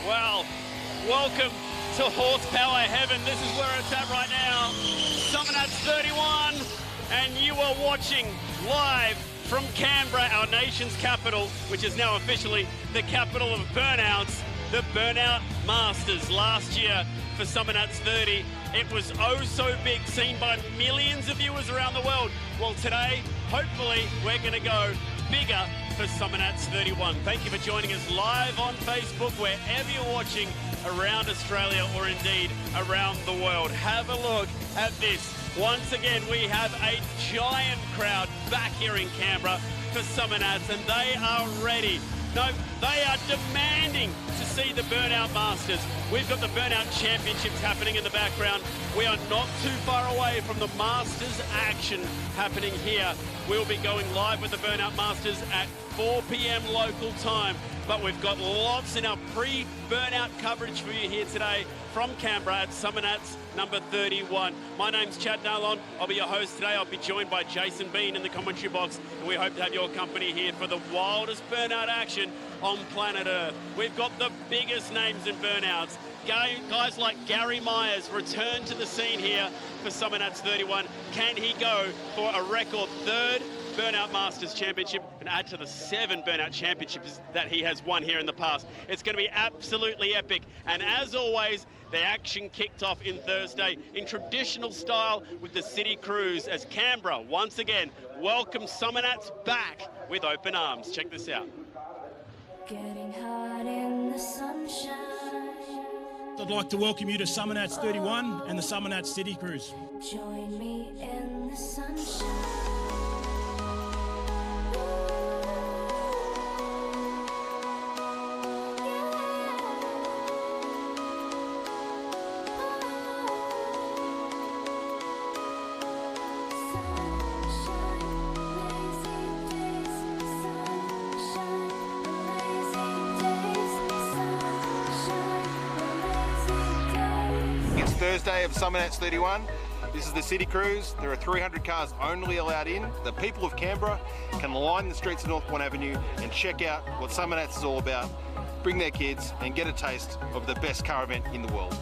Well, welcome to Horsepower Heaven. This is where it's at right now. Summernats 31, and you are watching live from Canberra, our nation's capital, which is now officially the capital of burnouts, the Burnout Masters. Last year for Summernats 30, it was oh so big, seen by millions of viewers around the world. Well, today, hopefully, we're going to go bigger for Summernats 31. Thank you for joining us live on Facebook, wherever you're watching around Australia or indeed around the world. Have a look at this. Once again, we have a giant crowd back here in Canberra for Summernats, and they are ready. No, they are demanding to see the Burnout Masters. We've got the Burnout Championships happening in the background. We are not too far away from the Masters action happening here. We'll be going live with the Burnout Masters at 4 p.m. local time. But we've got lots in our pre-burnout coverage for you here today from Canberra at Summernats number 31. My name's Chad Nalon. I'll be your host today. I'll be joined by Jason Bean in the commentary box, and we hope to have your company here for the wildest burnout action on planet Earth. We've got the biggest names in burnouts. Guys like Gary Myers return to the scene here for Summernats 31. Can he go for a record third Burnout Masters Championship and add to the 7 Burnout Championships that he has won here in the past? It's going to be absolutely epic. And as always, the action kicked off in Thursday in traditional style with the City Cruise as Canberra once again welcomes Summernats back with open arms. Check this out. Getting hot in the sunshine. I'd like to welcome you to Summernats 31 and the Summernats City Cruise. Join me in the sunshine. Thursday of Summernats 31. This is the City Cruise. There are 300 cars only allowed in. The people of Canberra can line the streets of Northbourne Avenue and check out what Summernats is all about, bring their kids and get a taste of the best car event in the world.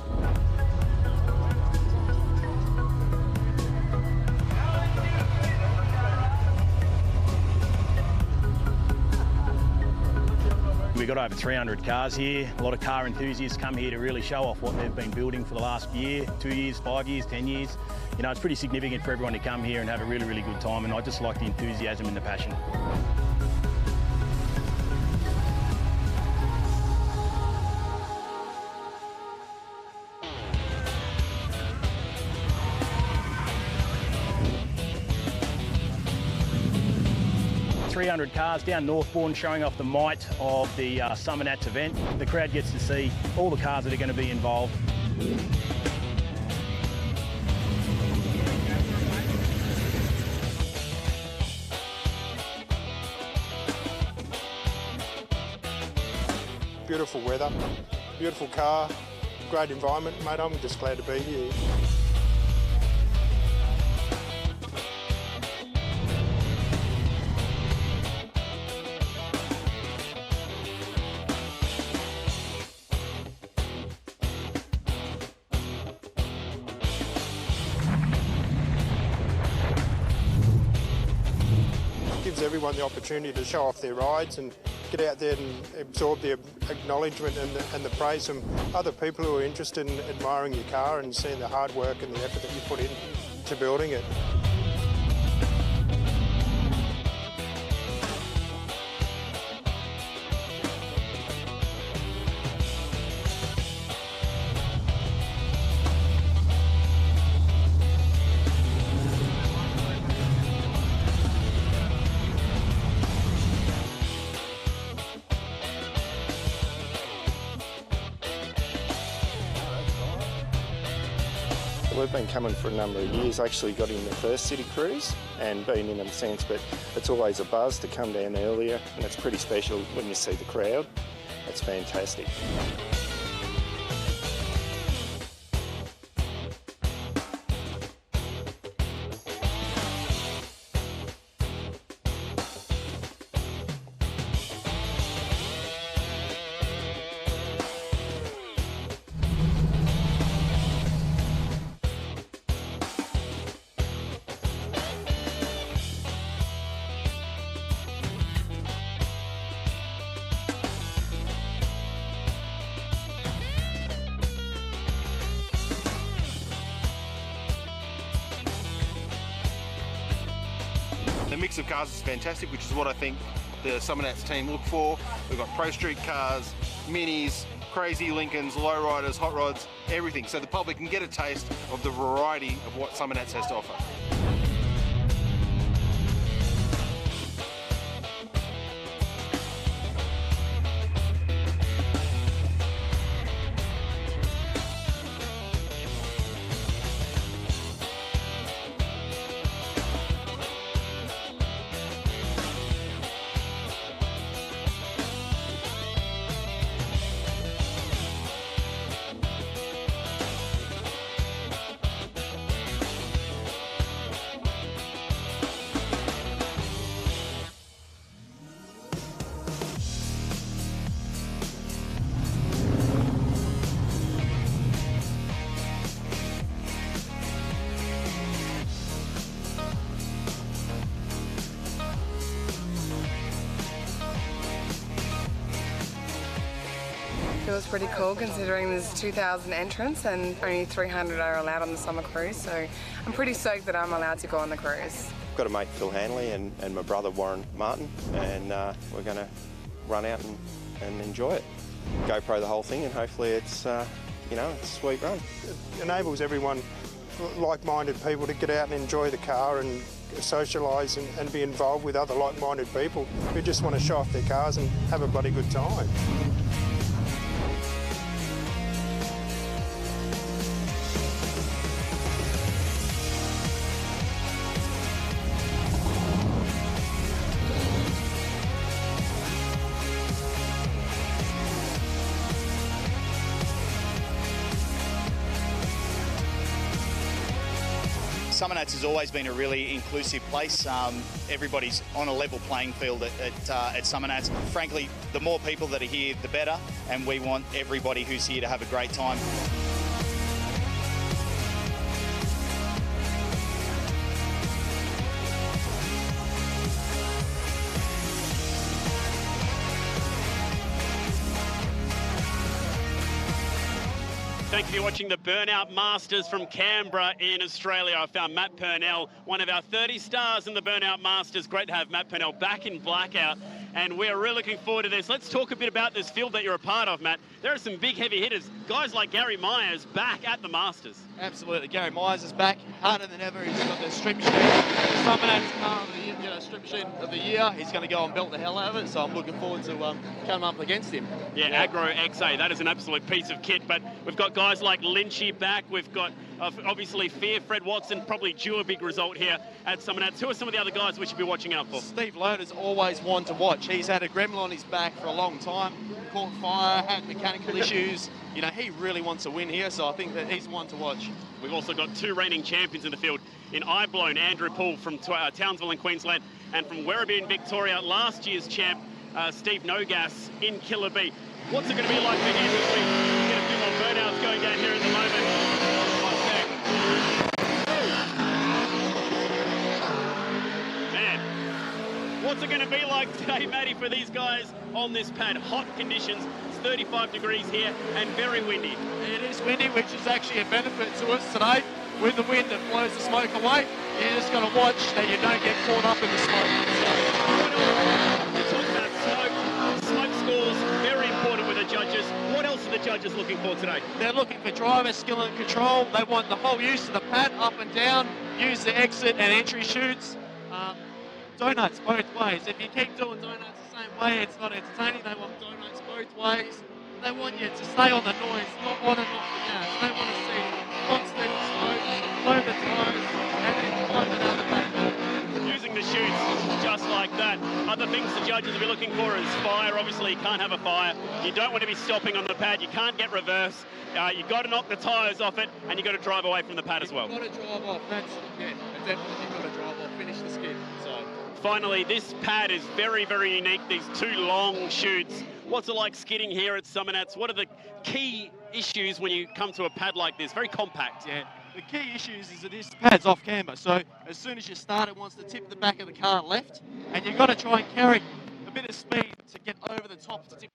We've got over 300 cars here. A lot of car enthusiasts come here to really show off what they've been building for the last year, 2 years, 5 years, 10 years. You know, it's pretty significant for everyone to come here and have a really, really good time, and I just like the enthusiasm and the passion. Cars down Northbourne showing off the might of the Summernats event. The crowd gets to see all the cars that are going to be involved. Beautiful weather, beautiful car, great environment, mate. I'm just glad to be here. Gives everyone the opportunity to show off their rides and get out there and absorb the acknowledgement and the praise from other people who are interested in admiring your car and seeing the hard work and the effort that you put into building it. We've been coming for a number of years. I actually got in the first City Cruise and been in them since, but it's always a buzz to come down earlier, and it's pretty special when you see the crowd. It's fantastic. mix of cars is fantastic, which is what I think the Summernats team look for. We've got Pro Street cars, minis, crazy Lincolns, lowriders, hot rods, everything, so the public can get a taste of the variety of what Summernats has to offer. Feels pretty cool considering there's 2,000 entrants and only 300 are allowed on the summer cruise, so I'm pretty stoked that I'm allowed to go on the cruise. I've got a mate, Phil Hanley, and my brother Warren Martin, and we're going to run out and enjoy it. GoPro the whole thing, and hopefully it's it's a sweet run. It enables everyone, like-minded people, to get out and enjoy the car and socialise and be involved with other like-minded people who just want to show off their cars and have a bloody good time. Summernats has always been a really inclusive place. Everybody's on a level playing field at Summernats. Frankly, the more people that are here, the better, and we want everybody who's here to have a great time. Thank you for watching the Burnout Masters from Canberra in Australia. I found Matt Purnell, one of our 30 stars in the Burnout Masters. Great to have Matt Purnell back in blackout, and we're really looking forward to this. Let's talk a bit about this field that you're a part of, Matt. There are some big heavy hitters, guys like Gary Myers back at the Masters. Absolutely, Gary Myers is back, harder than ever. He's got the strip machine, Summernats car of the year, strip machine of the year. He's going to go and belt the hell out of it, so I'm looking forward to coming up against him. Yeah, Agro XA, that is an absolute piece of kit, but we've got guys like Lynchy back. We've got obviously Fear, Fred Watson, probably due a big result here at Summernats. Who are some of the other guys we should be watching out for? Steve Lerner's always one to watch. He's had a gremlin on his back for a long time, caught fire, had mechanical issues. You know, he really wants to win here, so I think that he's one to watch. We've also got two reigning champions in the field in Eyeblown, Andrew Poole from Townsville in Queensland, and from Werribee in Victoria, last year's champ, Steve Nogas in Killer B. What's it going to be like for him as we get a few more burnouts going down here in the moment? Man, what's it going to be like today, Matty, for these guys on this pad? Hot conditions, it's 35 degrees here and very windy. It is windy, which is actually a benefit to us today. With the wind that blows the smoke away, you just got to watch that you don't get caught up in the smoke. You talk about smoke scores, very important with the judges. What else are the judges looking for today? They're looking for driver skill and control. They want the whole use of the pad up and down, use the exit and entry chutes. Donuts both ways. If you keep doing donuts the same way, it's not entertaining. They want donuts both ways. They want you to stay on the noise, not on and off the gas. They want to see constant smoke, blow the tires, and then blow it out the back. Using the chutes just like that. Other things the judges will be looking for is fire. Obviously, you can't have a fire. You don't want to be stopping on the pad. You can't get reverse. You've got to knock the tyres off it, and you've got to drive away from the pad as well. You've got to drive off. Definitely got to drive off. Finish the skid. So. Finally, this pad is very, very unique. These two long chutes. What's it like skidding here at Summernats? What are the key issues when you come to a pad like this? Very compact. Yeah. The key issues is that this pad's off camber, so as soon as you start, it wants to tip the back of the car left, and you've got to try and carry a bit of speed to get over the top to tip.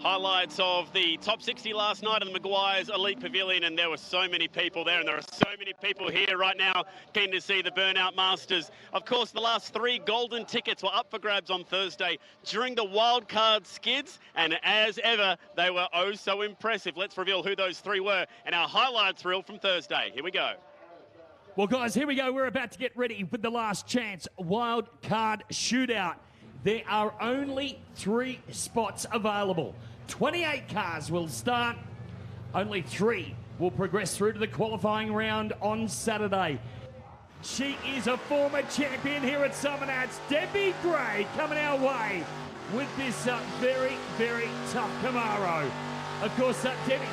highlights of the top 60 last night in the Maguire's Elite Pavilion, and there were so many people there, and there are so many people here right now keen to see the Burnout Masters. Of course, the last 3 golden tickets were up for grabs on Thursday during the wildcard skids, and as ever, they were oh so impressive. Let's reveal who those 3 were in our highlights reel from Thursday. Here we go. Well, guys, here we go. We're about to get ready for the last chance wild card shootout. There are only 3 spots available. 28 cars will start. Only 3 will progress through to the qualifying round on Saturday. She is a former champion here at Summernats, Debbie Gray, coming our way with this very, very tough Camaro. Of course, Debbie,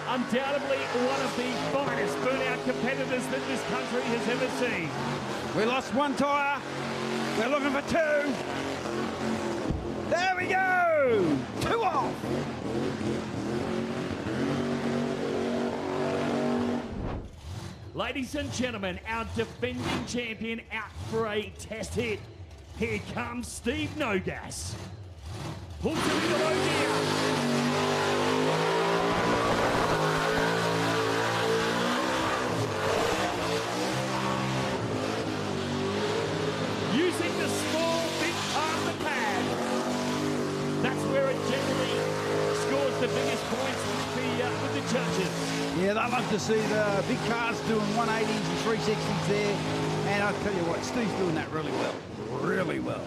undoubtedly one of the finest burnout competitors that this country has ever seen. We lost 1 tyre. We're looking for 2. There we go! 2 off! Ladies and gentlemen, our defending champion out for a test hit. Here comes Steve Nogas. Pulls him into low gear. Using the small bit of the pad. That's where it generally scores the biggest points with the judges. Yeah, they love to see the big cars doing 180s and 360s there. And I'll tell you what, Steve's doing that really well. Really well.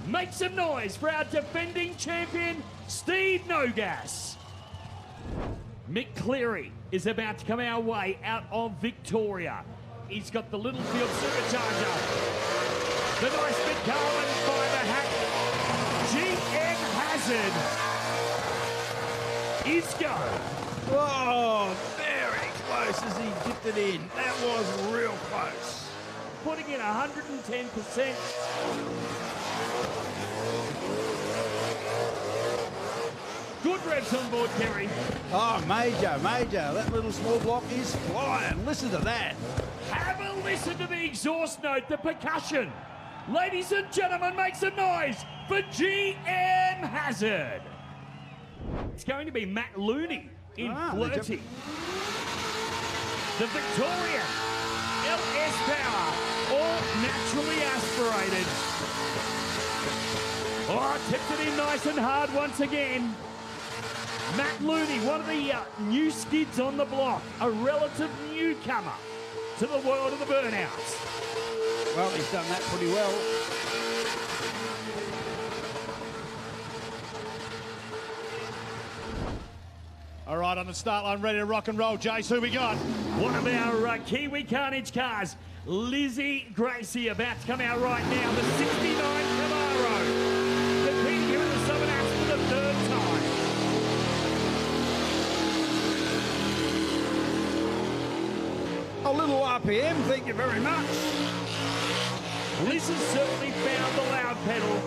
Make some noise for our defending champion, Steve Nogas. Mick Cleary is about to come our way out of Victoria. He's got the Littlefield supercharger. The nice big carbon fibre hat. GM Hazard is go. Oh, very close as he dipped it in. That was real close. Putting in 110%. Good revs on board, Kerry. Oh, major. That little small block is flying. Listen to that. Have a listen to the exhaust note, the percussion. Ladies and gentlemen, make some noise for GM Hazard. It's going to be Matt Looney in Flirty. The Victorian LS Power, all naturally aspirated. Oh, tipped it in nice and hard once again. Matt Looney, one of the new skids on the block, a relative newcomer to the world of the burnouts. Well, he's done that pretty well. All right, on the start line, ready to rock and roll. Jace, who we got? One of our Kiwi Carnage cars, Lizzie Gracie, about to come out right now. The 69 Camaro, competing here in the Summernats for the 3rd time. A little RPM, thank you very much. Liz has certainly found the loud pedal.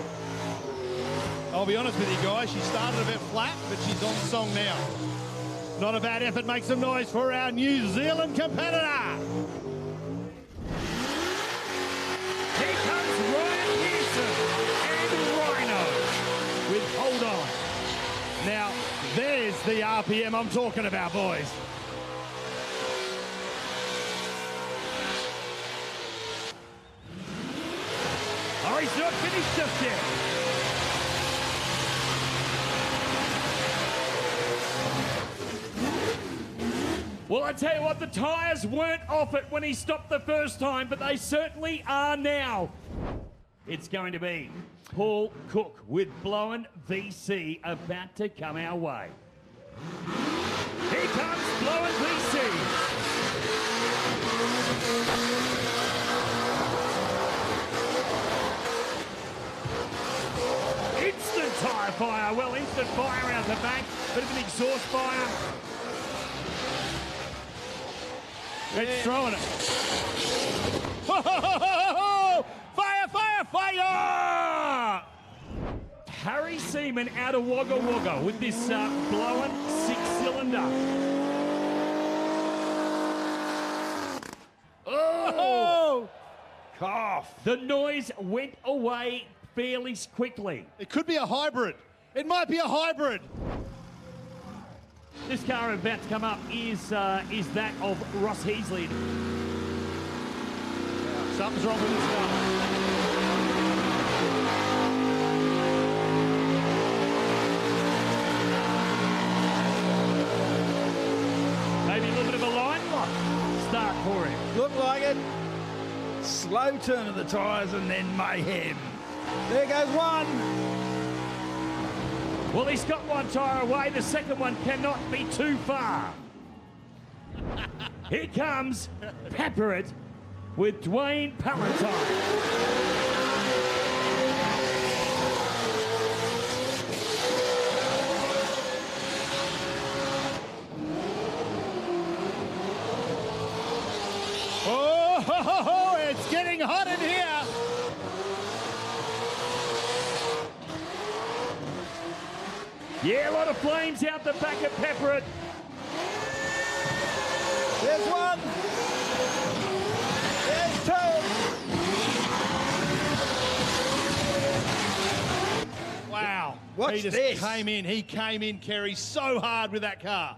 I'll be honest with you guys, she started a bit flat, but she's on song now. Not a bad effort. Make some noise for our New Zealand competitor. Here comes Ryan Pearson and Rhino with Hold On. Now, there's the RPM I'm talking about, boys. Oh, he's not finished just yet. Well, I tell you what, the tyres weren't off it when he stopped the first time, but they certainly are now. It's going to be Paul Cook with Blowen VC about to come our way. Here comes Blowen VC. Instant tyre fire. Well, instant fire out the back. Bit of an exhaust fire. It's throwing it. Fire, fire, fire! Harry Seaman out of Wagga Wagga with this Blowen 6-cylinder. Oh! Cough. The noise went away fairly quickly. It could be a hybrid. It might be a hybrid. This car about to come up is that of Ross Heasley. Something's wrong with this car. Maybe a little bit of a line lock start for him. Looked like it. Slow turn of the tyres and then mayhem. There goes one. Well, he's got one tyre away. The second one cannot be too far. Here comes Pepper It with Dwayne Palatine. Oh, it's getting hot in here. Yeah, a lot of flames out the back of Pepper It. There's one. There's two. Wow. Watch he just this. came in. He came in, Kerry, so hard with that car.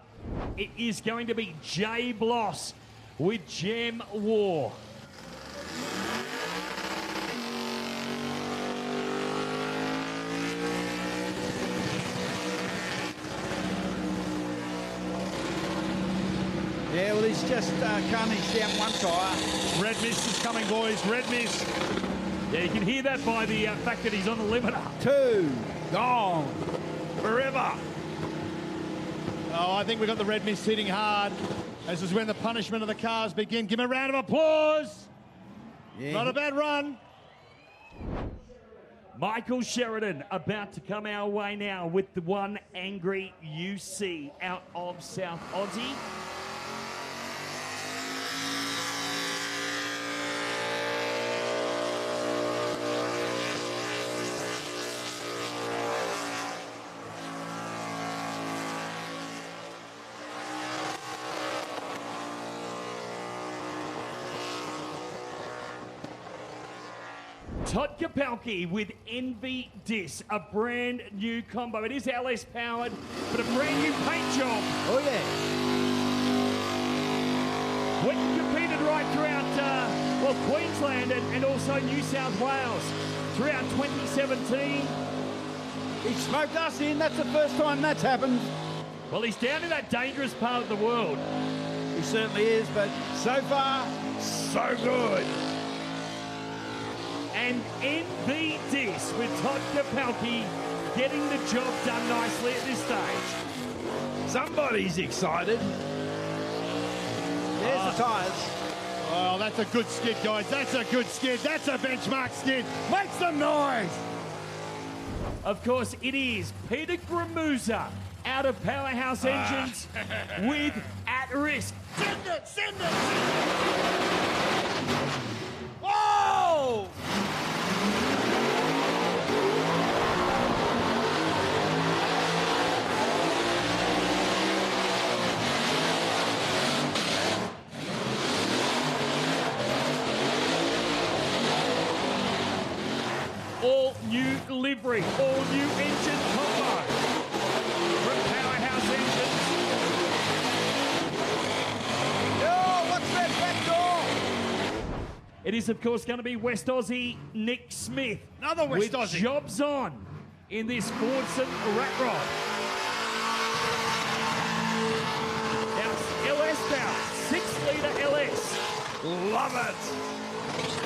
It is going to be Jay Bloss with Gem War. Yeah, well, he's just carnaged down one tyre. Red mist is coming, boys. Red mist. Yeah, you can hear that by the fact that he's on the limiter. Two. Gone. Forever. Oh, I think we've got the red mist hitting hard. This is when the punishment of the cars begin. Give him a round of applause. Yeah. Not a bad run. Michael Sheridan about to come our way now with the one angry UC out of South Aussie. Todd Kapelke with Envy Dis, a brand new combo. It is LS powered, but a brand new paint job. Oh, yeah. Went and competed right throughout, Queensland and also New South Wales throughout 2017. He smoked us in. That's the first time that's happened. Well, he's down in that dangerous part of the world. He certainly is, but so far, so good. And Envy Dis with Todd Kapelke getting the job done nicely at this stage. Somebody's excited. There's the tyres. Oh, that's a good skid, guys. That's a good skid. That's a benchmark skid. Make some noise. Of course, it is Peter Gramusa out of Powerhouse Engines with At Risk. Send it, send it. Whoa! All new livery, all new engine combo from Powerhouse Engines. Oh, what's that back door? It is, of course, going to be West Aussie Nick Smith. Another West with Aussie. Jobs on in this Fordson Rat Rod. Now, LS power, 6-litre LS. Love it.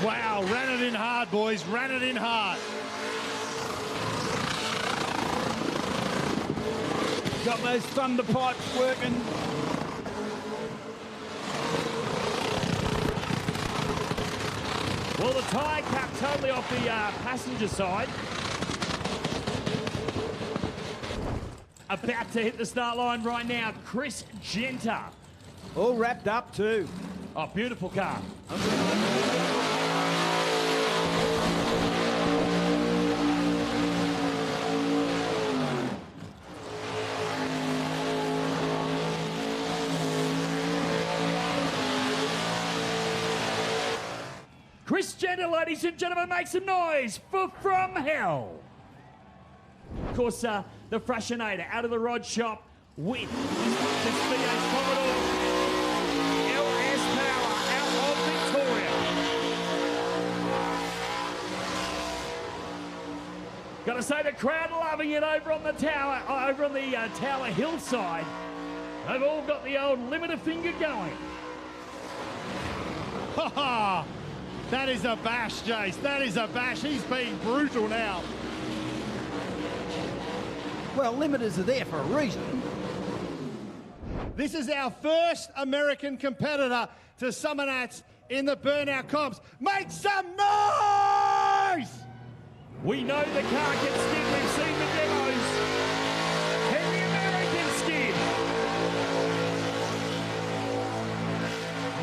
Wow, ran it in hard, boys. Ran it in hard. Got those thunder pipes working. Well, the tyre cap totally off the passenger side. About to hit the start line right now, Chris Genter. All wrapped up too. Oh, beautiful car. Chris Jenner, ladies and gentlemen, make some noise for From Hell. Of course, the Freshinator out of the rod shop with this V8 Commodore LS Power out of Victoria. Gotta say, the crowd loving it over on the tower, over on the tower hillside. They've all got the old limiter finger going. Ha ha! That is a bash, Jace. That is a bash. He's being brutal now. Well, limiters are there for a reason. This is our first American competitor to Summernats in the burnout comps. Make some noise! We know the car can skid. We've seen the demos. Can the American skid?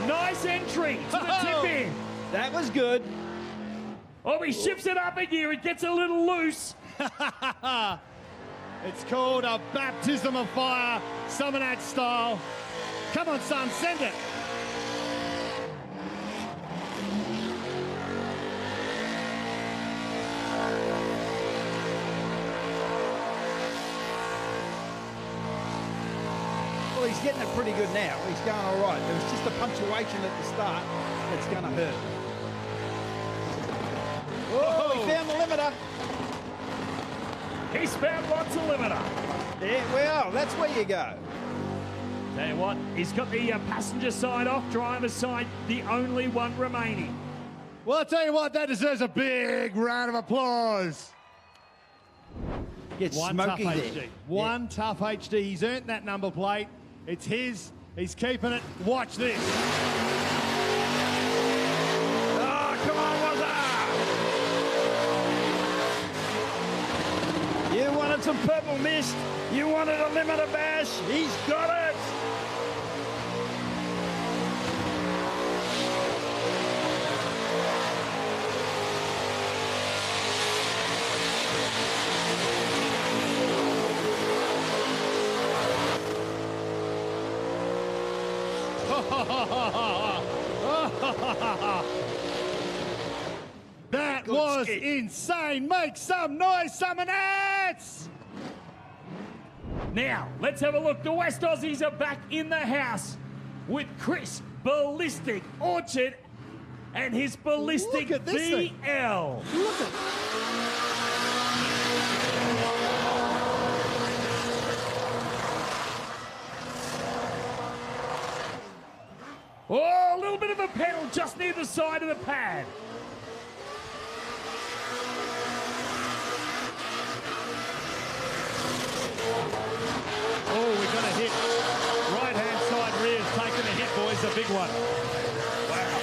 Nice entry to the tip in. That was good. Oh, he shifts it up a gear. It gets a little loose. It's called a baptism of fire, Summernats style. Come on, son, send it. Well, he's getting it pretty good now. He's going all right. There was just a punctuation at the start that's going to hurt. Oh, he found the limiter. He's found lots of limiter. Yeah, well, that's where you go. Tell you what, he's got the passenger side off, driver's side, the only one remaining. Well, I'll tell you what, that deserves a big round of applause. Gets One smoky tough there. HD. One tough HD. He's earned that number plate. It's his. He's keeping it. Watch this. Oh, come on, Wazza! You wanted some purple mist. You wanted a limiter bash. He's got it. That was insane. Make some noise, Summernats! Now, let's have a look. The West Aussies are back in the house with Chris Ballistic Orchard and his Ballistic Look at this thing. VL. Look at Oh, a little bit of a pedal just near the side of the pad. Oh, we got a hit. Right-hand side rear's taking a hit, boys. A big one. Wow.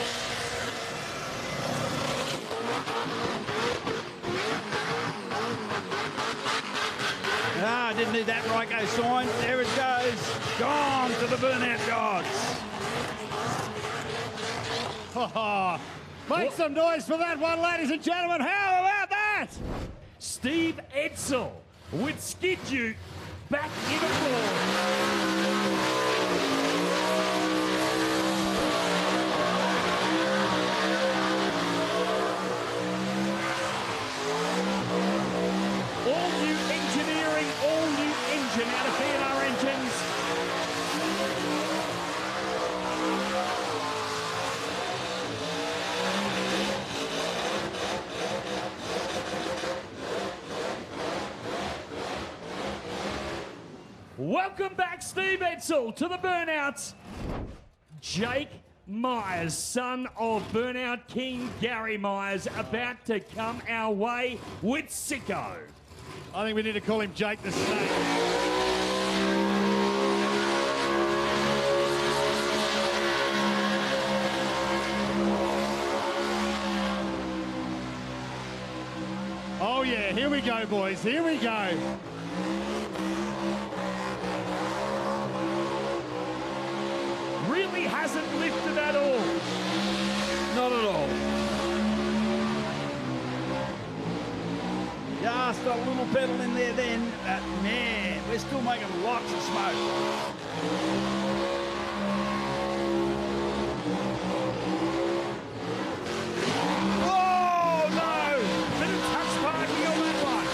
Ah, didn't need that Ryko sign. There it goes. Gone to the burnout gods. Make some noise for that one, ladies and gentlemen. How about that? Steve Edsel with Skid Duke back in aboard. All new engineering, all new engine out of B&R Engines. Welcome back, Steve Edsel, to the Burnouts. Jake Myers, son of Burnout King Gary Myers, about to come our way with Sicko. I think we need to call him Jake the Snake. Oh yeah, here we go, boys. Here we go. Really hasn't lifted at all. Not at all. Just a little pedal in there then, but man, we're still making lots of smoke. Oh no! Bit of touch parking on that one.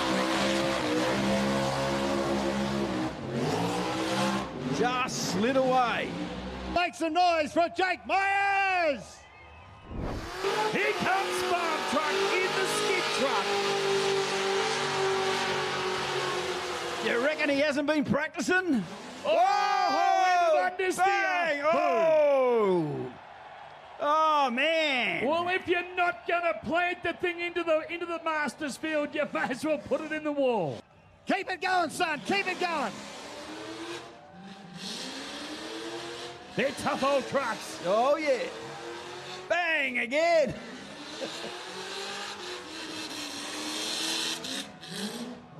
Just slid away. Make some noise for Jake Myers! Here comes Farm Truck in the skid truck. You reckon he hasn't been practicing? Oh, in the bang! Oh! Oh, man! Well, if you're not going to plant the thing into the Masters field, you may as well put it in the wall. Keep it going, son. Keep it going. They're tough old trucks. Oh, yeah. Bang again.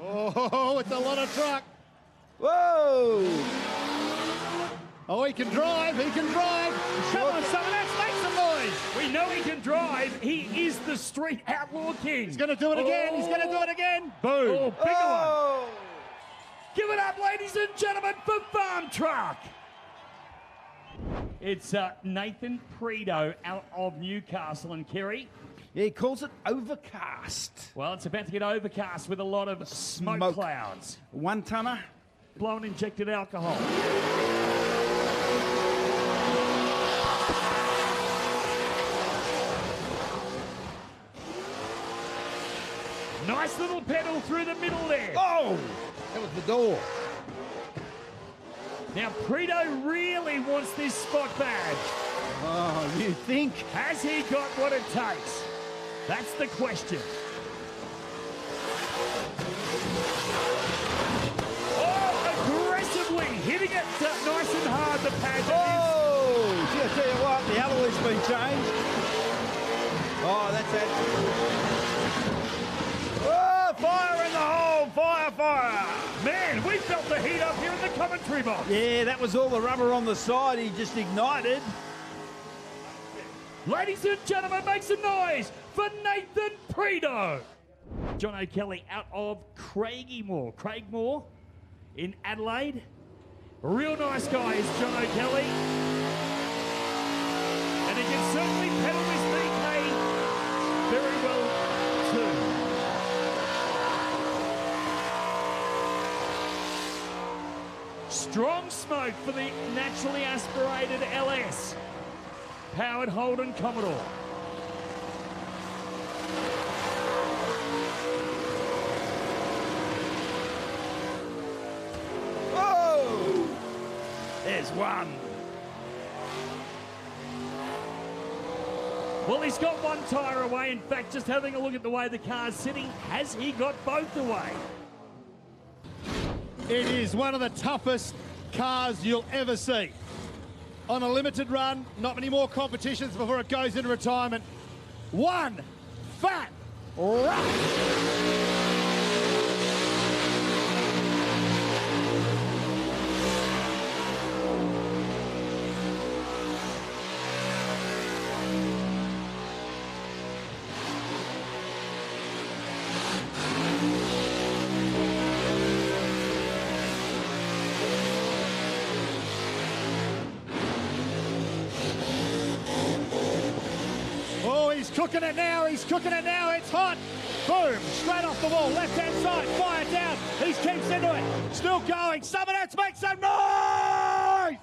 Oh, it's a lot of truck. Whoa! Oh, he can drive. He can drive. Come on, Summernats, make some noise. We know he can drive. He is the street outlaw king. He's going to do it again. He's going to do it again. Boom. Oh, bigger Oh! one. Give it up, ladies and gentlemen, for Farm Truck. It's Nathan Predo out of Newcastle and Kerry. Yeah, he calls it overcast. Well, it's about to get overcast with a lot of smoke clouds. 1 tonner. Blown injected alcohol. Nice little pedal through the middle there. Oh! That was the door. Now, Predo really wants this spot badge. Oh, you think? Has he got what it takes? That's the question. Oh, aggressively hitting it nice and hard, the pad. Oh! Gee, I tell you what, the alloy's been changed. Oh, that's it. Oh, fire in the hole! Fire, fire! Man, we felt the heat up here in the commentary box. Yeah, that was all the rubber on the side. He just ignited. Ladies and gentlemen, make some noise for Nathan Predo. John O'Kelly out of Craigmore in Adelaide. Real nice guy is John O'Kelly. And he can certainly pedal his VK very well too. Strong smoke for the naturally aspirated LS. Powered Holden Commodore. Whoa! There's one. Well, he's got one tyre away. In fact, just having a look at the way the car's sitting, has he got both away? It is one of the toughest cars you'll ever see. On a limited run, not many more competitions before it goes into retirement. One fat rush. He's cooking it now, he's cooking it now, it's hot. Boom, straight off the wall, left-hand side, fire down. He keeps into it, still going. Summernats, make some noise!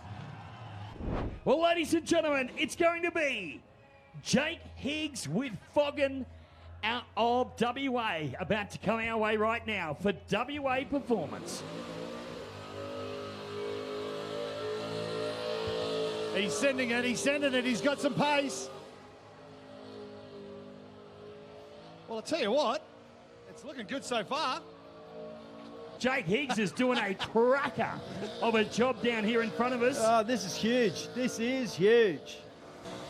Well, ladies and gentlemen, it's going to be Jake Higgs with Foggin out of WA, about to come our way right now for WA Performance. He's sending it, he's got some pace. Well, I'll tell you what, it's looking good so far. Jake Higgs is doing a cracker of a job down here in front of us. Oh, this is huge. This is huge.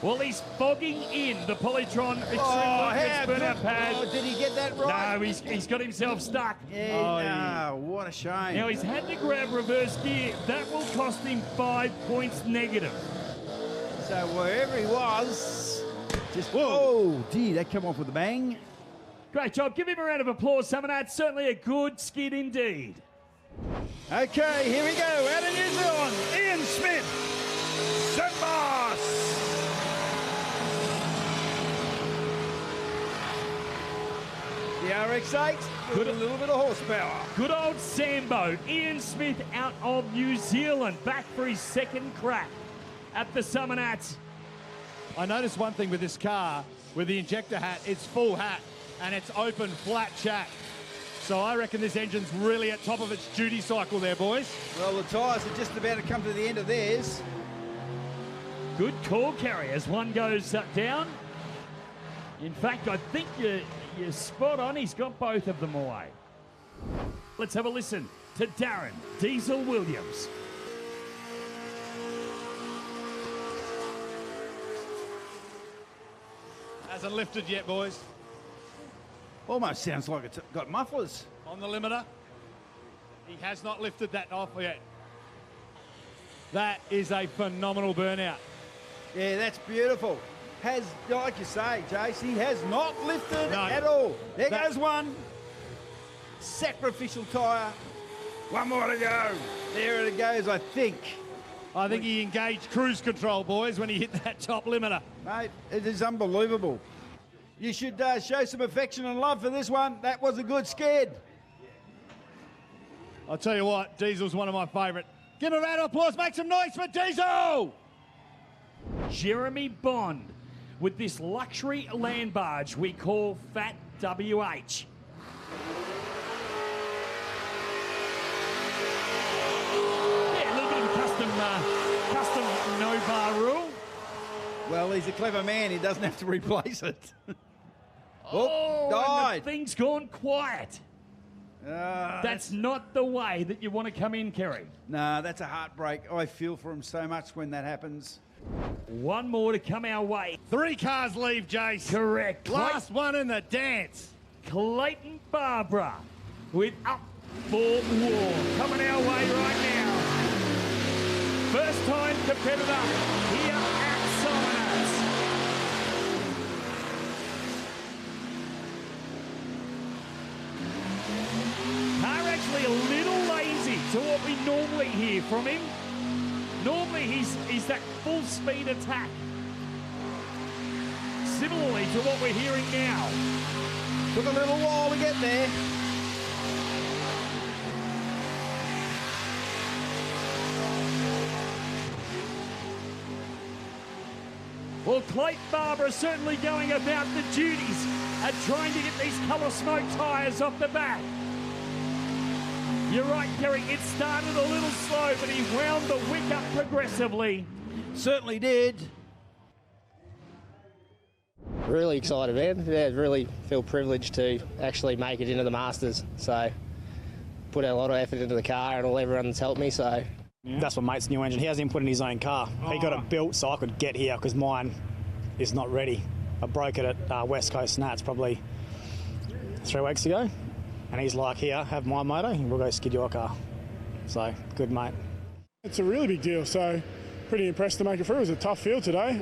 Well, he's fogging in the Polytron Extreme burnout pad. Oh, did he get that right? No, he's got himself stuck. Yeah, what a shame. Now, he's had to grab reverse gear. That will cost him 5 points negative. So wherever he was, just, whoa, gee, that come off with a bang. Great job. Give him a round of applause, Summernats. Certainly a good skid indeed. Okay, here we go. Out of New Zealand, Ian Smith. Boss. The RX-8. Good, a little bit of horsepower. Good old Sambo. Ian Smith out of New Zealand, back for his second crack at the Summernats. I noticed one thing with this car, with the injector hat, it's full hat and it's open, flat chat. So I reckon this engine's really at top of its duty cycle there, boys. Well, the tyres are just about to come to the end of theirs. Good call, Kerry, as one goes down. In fact, I think you're spot on. He's got both of them away. Let's have a listen to Darren Diesel Williams. Hasn't lifted yet, boys. Almost sounds like it's got mufflers. On the limiter. He has not lifted that off yet. That is a phenomenal burnout. Yeah, that's beautiful. Has, like you say, Jace, he has not lifted at all. There goes one. Sacrificial tyre. One more to go. There it goes, I think. I think he engaged cruise control, boys, when he hit that top limiter. Mate, it is unbelievable. You should show some affection and love for this one. That was a good skid. I'll tell you what, Diesel's one of my favourite. Give him a round of applause. Make some noise for Diesel! Jeremy Bond with this luxury land barge we call Fat WH. Yeah, a little bit of a custom no bar rule. Well, he's a clever man. He doesn't have to replace it. Oh, died. and the thing's gone quiet. That's not the way that you want to come in, Kerry. Nah, that's a heartbreak. I feel for him so much when that happens. One more to come our way. 3 cars leave, Jace. Correct. Last one in the dance. Clayton Barbara with Up for War coming our way right now. First time competitor here at Summernats. Car actually a little lazy to what we normally hear from him. Normally he's that full speed attack. Similarly to what we're hearing now. Took a little while to get there. Well, Clayton Barber is certainly going about the duties at trying to get these colour smoke tyres off the back. You're right, Kerry, it started a little slow, but he wound the wick up progressively. Certainly did. Really excited, man. Yeah, really feel privileged to actually make it into the Masters. So, put a lot of effort into the car and all everyone that's helped me, so. Yeah. That's my mate's new engine. He hasn't put in his own car. Oh. He got it built so I could get here because mine is not ready. I broke it at West Coast Nats probably 3 weeks ago. And he's like, here, have my motor and we'll go skid your car. So, good mate. It's a really big deal, so pretty impressed to make it through. It was a tough field today.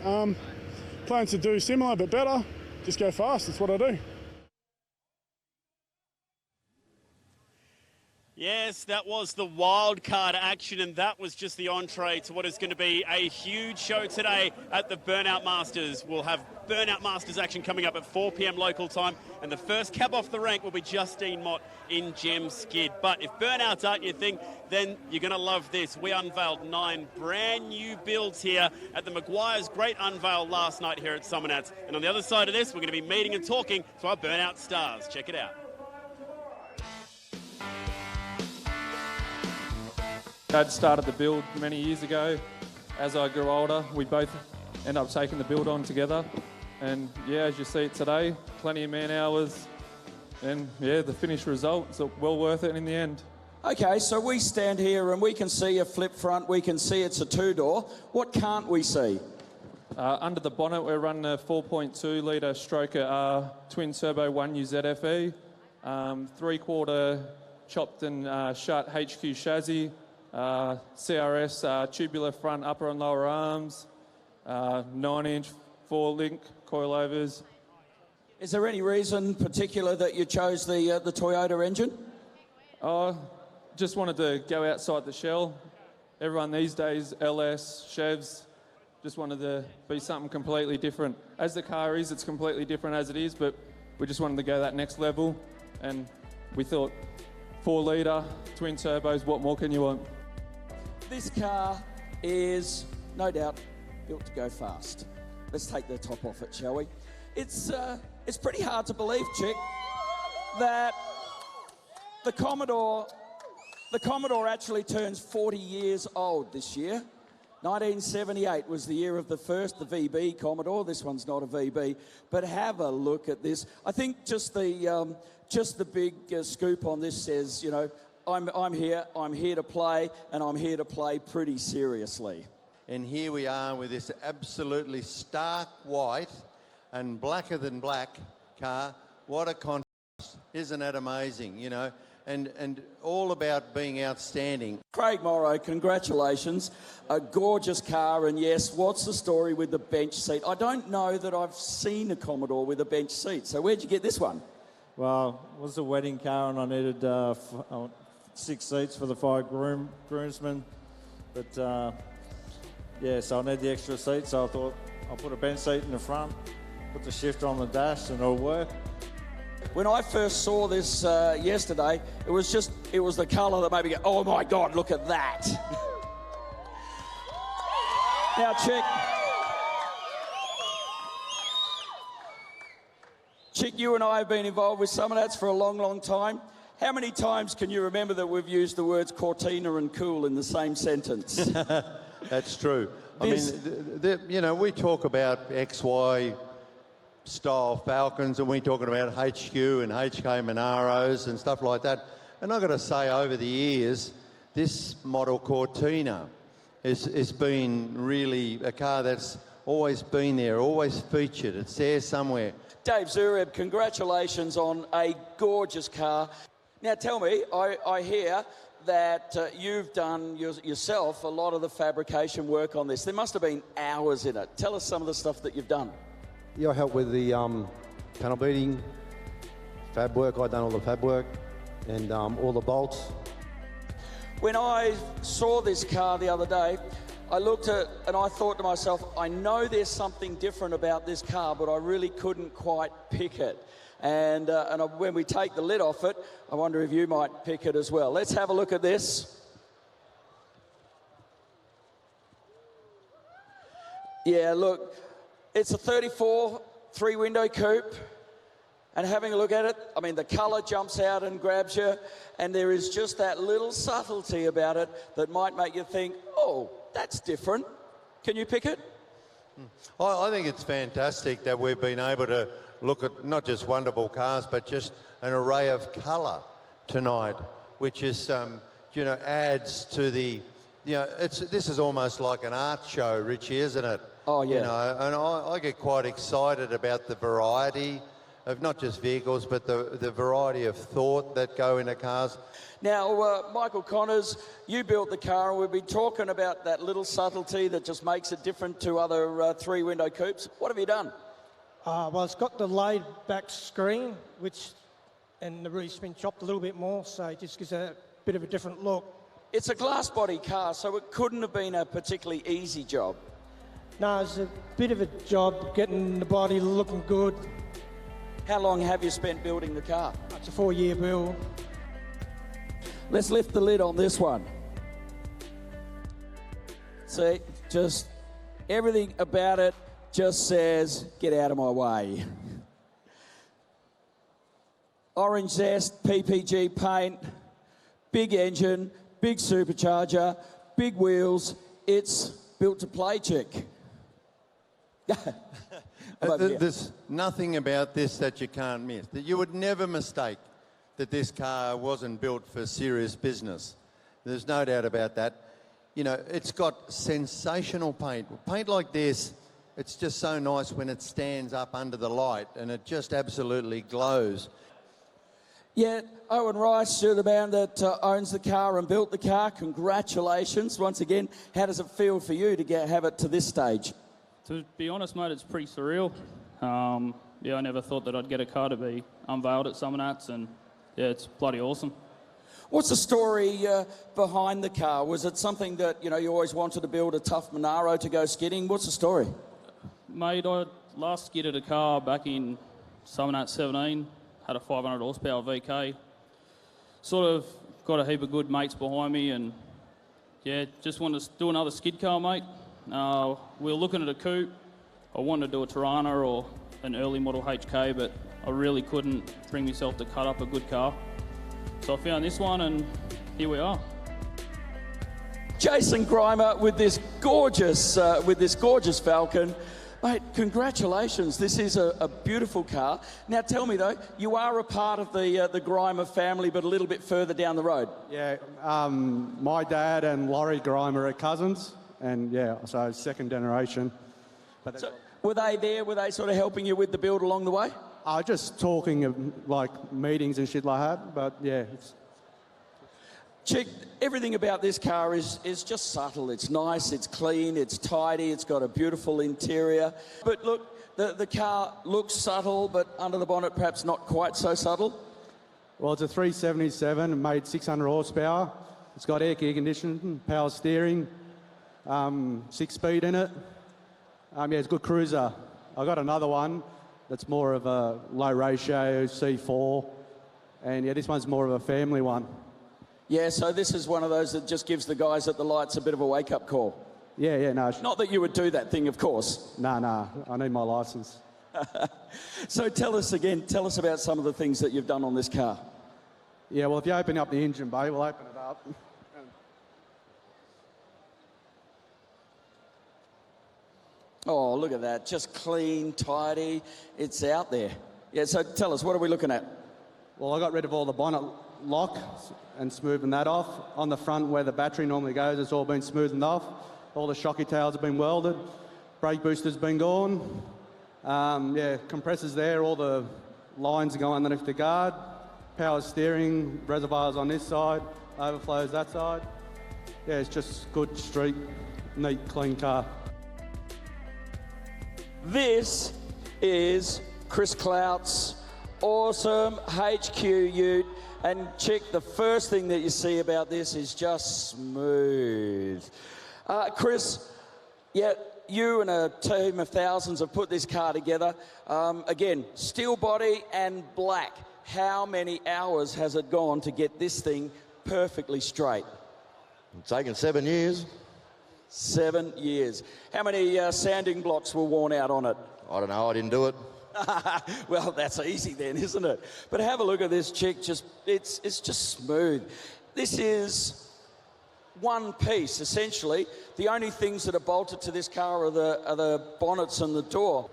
Plans to do similar but better. Just go fast, that's what I do. Yes, that was the wild card action, and that was just the entree to what is going to be a huge show today at the Burnout Masters. We'll have Burnout Masters action coming up at 4 p.m. local time, and the first cab off the rank will be Justine Mott in Gem Skid. But if Burnouts aren't your thing, then you're going to love this. We unveiled 9 brand new builds here at the Maguire's great unveil last night here at Summernats. And on the other side of this, we're going to be meeting and talking to our Burnout stars. Check it out. Dad started the build many years ago. As I grew older, we both ended up taking the build on together. And yeah, as you see it today, plenty of man hours. And yeah, the finished result is well worth it in the end. Okay, so we stand here and we can see a flip front, we can see it's a 2-door. What can't we see? Under the bonnet, we're running a 4.2 litre Stroker twin turbo 1UZ FE, 3/4 chopped and shut HQ chassis, CRS tubular front, upper and lower arms, 9-inch 4-link coilovers. Is there any reason particular that you chose the Toyota engine? Just wanted to go outside the shell. Everyone these days, LS, Chevs, just wanted to be something completely different. As the car is, it's completely different as it is, but we just wanted to go that next level. And we thought 4 litre, twin turbos, what more can you want? This car is, no doubt, built to go fast. Let's take the top off it, shall we? It's pretty hard to believe, Chick, that the Commodore actually turns 40 years old this year. 1978 was the year of the first, the VB Commodore. This one's not a VB, but have a look at this. I think just the big scoop on this says, you know, I'm here to play, and I'm here to play pretty seriously. And here we are with this absolutely stark white and blacker than black car. What a contrast. Isn't that amazing, you know? And all about being outstanding. Craig Morrow, congratulations. A gorgeous car, and yes, what's the story with the bench seat? I don't know that I've seen a Commodore with a bench seat, so where'd you get this one? Well, it was a wedding car and I needed 6 seats for the 5 groomsmen. But, yeah, so I need the extra seat, so I thought I'll put a bench seat in the front, put the shifter on the dash and it'll work. When I first saw this yesterday, it was the colour that made me go, oh my God, look at that. Now, Chick, you and I have been involved with Summernats for a long, long time. How many times can you remember that we've used the words Cortina and cool in the same sentence? That's true. I mean, you know, we talk about XY style Falcons and we're talking about HQ and HK Monaros and stuff like that. And I've got to say, over the years, this model Cortina has been really a car that's always been there, always featured. It's there somewhere. Dave Zureb, congratulations on a gorgeous car. Now tell me, I hear that you've done yourself a lot of the fabrication work on this. There must have been hours in it. Tell us some of the stuff that you've done. Yeah, I helped with the panel beating, fab work. I've done all the fab work and all the bolts. When I saw this car the other day, I looked at it and I thought to myself, I know there's something different about this car, but I really couldn't quite pick it. And when we take the lid off it, I wonder if you might pick it as well. Let's have a look at this. Yeah, look, it's a 34 3-window coupe. And having a look at it, I mean, the colour jumps out and grabs you, and there is just that little subtlety about it that might make you think, oh, that's different. Can you pick it? I think it's fantastic that we've been able to look at not just wonderful cars, but just an array of colour tonight, which is, you know, adds to the, you know, this is almost like an art show, Richie, isn't it? Oh, yeah. You know, and I get quite excited about the variety of not just vehicles, but the variety of thought that go into cars. Now, Michael Connors, you built the car, and we've been talking about that little subtlety that just makes it different to other 3-window coupes. What have you done? Well, it's got the laid-back screen, and the roof's been chopped a little bit more, so it just gives a bit of a different look. It's a glass body car, so it couldn't have been a particularly easy job. No, it's a bit of a job getting the body looking good. How long have you spent building the car? It's a 4-year build. Let's lift the lid on this one. See, just everything about it just says, get out of my way. Orange zest, PPG paint, big engine, big supercharger, big wheels. It's built to play, Chick. There's nothing about this that you can't miss. That you would never mistake that this car wasn't built for serious business. There's no doubt about that. You know, it's got sensational paint. Paint like this, it's just so nice when it stands up under the light and it just absolutely glows. Yeah, Owen Rice, you're the man that owns the car and built the car. Congratulations once again. How does it feel for you to have it to this stage? To be honest, mate, it's pretty surreal. Yeah, I never thought that I'd get a car to be unveiled at Summernats, and yeah, it's bloody awesome. What's the story behind the car? Was it something that, you know, you always wanted to build a tough Monaro to go skidding? What's the story? Mate, I last skidded a car back in Summernats 17, had a 500 horsepower VK. sort of got a heap of good mates behind me, and yeah, just wanted to do another skid car, mate. We were looking at a coupe. I wanted to do a Tirana or an early model HK, but I really couldn't bring myself to cut up a good car. So I found this one, and here we are. Jason Grimer with this gorgeous Falcon. Mate, congratulations. This is a beautiful car. Now tell me though, you are a part of the Grimer family, but a little bit further down the road. Yeah, my dad and Laurie Grimer are cousins, and yeah, so second generation. But so, were they there? Were they sort of helping you with the build along the way? Just talking of like meetings and shit like that, but yeah. Chick, everything about this car is just subtle. It's nice, it's clean, it's tidy, it's got a beautiful interior. But look, the car looks subtle, but under the bonnet perhaps not quite so subtle. Well, it's a 377, made 600 horsepower. It's got air conditioning, power steering, 6-speed in it. Yeah, it's a good cruiser. I got another one that's more of a low ratio C4, and yeah, this one's more of a family one. Yeah, so this is one of those that just gives the guys at the lights a bit of a wake-up call. Yeah, no. Not that you would do that thing, of course. No, I need my licence. So tell us about some of the things that you've done on this car. Yeah, well, if you open up the engine bay, we'll open it up. Oh, look at that. Just clean, tidy. It's out there. Yeah, so tell us, what are we looking at? Well, I got rid of all the bonnet lock and smoothing that off. On the front where the battery normally goes, it's all been smoothened off. All the shocky tails have been welded. Brake booster's been gone. Yeah, compressors there, all the lines go underneath the guard. Power steering, reservoirs on this side, overflows that side. Yeah, it's just good, street, neat, clean car. This is Chris Clout's awesome HQ ute. And Chick, the first thing that you see about this is just smooth. Chris, yeah, you and a team of thousands have put this car together. Again, steel body and black. How many hours has it gone to get this thing perfectly straight? It's taken 7 years. 7 years. How many sanding blocks were worn out on it? I don't know, I didn't do it. Well, that's easy then, isn't it? But have a look at this, Chick. It's just smooth. This is one piece, essentially. The only things that are bolted to this car are the bonnets and the door.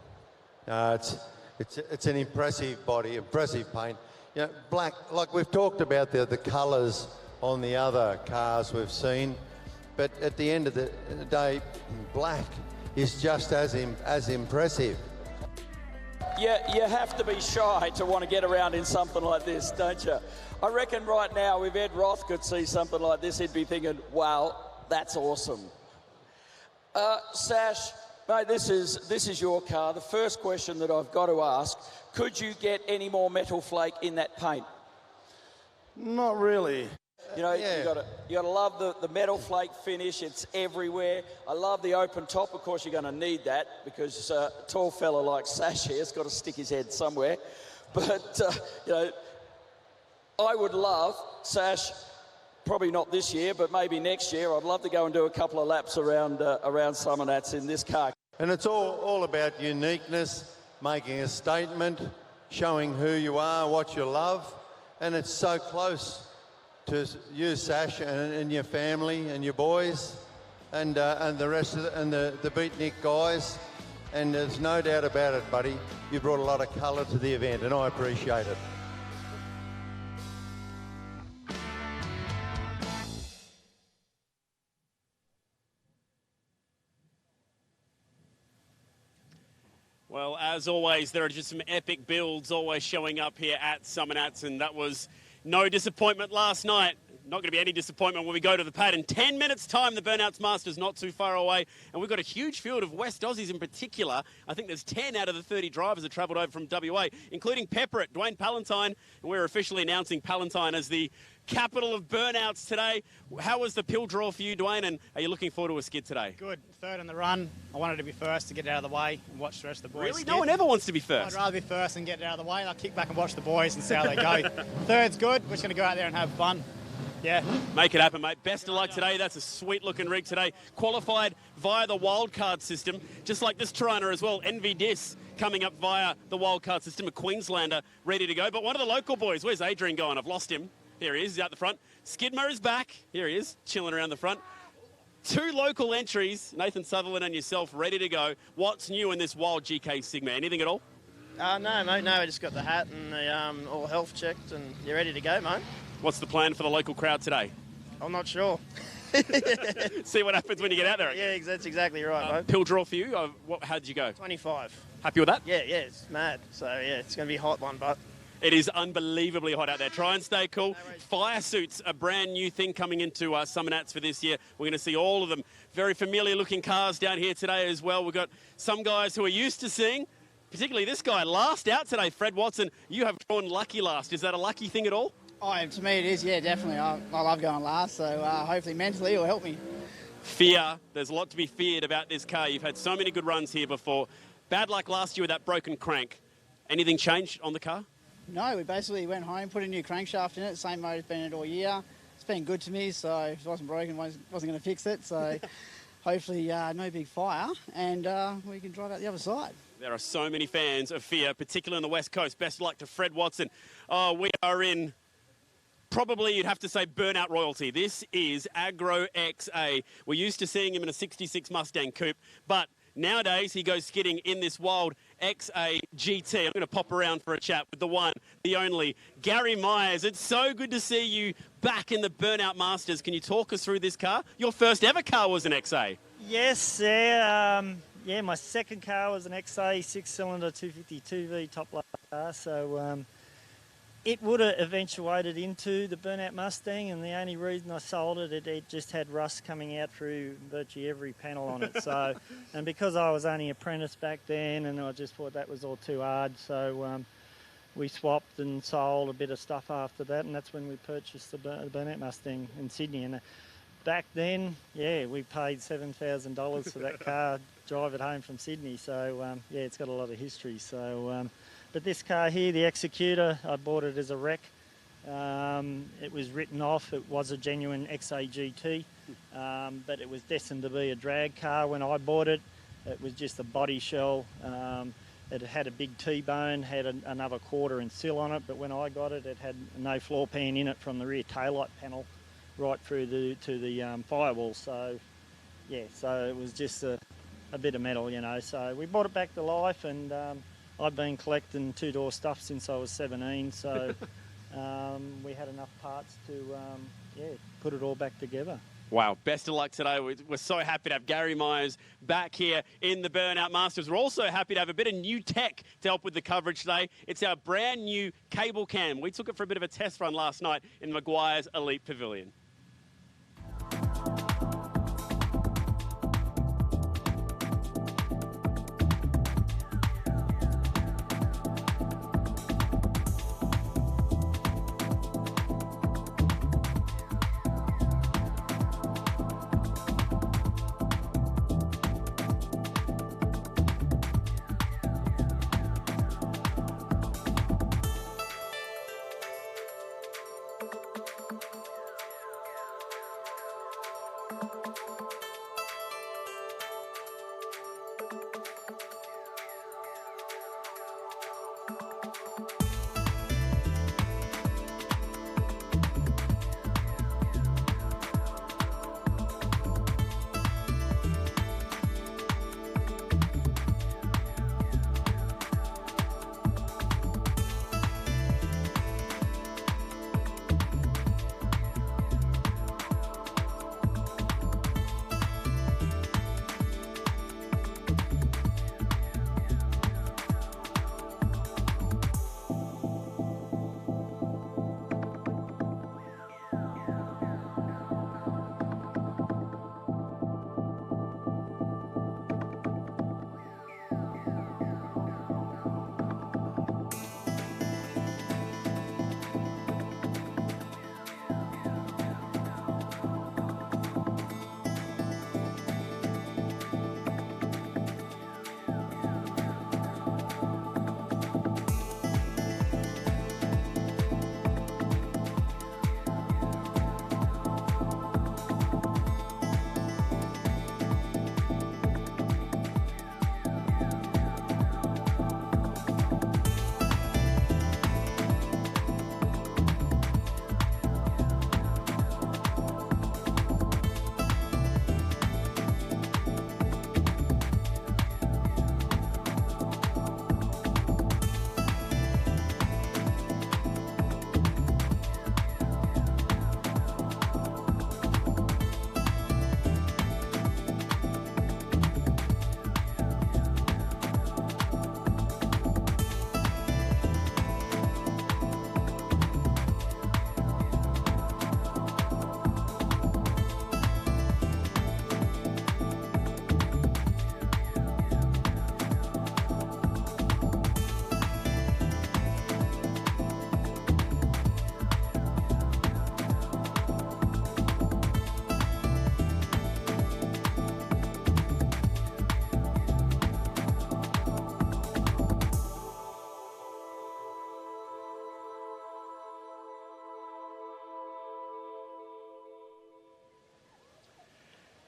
It's an impressive body, impressive paint. You know, black, like we've talked about the colours on the other cars we've seen, but at the end of the day, black is just as impressive. Yeah, you have to be shy to want to get around in something like this, don't you? I reckon right now, if Ed Roth could see something like this, he'd be thinking, wow, that's awesome. Sash, mate, this is your car. The first question that I've got to ask, could you get any more metal flake in that paint? Not really. You know, Yeah. you gotta love the metal flake finish. It's everywhere. I love the open top. Of course, you're going to need that because a tall fella like Sash here has got to stick his head somewhere. But you know, I would love, Sash, probably not this year, but maybe next year. I'd love to go and do a couple of laps around Summernats in this car. And it's all about uniqueness, making a statement, showing who you are, what you love, and it's so close to you, Sash, and your family and your boys, and the rest of the beatnik guys. And there's no doubt about it, buddy. You brought a lot of colour to the event, and I appreciate it. Well, as always, there are just some epic builds always showing up here at Summernats, and that was no disappointment last night. Not going to be any disappointment when we go to the pad. In 10 minutes' time, the Burnouts Masters not too far away. And we've got a huge field of West Aussies in particular. I think there's 10 out of the 30 drivers that travelled over from WA, including Pepperit, Dwayne Palantine. And we're officially announcing Palantine as the capital of burnouts today. How was the pill draw for you, Dwayne, and are you looking forward to a skid today? Good. Third in the run. I wanted to be first to get it out of the way and watch the rest of the boys. Really? skid. No one ever wants to be first. I'd rather be first and get it out of the way. I'll kick back and watch the boys and see how they go. Third's good. We're just going to go out there and have fun. Yeah. Make it happen, mate. Best of luck today. That's a sweet-looking rig today. Qualified via the wildcard system, just like this Toronto as well. Envy Dis coming up via the wildcard system. A Queenslander ready to go. But one of the local boys, where's Adrian going? I've lost him. Here he is. He's out the front. Skidmore is back. Here he is, chilling around the front. Two local entries, Nathan Sutherland and yourself, ready to go. What's new in this wild GK Sigma? Anything at all? No, mate. No, I just got the hat and the all health checked, and you're ready to go, mate. What's the plan for the local crowd today? I'm not sure. See what happens when you get out there. Yeah, that's exactly right, mate. Pill draw for you? How did you go? 25. Happy with that? Yeah, it's mad. So, yeah, it's going to be a hot one, but... It is unbelievably hot out there. Try and stay cool. Fire suits, a brand new thing coming into Summernats for this year. We're going to see all of them. Very familiar looking cars down here today as well. We've got some guys who are used to seeing, particularly this guy, last out today, Fred Watson. You have drawn lucky last. Is that a lucky thing at all? Oh, to me it is, yeah, definitely. I love going last, so hopefully mentally it will help me. Fear. There's a lot to be feared about this car. You've had so many good runs here before. Bad luck last year with that broken crank. Anything changed on the car? No, we basically went home, put a new crankshaft in it. Same motor's been in it all year. It's been good to me, so if it wasn't broken, I wasn't going to fix it. So hopefully no big fire, and we can drive out the other side. There are so many fans of Fear, particularly on the West Coast. Best of luck to Fred Watson. Oh, we are in... Probably you'd have to say burnout royalty. This is Agro XA. We're used to seeing him in a 66 Mustang Coupe, but nowadays he goes skidding in this wild XA GT. I'm going to pop around for a chat with the one, the only, Gary Myers. It's so good to see you back in the Burnout Masters. Can you talk us through this car? Your first ever car was an XA. Yes, yeah. My second car was an XA 6-cylinder 252V top load car. So it would have eventuated into the Burnout Mustang, and the only reason I sold it, it just had rust coming out through virtually every panel on it. So, and because I was only apprentice back then, and I just thought that was all too hard, so we swapped and sold a bit of stuff after that, and that's when we purchased the Burnout Mustang in Sydney. And back then, yeah, we paid $7,000 for that car, drive it home from Sydney. So yeah, it's got a lot of history. So. But this car here, the Executor, I bought it as a wreck. It was written off. It was a genuine XA GT, but it was destined to be a drag car when I bought it. It was just a body shell. It had a big T-bone, had another 1/4 inch sill on it, but when I got it, it had no floor pan in it from the rear taillight panel right through to the firewall. So, yeah, so it was just a bit of metal, you know. So we brought it back to life, and I've been collecting two-door stuff since I was 17, so we had enough parts to put it all back together. Wow, best of luck today. We're so happy to have Gary Myers back here in the Burnout Masters. We're also happy to have a bit of new tech to help with the coverage today. It's our brand new cable cam. We took it for a bit of a test run last night in Maguire's Elite Pavilion.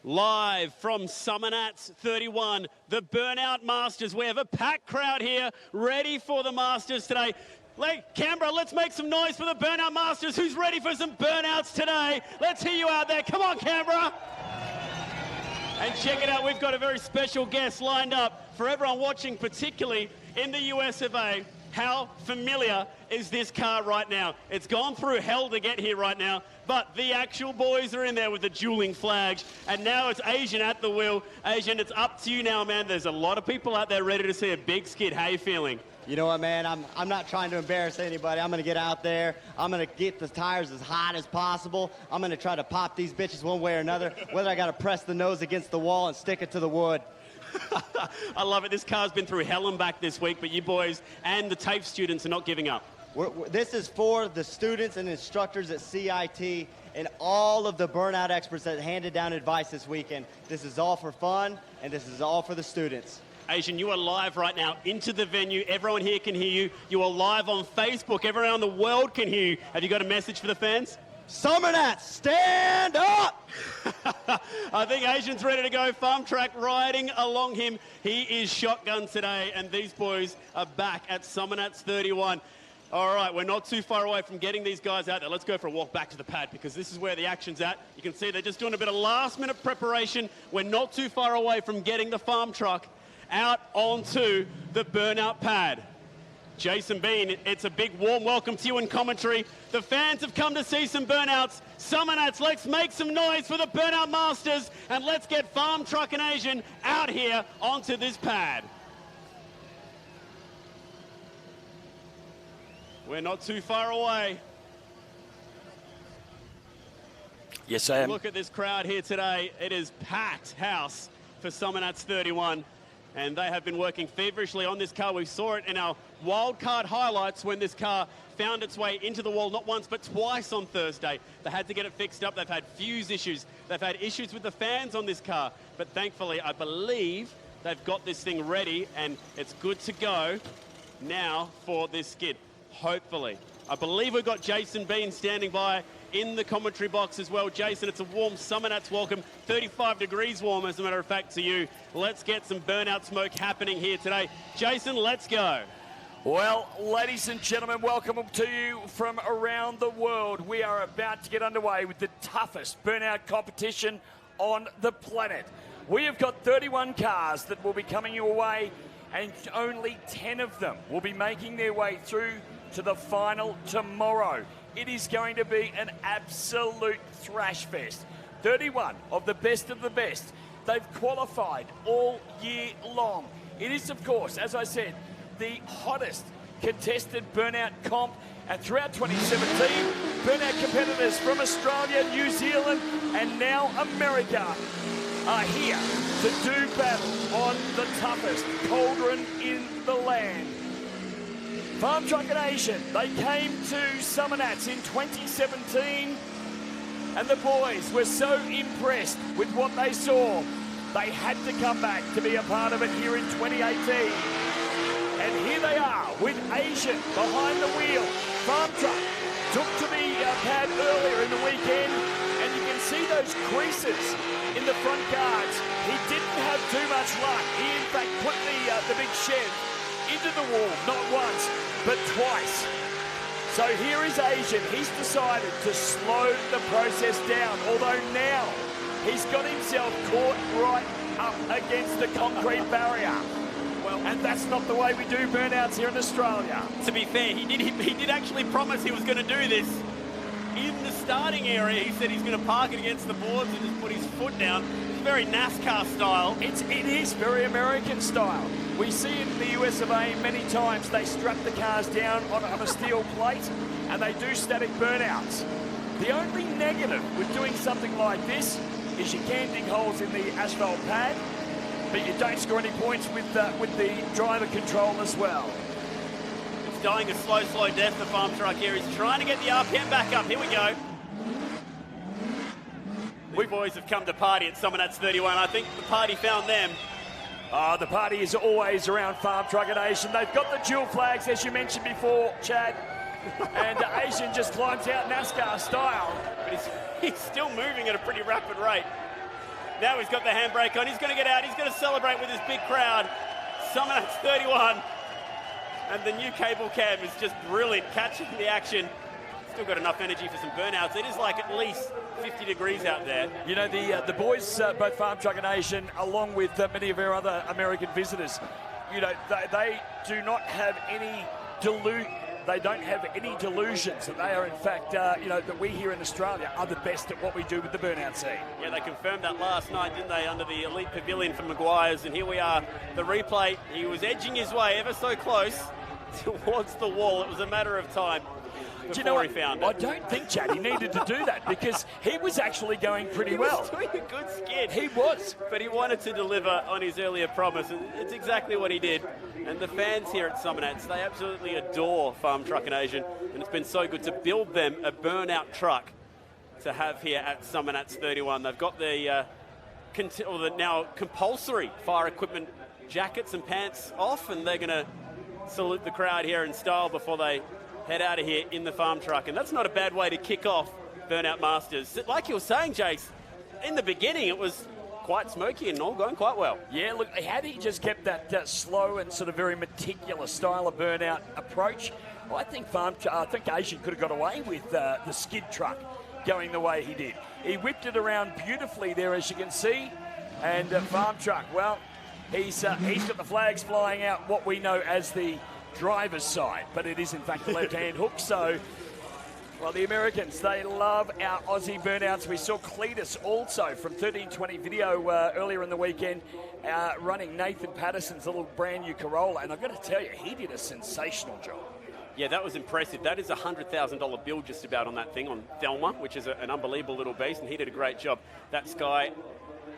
Live from Summernats 31, the Burnout Masters. We have a packed crowd here ready for the Masters today. Canberra, let's make some noise for the Burnout Masters. Who's ready for some burnouts today? Let's hear you out there. Come on, Canberra. And check it out, we've got a very special guest lined up for everyone watching, particularly in the US of A. How familiar is this car right now? It's gone through hell to get here right now, but the actual boys are in there with the dueling flags, and now it's Asian at the wheel. Asian, it's up to you now, man. There's a lot of people out there ready to see a big skid. How you feeling? You know what, man? I'm not trying to embarrass anybody. I'm going to get out there. I'm going to get the tires as hot as possible. I'm going to try to pop these bitches one way or another, whether I got to press the nose against the wall and stick it to the wood. I love it. This car's been through hell and back this week, but you boys and the TAFE students are not giving up. This is for the students and instructors at CIT and all of the burnout experts that handed down advice this weekend. This is all for fun, and this is all for the students. Asian, you are live right now into the venue. Everyone here can hear you. You are live on Facebook. Everyone around the world can hear you. Have you got a message for the fans? Summernats, stand up! I think Asian's ready to go. Farm track riding along him. He is shotgun today, and these boys are back at Summernats 31. All right, we're not too far away from getting these guys out there. Let's go for a walk back to the pad because this is where the action's at. You can see they're just doing a bit of last-minute preparation. We're not too far away from getting the farm truck out onto the burnout pad. Jason Bean, it's a big warm welcome to you in commentary. The fans have come to see some burnouts. Summernats, let's make some noise for the Burnout Masters and let's get Farm Truck and Asian out here onto this pad. We're not too far away. Yes, I am. Look at this crowd here today. It is packed house for Summernats 31. And they have been working feverishly on this car. We saw it in our wildcard highlights when this car found its way into the wall not once but twice on Thursday. They had to get it fixed up. They've had fuse issues. They've had issues with the fans on this car. But thankfully, I believe they've got this thing ready and it's good to go now for this skid, hopefully. I believe we've got Jason Bean standing by in the commentary box as well. Jason, it's a warm Summernats welcome, 35 degrees warm as a matter of fact to you. Let's get some burnout smoke happening here today. Jason, let's go. Well, ladies and gentlemen, welcome to you from around the world. We are about to get underway with the toughest burnout competition on the planet. We have got 31 cars that will be coming your way, and only 10 of them will be making their way through to the final tomorrow. It is going to be an absolute thrash fest. 31 of the best. They've qualified all year long. It is, of course, as I said, the hottest contested burnout comp. And throughout 2017, burnout competitors from Australia, New Zealand, and now America are here to do battle on the toughest cauldron in the land. Farm Truck and Asian, they came to Summernats in 2017 and the boys were so impressed with what they saw, they had to come back to be a part of it here in 2018. And here they are with Asian behind the wheel. Farm Truck took to the pad earlier in the weekend and you can see those creases in the front guards. He didn't have too much luck. He in fact put the big shed into the wall, not once, but twice. So here is Asian. He's decided to slow the process down, although now he's got himself caught right up against the concrete barrier. Well, and that's not the way we do burnouts here in Australia. To be fair, he did actually promise he was going to do this in the starting area. He said he's going to park it against the boards and just put his foot down. It's very NASCAR style. It is very American style. We see in the US of A many times they strap the cars down on a steel plate and they do static burnouts. The only negative with doing something like this is you can dig holes in the asphalt pad, but you don't score any points with the driver control as well. It's dying a slow death, the farm truck here. He's trying to get the RPM back up. Here we go. We boys have come to party at Summernats 31. I think the party found them. The party is always around Farm Truck and Asian. They've got the dual flags, as you mentioned before, Chad. And Asian just climbs out NASCAR style. But he's still moving at a pretty rapid rate. Now he's got the handbrake on. He's going to get out. He's going to celebrate with his big crowd. Summernats 31. And the new cable cam is just brilliant, catching the action. Still got enough energy for some burnouts. It is like at least 50 degrees out there. You know, the boys, both Farm Trucker Nation, along with many of our other American visitors, you know, they do not have any They don't have any delusions that they are, in fact, you know, that we here in Australia are the best at what we do with the burnout scene. Yeah, they confirmed that last night, didn't they, under the elite pavilion from Maguire's. And here we are, the replay. He was edging his way ever so close towards the wall. It was a matter of time before he found it. I don't think, Chad, he needed to do that because he was actually going pretty well. He was doing a good skid. He was. But he wanted to deliver on his earlier promise, and it's exactly what he did. And the fans here at Summernats, they absolutely adore Farm Trucker Nation, and it's been so good to build them a burnout truck to have here at Summernats 31. They've got the now compulsory fire equipment jackets and pants off, and they're going to salute the crowd here in style before they head out of here in the farm truck. And that's not a bad way to kick off Burnout Masters. Like you were saying, Jace, in the beginning it was quite smoky and all going quite well. Yeah, look, had he just kept that slow and sort of very meticulous style of burnout approach, I think Asian could have got away with the skid truck going the way he did. He whipped it around beautifully there, as you can see, and Farm Truck, well, he's got the flags flying out what we know as the driver's side, but it is in fact the left-hand hook. So, well, the Americans, they love our Aussie burnouts. We saw Cletus also from 1320 video earlier in the weekend running Nathan Patterson's little brand new Corolla, and I've got to tell you, he did a sensational job. Yeah, that was impressive. That is a $100,000 build just about on that thing on Thelma, which is an unbelievable little beast, and he did a great job. That sky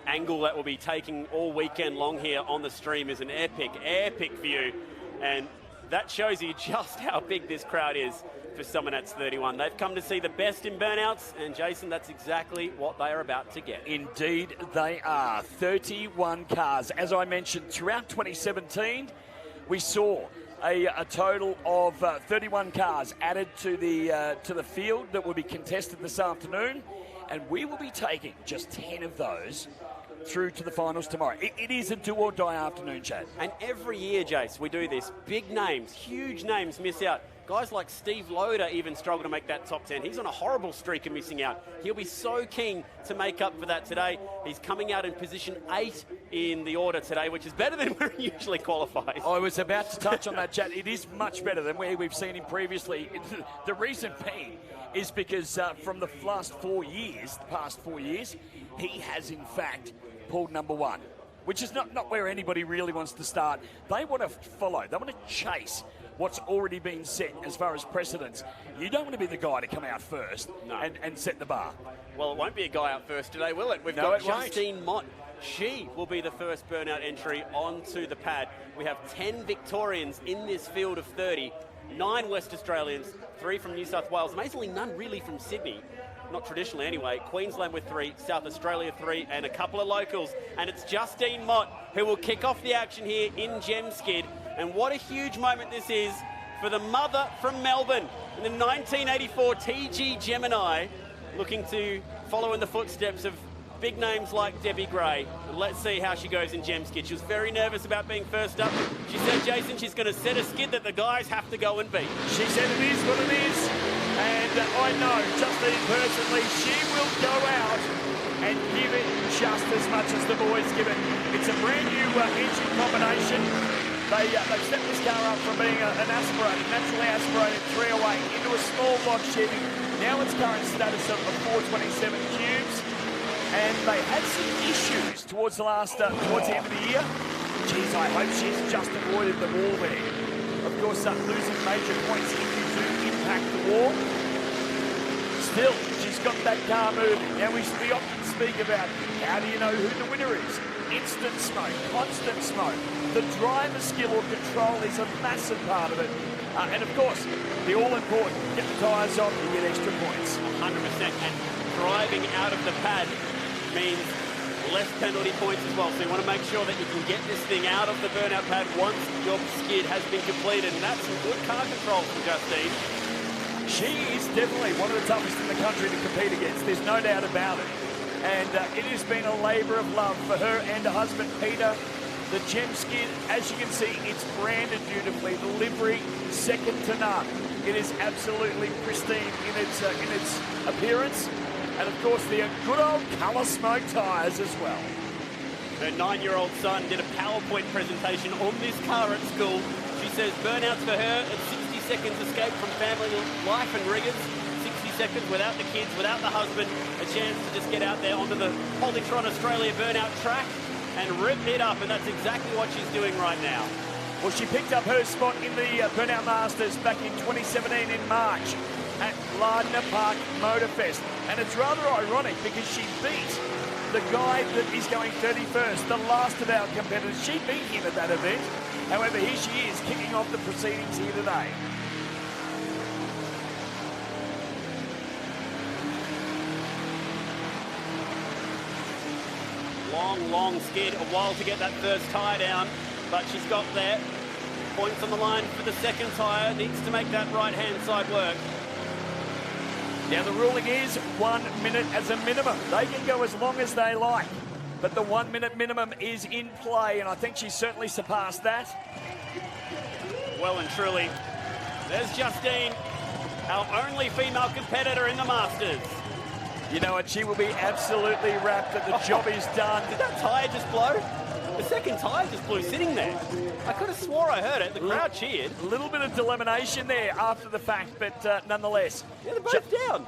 angle that we'll be taking all weekend long here on the stream is an epic view, and that shows you just how big this crowd is for Summernats 31. They've come to see the best in burnouts, and Jason, that's exactly what they are about to get. Indeed, they are. 31 cars. As I mentioned, throughout 2017, we saw a total of 31 cars added to the field that will be contested this afternoon, and we will be taking just 10 of those through to the finals tomorrow. It is a do-or-die afternoon, Chad. And every year, Jace, we do this. Big names, huge names miss out. Guys like Steve Loader even struggle to make that top 10. He's on a horrible streak of missing out. He'll be so keen to make up for that today. He's coming out in position 8 in the order today, which is better than where he usually qualifies. I was about to touch on that, Chad. It is much better than where we've seen him previously. The reason being is because from the past 4 years, he has in fact pulled number 1, which is not where anybody really wants to start. They want to follow, they want to chase what's already been set as far as precedence. You don't want to be the guy to come out first and set the bar. Well, it won't be a guy out first today, will it? We've got Justine Mott. She will be the first burnout entry onto the pad. We have 10 Victorians in this field of 30, 9 West Australians, 3 from New South Wales. Amazingly, none really from Sydney. Not traditionally anyway. Queensland with 3, South Australia 3, and a couple of locals. And it's Justine Mott who will kick off the action here in Gem Skid. And what a huge moment this is for the mother from Melbourne in the 1984 TG Gemini, looking to follow in the footsteps of big names like Debbie Gray. And let's see how she goes in Gem Skid. She was very nervous about being first up. She said, Jason, she's going to set a skid that the guys have to go and beat. She said it is what it is. And I know, Justine personally, she will go out and give it just as much as the boys give it. It's a brand new engine combination. They've set this car up from being an naturally aspirated 308 into a small block Chevy. Now its current status of 427 cubes. And they had some issues towards the end of the year. Geez, I hope she's just avoided the wall there. Of course, losing major points if you do impact the wall. Still, she's got that car moving. Now, we often speak about how do you know who the winner is? Instant smoke, constant smoke. The driver skill or control is a massive part of it. And of course, the all-important, get the tyres on, you get extra points. 100%. And driving out of the pad means less penalty points as well. So you want to make sure that you can get this thing out of the burnout pad once your skid has been completed. And that's some good car control from Justine. She is definitely one of the toughest in the country to compete against. There's no doubt about it. And it has been a labour of love for her and her husband, Peter. The gem skid, as you can see, it's branded beautifully. The livery, second to none. It is absolutely pristine in its appearance. And, of course, the good old colour smoke tyres as well. Her 9-year-old son did a PowerPoint presentation on this car at school. She says burnouts for her at 60 seconds escape from family life and rigours. 60 seconds without the kids, without the husband, a chance to just get out there onto the Polytron Australia burnout track and rip it up, and that's exactly what she's doing right now. Well, she picked up her spot in the Burnout Masters back in 2017 in March at Lardner Park Motorfest. And it's rather ironic because she beat the guy that is going 31st, the last of our competitors. She beat him at that event. However, here she is kicking off the proceedings here today. Long skid, a while to get that first tyre down, but she's got there. Points on the line for the second tyre, needs to make that right-hand side work. Now the ruling is 1 minute as a minimum. They can go as long as they like, but the 1 minute minimum is in play, and I think she's certainly surpassed that. Well and truly, there's Justine, our only female competitor in the Masters. You know what, she will be absolutely wrapped that the job is done. Did that tyre just blow? The second tyre just blew sitting there. I could have swore I heard it. The crowd cheered. A little bit of elimination there after the fact, but nonetheless. Yeah, they're both down.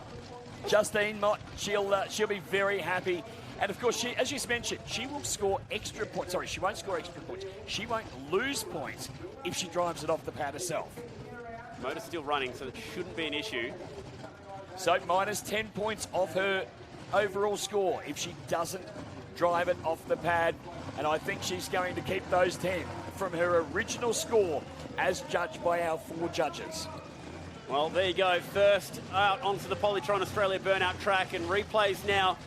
Justine, she'll be very happy. And of course, as you mentioned, she will score extra points. Sorry, she won't score extra points. She won't lose points if she drives it off the pad herself. Motor's still running, so that shouldn't be an issue. So minus 10 points off her overall score if she doesn't drive it off the pad. And I think she's going to keep those 10 from her original score as judged by our 4 judges. Well, there you go. First out onto the Polytron Australia burnout track, and replays now.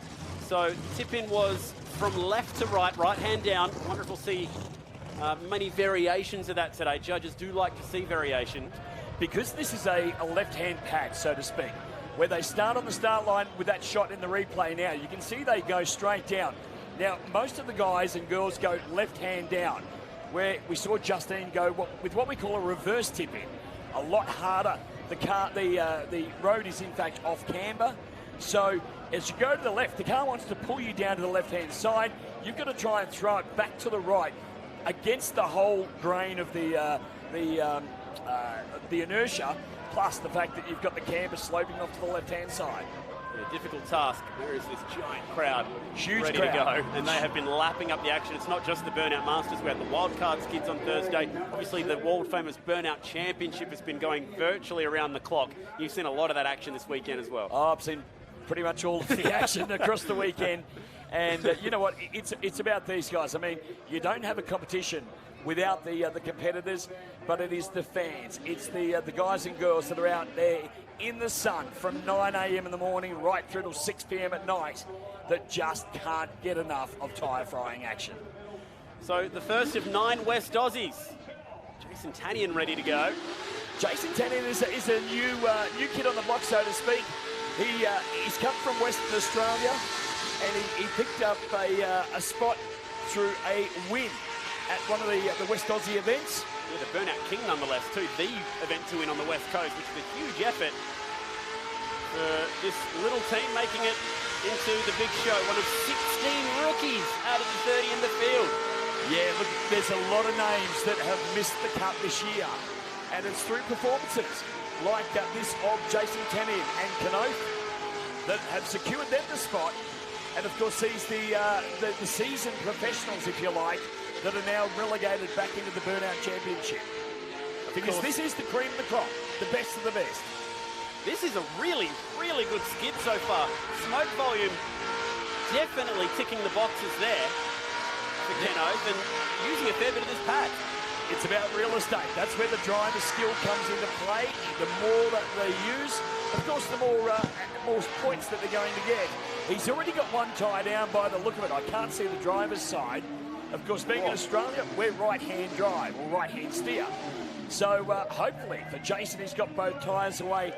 So tip-in was from left to right, right-hand down. I wonder if we'll see many variations of that today. Judges do like to see variation. Because this is a left-hand pad, so to speak, where they start on the start line with that shot in the replay now. You can see they go straight down. Now, most of the guys and girls go left-hand down, where we saw Justine go with what we call a reverse tip-in. A lot harder. The road is, in fact, off camber. So as you go to the left, the car wants to pull you down to the left-hand side. You've got to try and throw it back to the right against the whole grain of the inertia, plus the fact that you've got the camber sloping off to the left-hand side. Yeah, difficult task. There is this giant crowd Huge ready crowd. to go, and they have been lapping up the action. It's not just the Burnout Masters. We had the Wildcard Skids on Thursday. Obviously, the world-famous Burnout Championship has been going virtually around the clock. You've seen a lot of that action this weekend as well. Oh, I've seen pretty much all of the action across the weekend. And you know what? It's about these guys. I mean, you don't have a competition without the competitors, but it is the fans. It's the guys and girls that are out there in the sun from 9 a.m. in the morning right through till 6 p.m. at night that just can't get enough of tyre frying action. So the first of 9 West Aussies. Jason Tannion ready to go. Jason Tannion is a new kid on the block, so to speak. He's come from Western Australia, and he picked up a spot through a win at one of the West Aussie events. Yeah, the Burnout King nonetheless too, the event to win on the West Coast, which is a huge effort for this little team making it into the big show. One of 16 rookies out of the 30 in the field. Yeah, look, there's a lot of names that have missed the cut this year, and it's through performances like this of Jason Tannion and Canoe that have secured them the spot, and of course sees the seasoned professionals, if you like, that are now relegated back into the Burnout Championship. Because this is the cream of the crop, the best of the best. This is a really, really good skid so far. Smoke volume definitely ticking the boxes there for Ken Oath, and using a fair bit of this pad. It's about real estate. That's where the driver skill comes into play. The more that they use, of course, the more points that they're going to get. He's already got one tie down by the look of it. I can't see the driver's side. Of course, being in Australia, we're right-hand drive or right-hand steer. So hopefully for Jason, he's got both tyres away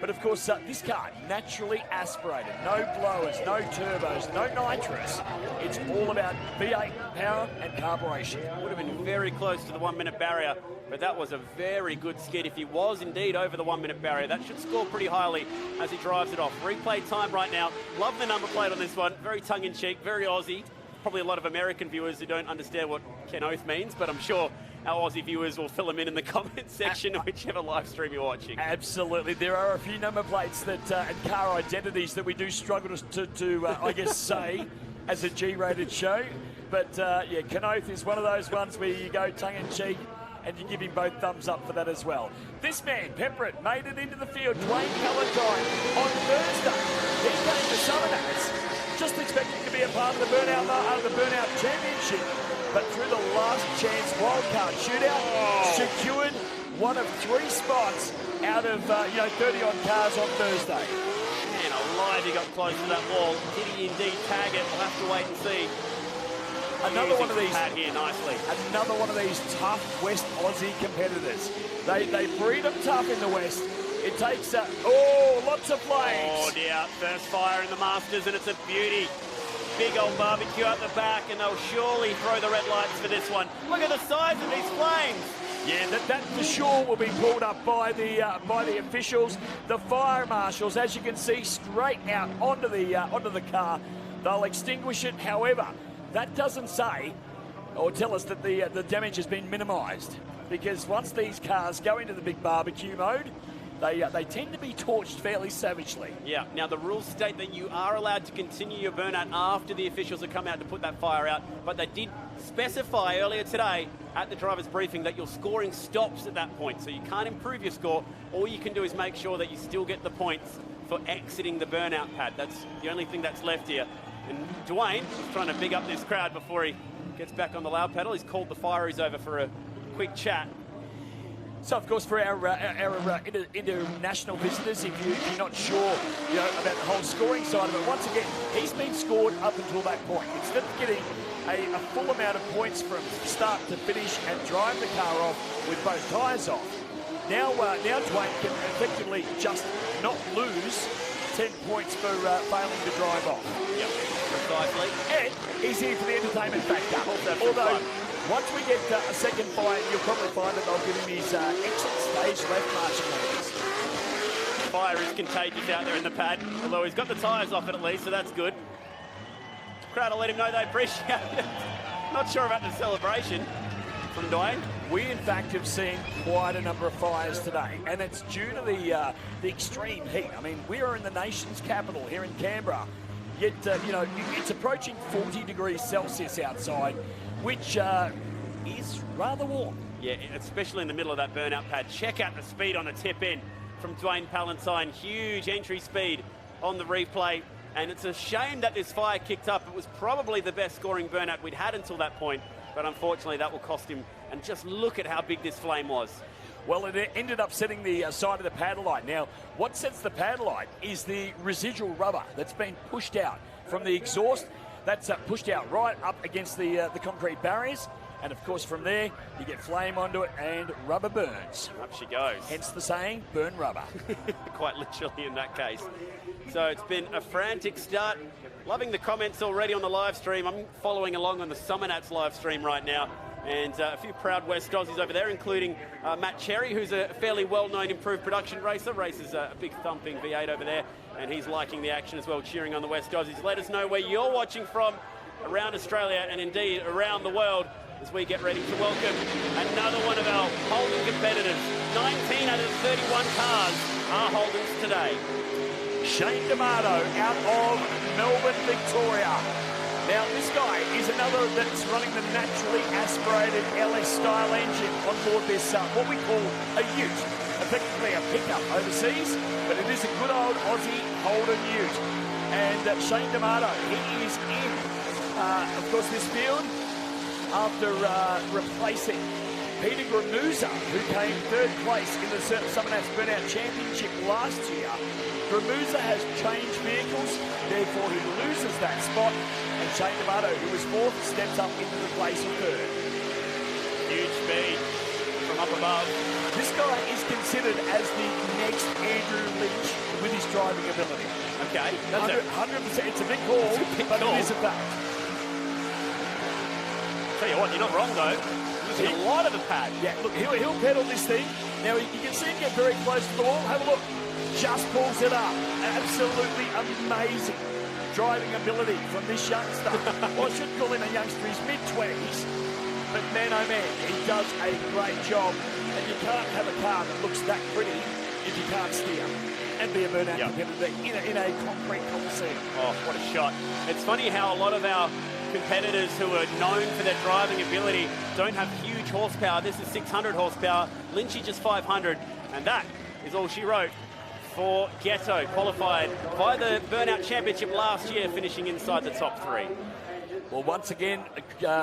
But of course, this car, naturally aspirated, no blowers, no turbos, no nitrous. It's all about V8 power and carburation. Would have been very close to the 1 minute barrier, but that was a very good skid. If he was indeed over the 1 minute barrier, that should score pretty highly as he drives it off. Replay time right now. Love the number plate on this one. Very tongue-in-cheek, very Aussie. Probably a lot of American viewers who don't understand what Ken Oath means, but I'm sure our Aussie viewers will fill them in the comment section, whichever live stream you're watching. Absolutely. There are a few number plates that and car identities that we do struggle to I guess, say as a G-rated show. But, yeah, Ken Oath is one of those ones where you go tongue-in-cheek and you give him both thumbs up for that as well. This man, Pepperit, made it into the field. Dwayne Palladine on Thursday. He came to Summernats, just expecting to be a part of the Burnout Championship. But through the last chance wildcard shootout, secured one of 3 spots out of 30-odd cars on Thursday. Man alive, he got close to that wall. Did he indeed tag it? We'll have to wait and see. Another one of these here nicely. Another one of these tough West Aussie competitors. They breed them tough in the West. It takes lots of flames. Oh dear, first fire in the Masters, and it's a beauty. Big old barbecue at the back, and they'll surely throw the red lights for this one. Look at the size of these flames. Yeah, that for sure will be pulled up by the officials, the fire marshals. As you can see, straight out onto the car. They'll extinguish it. However, that doesn't say or tell us that the damage has been minimised, because once these cars go into the big barbecue mode, they tend to be torched fairly savagely. Yeah, now the rules state that you are allowed to continue your burnout after the officials have come out to put that fire out, but they did specify earlier today at the driver's briefing that your scoring stops at that point, so you can't improve your score. All you can do is make sure that you still get the points for exiting the burnout pad. That's the only thing that's left here. And Dwayne is trying to big up this crowd before he gets back on the loud pedal. He's called the fireys over for a quick chat. So, of course, for our international visitors, if you're not sure about the whole scoring side of it, once again, he's been scored up until that point. Instead of getting a full amount of points from start to finish and drive the car off with both tyres off, now Dwayne can effectively just not lose 10 points for failing to drive off. Yep, precisely. And he's here for the entertainment factor. Although, once we get a second fire, you'll probably find that they'll give him his exit stage left marching orders. Fire is contagious out there in the pad, although he's got the tyres off it at least, so that's good. Crowd will let him know they appreciate it. Not sure about the celebration from Dwayne. We, in fact, have seen quite a number of fires today, and it's due to the extreme heat. I mean, we are in the nation's capital here in Canberra, yet, it's approaching 40 degrees Celsius outside, which is rather warm. Yeah, especially in the middle of that burnout pad. Check out the speed on the tip in from Dwayne Palladine. Huge entry speed on the replay. And it's a shame that this fire kicked up. It was probably the best scoring burnout we'd had until that point. But unfortunately, that will cost him. And just look at how big this flame was. Well, it ended up setting the side of the paddle light. Now, what sets the paddle light is the residual rubber that's been pushed out from the exhaust. That's pushed out right up against the concrete barriers. And, of course, from there, you get flame onto it and rubber burns. Up she goes. Hence the saying, burn rubber. Quite literally in that case. So it's been a frantic start. Loving the comments already on the live stream. I'm following along on the Summernats live stream right now. And a few proud West Aussies over there, including Matt Cherry, who's a fairly well-known improved production racer. Races a big thumping V8 over there. And he's liking the action as well, cheering on the West Aussies. Let us know where you're watching from around Australia and indeed around the world as we get ready to welcome another one of our Holden competitors. 19 out of 31 cars are Holdens today. Shane D'Amato out of Melbourne, Victoria. Now, this guy is another that's running the naturally aspirated LS-style engine on board this, what we call a ute. Effectively a pickup overseas, but it is a good old Aussie Holden ute. And Shane D'Amato, he is in, of course, this field after replacing Peter Gramuza, who came third place in the Summernats Burnout Championship last year. Gramuza has changed vehicles, therefore he loses that spot. And Shane D'Amato, who was fourth, steps up into the place of third. Huge speed from up above. This guy is considered as the next Andrew Lynch with his driving ability. Okay, that's 100%. It's a big call, but it is a fact. Tell you what, you're not wrong though. Using a lot of the pad. Yeah, look, he'll pedal this thing. Now, you can see him get very close to the wall. Have a look. Just pulls it up. Absolutely amazing driving ability from this youngster. Well, I should call him a youngster. He's mid-20s. But man, oh man, he does a great job. And you can't have a car that looks that pretty if you can't steer and be a burnout competitor in a concrete coliseum. Oh, what a shot. It's funny how a lot of our competitors who are known for their driving ability don't have huge horsepower. This is 600 horsepower. Lynchy just 500. And that is all she wrote for Ghetto, qualified by the Burnout Championship last year, finishing inside the top 3. Well, once again,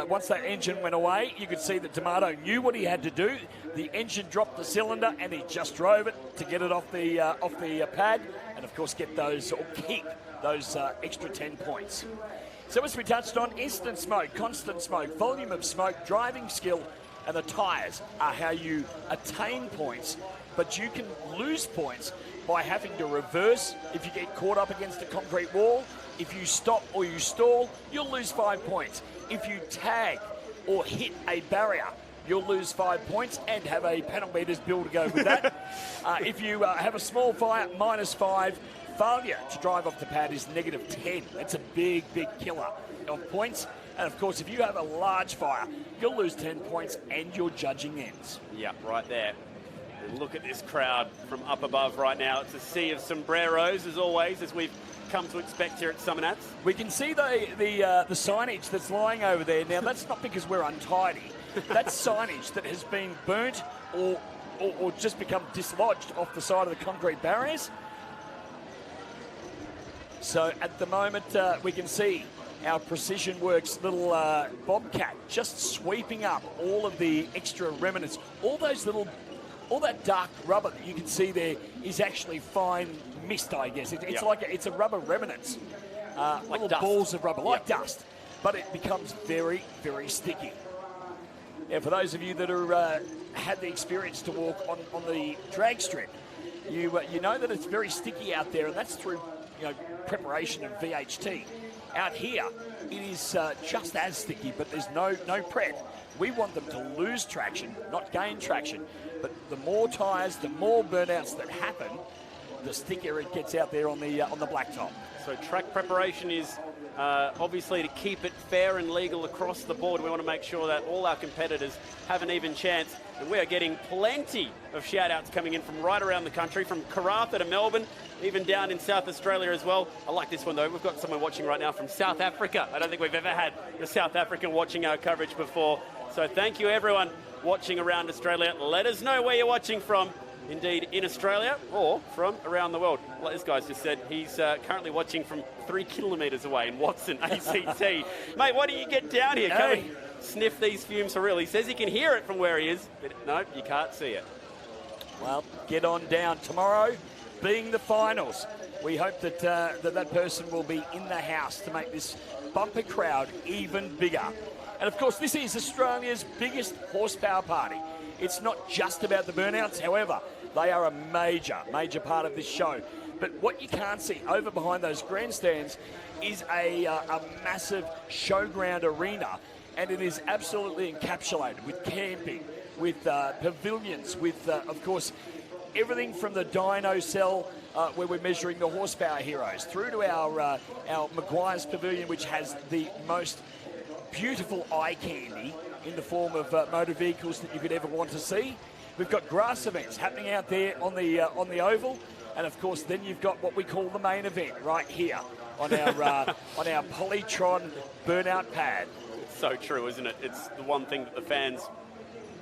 once that engine went away, you could see that D'Amato knew what he had to do. The engine dropped the cylinder, and he just drove it to get it off the pad, and of course get those or keep those extra 10 points. So as we touched on, instant smoke, constant smoke, volume of smoke, driving skill, and the tyres are how you attain points, but you can lose points by having to reverse if you get caught up against a concrete wall. If you stop or you stall, you'll lose 5 points. If you tag or hit a barrier, you'll lose 5 points and have a panel meters bill to go with that. If you have a small fire, -5. Failure to drive off the pad is -10. That's a big, big killer of points. And of course, if you have a large fire, you'll lose 10 points and your judging ends. Yeah, right there. And look at this crowd from up above right now. It's a sea of sombreros, as always, as we've come to expect here at Summernats. We can see the signage that's lying over there. Now, that's not because we're untidy. That's signage that has been burnt or just become dislodged off the side of the concrete barriers. So at the moment, we can see our Precision Works little Bobcat just sweeping up all of the extra remnants. All that dark rubber that you can see there is actually fine mist, I guess. It's a rubber remnants, like little dust. balls of rubber, like dust, but it becomes very, very sticky. Now, for those of you that are had the experience to walk on the drag strip, you know that it's very sticky out there, and that's through preparation of VHT. Out here, it is just as sticky, but there's no prep. We want them to lose traction, not gain traction. But the more tyres, the more burnouts that happen, the stickier it gets out there on the blacktop. So track preparation is obviously to keep it fair and legal across the board. We want to make sure that all our competitors have an even chance. And we are getting plenty of shout-outs coming in from right around the country, from Karratha to Melbourne, even down in South Australia as well. I like this one, though. We've got someone watching right now from South Africa. I don't think we've ever had a South African watching our coverage before. So thank you, everyone watching around Australia. Let us know where you're watching from, indeed in Australia or from around the world. Like this guy's just said, he's currently watching from 3 kilometres away in Watson, ACT. Mate, why don't you get down here? Come and sniff these fumes for real. He says he can hear it from where he is, but no, you can't see it. Well, get on down. Tomorrow being the finals, we hope that that person will be in the house to make this bumper crowd even bigger. And of course, this is Australia's biggest horsepower party. It's not just about the burnouts, however, they are a major part of this show. But what you can't see over behind those grandstands is a massive showground arena, and it is absolutely encapsulated with camping, with pavilions, with, of course, everything from the dyno cell where we're measuring the horsepower heroes, through to our Maguire's pavilion, which has the most beautiful eye candy in the form of motor vehicles that you could ever want to see. We've got grass events happening out there on the oval, and of course then you've got what we call the main event right here on our on our Polytron burnout pad. It's so true, isn't it? It's the one thing that the fans,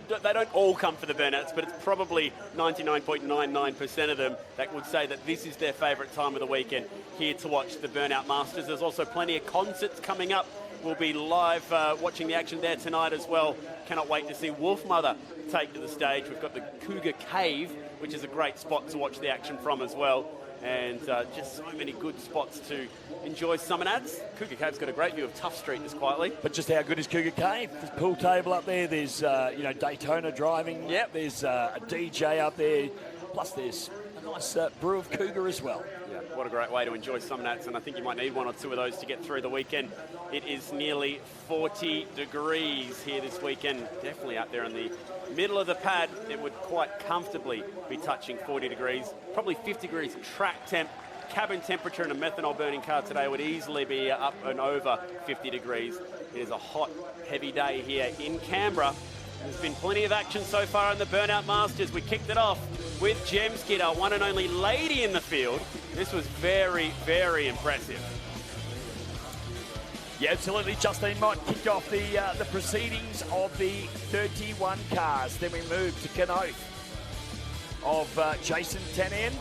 they don't all come for the burnouts, but it's probably 99.99% of them that would say that this is their favourite time of the weekend, here to watch the Burnout Masters. There's also plenty of concerts coming up. We'll be live watching the action there tonight as well. Cannot wait to see Wolfmother take to the stage. We've got the Cougar Cave, which is a great spot to watch the action from as well. and just so many good spots to enjoy Summernats. Cougar Cave's got a great view of Tough Street just quietly. But just how good is Cougar Cave? There's a pool table up there. There's, Daytona driving. Yep. There's a DJ up there. Plus there's a nice brew of Cougar as well. Yeah, what a great way to enjoy Summernats, and I think you might need one or two of those to get through the weekend. It is nearly 40 degrees here this weekend. Definitely out there in the middle of the pad, it would quite comfortably be touching 40 degrees. Probably 50 degrees track temp. Cabin temperature in a methanol burning car today would easily be up and over 50 degrees. It is a hot, heavy day here in Canberra. There's been plenty of action so far in the Burnout Masters. We kicked it off with Gem Skid, our one and only lady in the field. This was very, very impressive. Yeah, absolutely. Justine Mott kicked off the proceedings of the 31 cars. Then we moved to Kenoth of Jason Tannen,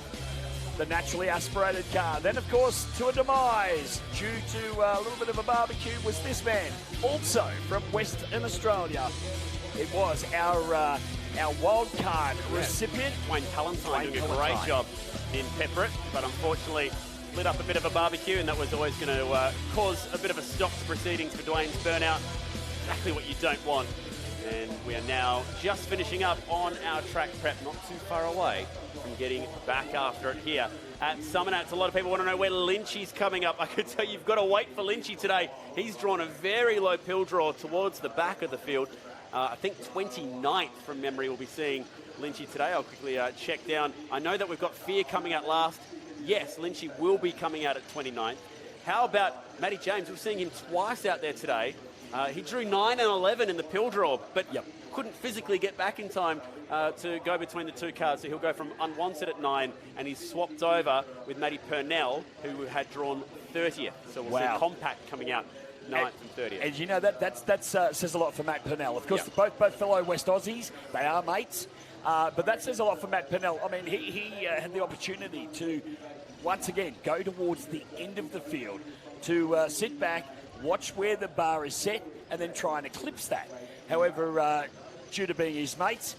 the naturally aspirated car. Then, of course, to a demise due to a little bit of a barbecue was this man, also from Western Australia. It was our wild card recipient, Wayne Palantine, doing a great job in Pepperett, but unfortunately lit up a bit of a barbecue, and that was always going to cause a bit of a stop to proceedings for Dwayne's Burnout. Exactly what you don't want. And we are now just finishing up on our track prep, not too far away from getting back after it here at Summernats. A lot of people want to know where Lynchy's coming up. I could tell you've got to wait for Lynchy today. He's drawn a very low pill draw towards the back of the field. I think 29th from memory we'll be seeing Lynchy today. I'll quickly check down. I know that we've got Fear coming out last. Yes, Lynchy will be coming out at 29th. How about Matty James? We're seeing him twice out there today. He drew 9 and 11 in the pill draw, but couldn't physically get back in time to go between the two cars. So he'll go from unwanted at 9, and he's swapped over with Matty Purnell, who had drawn 30th. So we'll see Compact coming out 9th and 30th. And you know, that says a lot for Matt Purnell. Of course, both fellow West Aussies, they are mates. But that says a lot for Matt Purnell. I mean, he had the opportunity to, once again, go towards the end of the field, to sit back, watch where the bar is set, and then try and eclipse that. However, due to being mates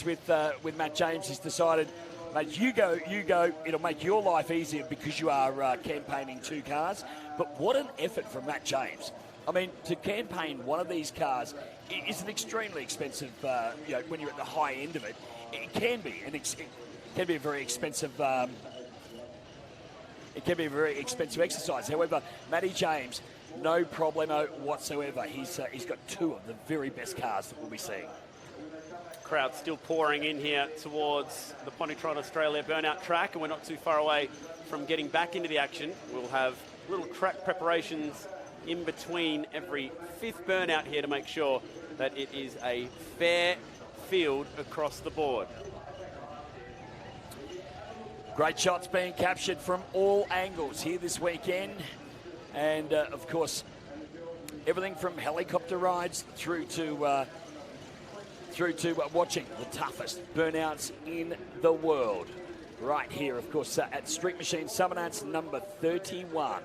with Matt James, he's decided, mate, you go, it'll make your life easier because you are campaigning two cars. But what an effort from Matt James. I mean, to campaign one of these cars is an extremely expensive, when you're at the high end of it, it can be a very expensive exercise. However, Matty James, no problemo whatsoever. He's got two of the very best cars that we'll be seeing. Crowd still pouring in here towards the Pontytrot Australia Burnout track, and we're not too far away from getting back into the action. We'll have little track preparations in between every fifth burnout here to make sure that it is a fair field across the board. Great shots being captured from all angles here this weekend. And, of course, everything from helicopter rides through to watching the toughest burnouts in the world. Right here, of course, at Street Machine Summernats number 31.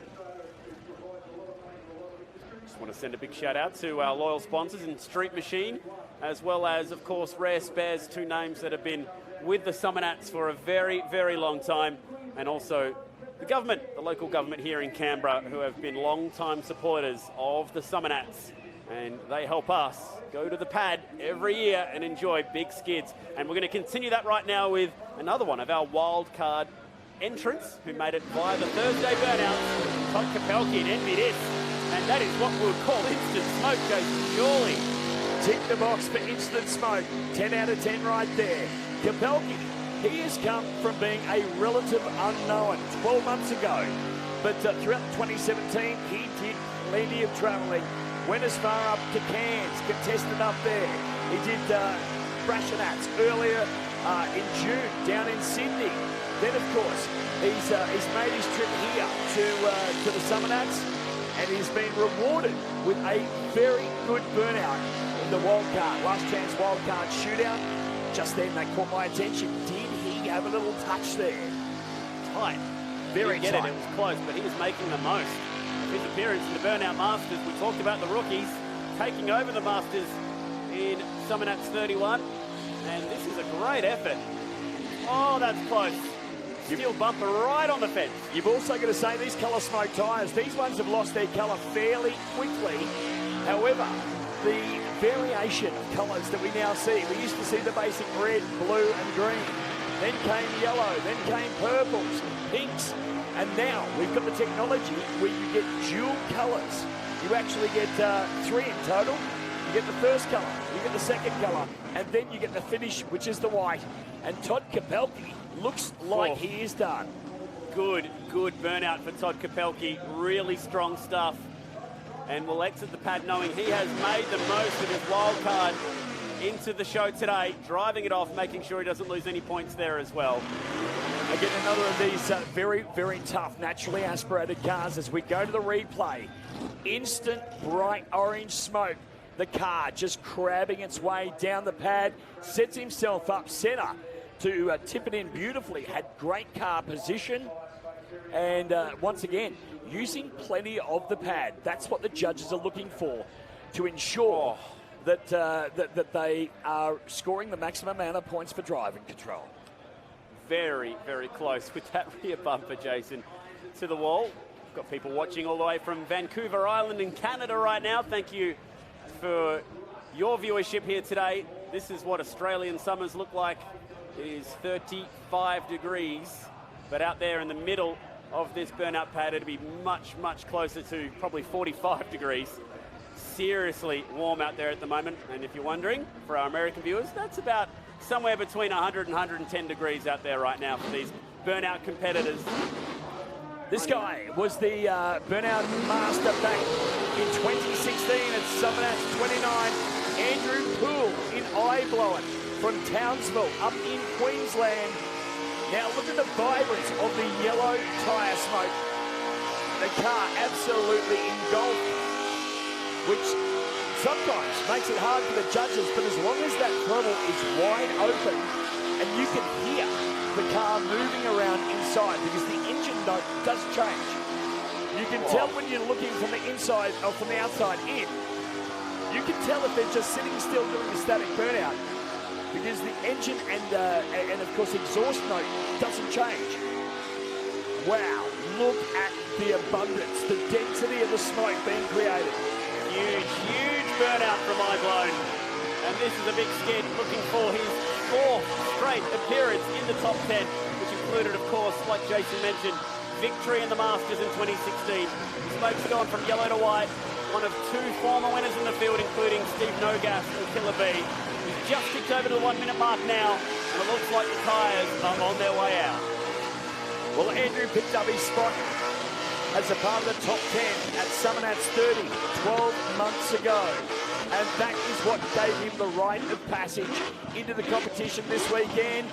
Just want to send a big shout out to our loyal sponsors in Street Machine, as well as, of course, Rare Spares, two names that have been with the Summernats for a very, very long time, and also the government, the local government here in Canberra, who have been long-time supporters of the Summernats, and they help us go to the pad every year and enjoy big skids. And we're going to continue that right now with another one of our wild card entrants who made it via the Thursday burnouts, Todd Kapelki and Envy this, and that is what we'll call instant smoke, goes surely. Tick the box for instant smoke. 10 out of 10 right there. Kapelki, he has come from being a relative unknown 12 months ago. But throughout 2017, he did plenty of travelling. Went as far up to Cairns, contested up there. He did Summernats earlier in June down in Sydney. Then, of course, he's made his trip here to the Summernats, and he's been rewarded with a very good burnout in the wildcard, last chance wildcard shootout. Just then, they caught my attention. Did he have a little touch there? Tight. Very tight. tight. It was close, but he was making the most of his appearance in the Burnout Masters. We talked about the rookies taking over the Masters in Summernats 31, and this is a great effort. Oh, that's close. steel bumper right on the fence. You've also got to say these colour smoke tyres, these ones have lost their colour fairly quickly. However, the variation of colours that we now see, we used to see the basic red, blue and green. Then came yellow, then came purples, pinks, and now we've got the technology where you get dual colours. You actually get 3 in total. You get the first colour, you get the second colour, and then you get the finish, which is the white. And Todd Kopelke looks like he is done. Good burnout for Todd Kopelke. Really strong stuff. And will exit the pad knowing he has made the most of his wild card into the show today, driving it off, making sure he doesn't lose any points there as well. Again, another of these very, very tough, naturally aspirated cars as we go to the replay. Instant bright orange smoke. The car just crabbing its way down the pad, sets himself up centre to tip it in beautifully. Had great car position, and once again, using plenty of the pad. That's what the judges are looking for, to ensure that that they are scoring the maximum amount of points for driving control. Very, very close with that rear bumper, Jason, to the wall. Got people watching all the way from Vancouver Island in Canada right now. Thank you for your viewership here today. This is what Australian summers look like. It is 35 degrees, but out there in the middle of this burnout pad, it'll be much, much closer to probably 45 degrees. Seriously warm out there at the moment. And if you're wondering, for our American viewers, that's about somewhere between 100 and 110 degrees out there right now for these burnout competitors. This guy was the burnout master back in 2016 at Summernats 29. Andrew Poole in Eye-Blowing from Townsville up in Queensland. Now look at the vibrance of the yellow tyre smoke. The car absolutely engulfed, which sometimes makes it hard for the judges, but as long as that throttle is wide open and you can hear the car moving around inside, because the engine note does change. You can tell when you're looking from the inside or from the outside in. You can tell if they're just sitting still doing a static burnout, because the engine and of course exhaust note doesn't change. Wow, look at the abundance, the density of the smoke being created. Huge burnout from Eye-Blown. And this is a big skid looking for his 4th straight appearance in the top 10, which included, of course, like Jason mentioned, victory in the Masters in 2016. The smoke's gone from yellow to white. One of 2 former winners in the field, including Steve Nogas and Killer B. He's just ticked over to the 1 minute mark now, and it looks like the tyres are on their way out. Well, Andrew picked up his spot as a part of the top 10 at Summernats 30 12 months ago. And that is what gave him the rite of passage into the competition this weekend.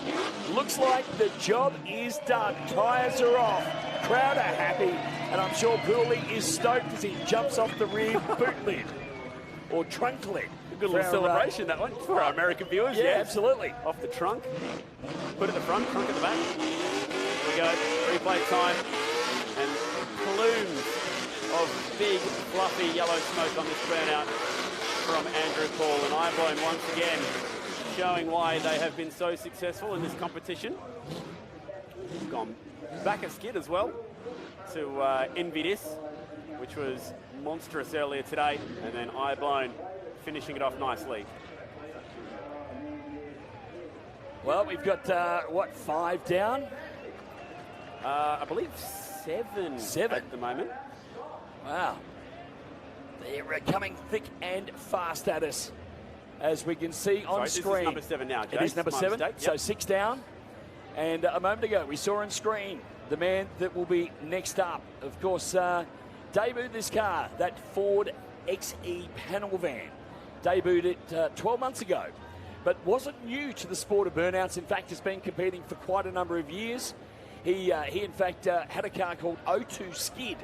Looks like the job is done. Tyres are off. Crowd are happy. And I'm sure Pooley is stoked as he jumps off the rear boot lid or trunk lid. A good little celebration, that one, for our American viewers. Yeah, absolutely. Off the trunk. Put at the front, trunk at the back. Here we go. Replay time. And plumes of big, fluffy yellow smoke on this burnout from Andrew Paul. And Eye-Blown once again showing why they have been so successful in this competition. Gone back a skid as well to envy this, which was monstrous earlier today. And then Eye-Blown finishing it off nicely. Well, we've got, what, 5 down? I believe 7 at the moment. Wow. They're coming thick and fast at us, as we can see on screen. This is number 7 now, Jay. It is number 7, mistake. so Yep. 6 down. And a moment ago, we saw on screen the man that will be next up. Of course, debuted this car, that Ford XE panel van. Debuted it 12 months ago, but wasn't new to the sport of burnouts. In fact, has been competing for quite a number of years. He in fact, had a car called O2 Skid,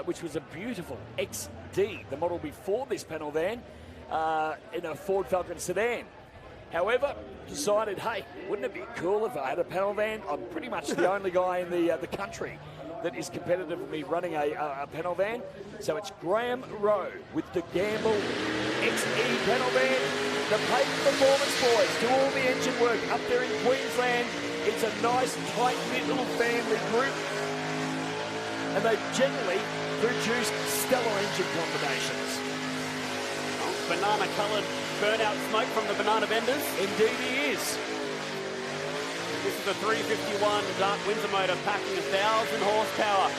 which was a beautiful XD, the model before this panel van, in a Ford Falcon sedan. However, decided, hey, wouldn't it be cool if I had a panel van? I'm pretty much the only guy in the country that is competitively running a panel van. So it's Graham Rowe with the Gamble XE panel van. the Pace Performance boys do all the engine work up there in Queensland. It's a nice, tight-knit little family group. And they generally produce stellar engine combinations. Banana-coloured burnout smoke from the banana vendors. Indeed he is. This is a 351 Dark Windsor motor packing 1,000 horsepower.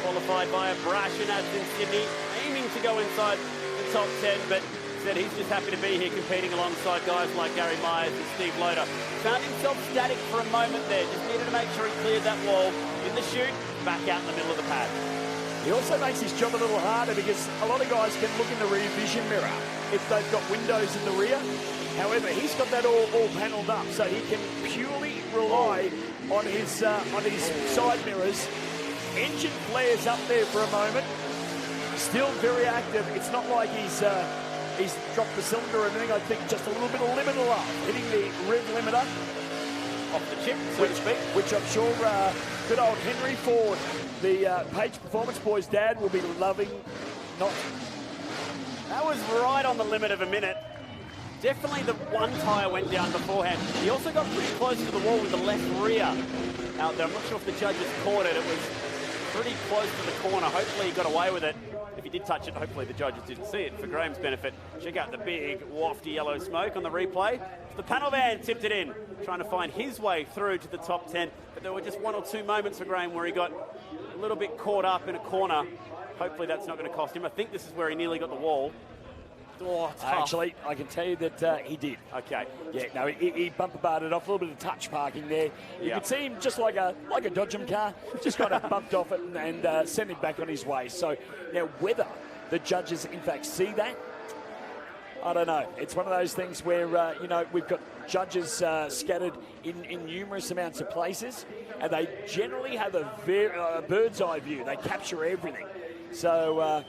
Qualified by a Summernats in Sydney, aiming to go inside the top 10, but said he's just happy to be here competing alongside guys like Gary Myers and Steve Loader. Found himself static for a moment there, just needed to make sure he cleared that wall in the chute, back out in the middle of the pad. He also makes his job a little harder because a lot of guys can look in the rear vision mirror if they've got windows in the rear. However, he's got that all panelled up, so he can purely rely on his side mirrors. Engine flares up there for a moment. Still very active. It's not like he's dropped the cylinder or anything. I think just a little bit of limiter up, hitting the rev limiter off the chip, so to speak. Which I'm sure good old Henry Ford, the Page Performance boys' dad, will be loving. That was right on the limit of a minute. Definitely the one tyre went down beforehand. He also got pretty close to the wall with the left rear out there. I'm not sure if the judges caught it. It was pretty close to the corner. Hopefully he got away with it. If he did touch it, hopefully the judges didn't see it. For Graham's benefit, check out the big wafty yellow smoke on the replay. The panel van tipped it in, trying to find his way through to the top 10. But there were just one or two moments for Graham where he got a little bit caught up in a corner. Hopefully that's not going to cost him. I think this is where he nearly got the wall. Oh, actually, I can tell you that he did. Okay. Yeah, no, he bumper barred it off, a little bit of touch parking there. You could see him just like a Dodgem car, just kind of bumped off it and sent him back on his way. So now whether the judges in fact see that, I don't know. It's one of those things where, we've got judges scattered in numerous amounts of places, and they generally have a bird's eye view. They capture everything. So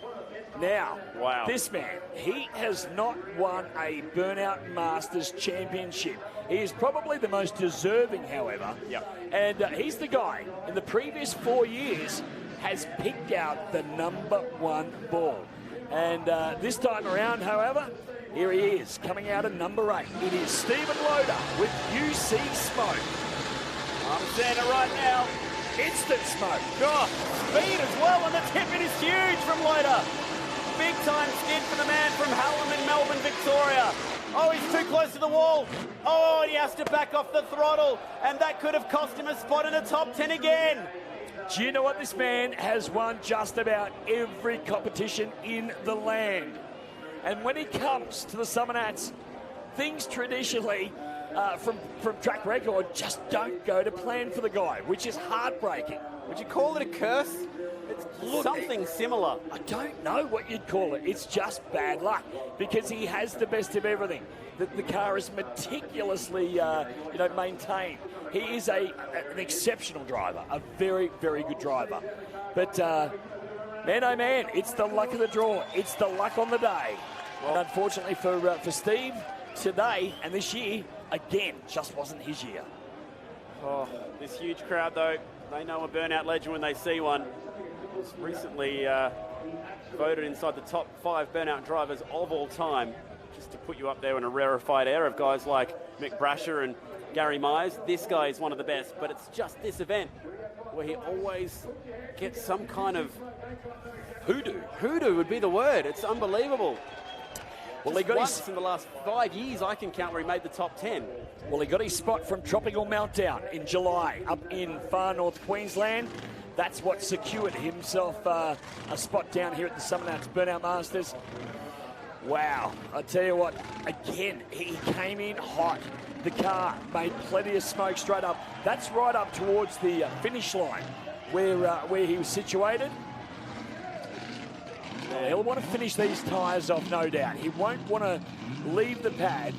now, wow. This man, he has not won a Burnout Masters Championship. He is probably the most deserving, however. Yep. And he's the guy, in the previous 4 years, has picked out the #1 ball. And this time around, however, here he is, coming out at number 8. It is Stephen Loader with UC Smoke. I'm saying it right now. Instant smoke. God, speed as well, and the tip-in is huge from Loader. Big time skid for the man from Hallam in Melbourne, Victoria. Oh, he's too close to the wall. Oh, and he has to back off the throttle, and that could have cost him a spot in the top 10 again. Do you know what? This man has won just about every competition in the land. And when he comes to the Summernats, things traditionally, from track record, just don't go to plan for the guy, which is heartbreaking. Would you call it a curse? It's something similar. I don't know what you'd call it. It's just bad luck because he has the best of everything. The car is meticulously, maintained. He is an exceptional driver, a very, very good driver. But man, oh man, it's the luck of the draw. It's the luck on the day. And unfortunately for Steve, today and this year, again, just wasn't his year. Oh, this huge crowd, though, they know a Burnout legend when they see one. Was recently voted inside the top 5 Burnout drivers of all time, just to put you up there in a rarefied air of guys like Mick Brasher and Gary Myers. This guy is one of the best, but it's just this event where he always gets some kind of hoodoo. Hoodoo would be the word. It's unbelievable. Well, he got once in the last 5 years I can count where he made the top 10. Well, he got his spot from Tropical Meltdown in July up in far north Queensland. That's what secured himself a spot down here at the Summernats Burnout Masters. Wow, I tell you what, again, he came in hot. The car made plenty of smoke straight up. That's right up towards the finish line where he was situated. He'll want to finish these tyres off, no doubt. He won't want to leave the pad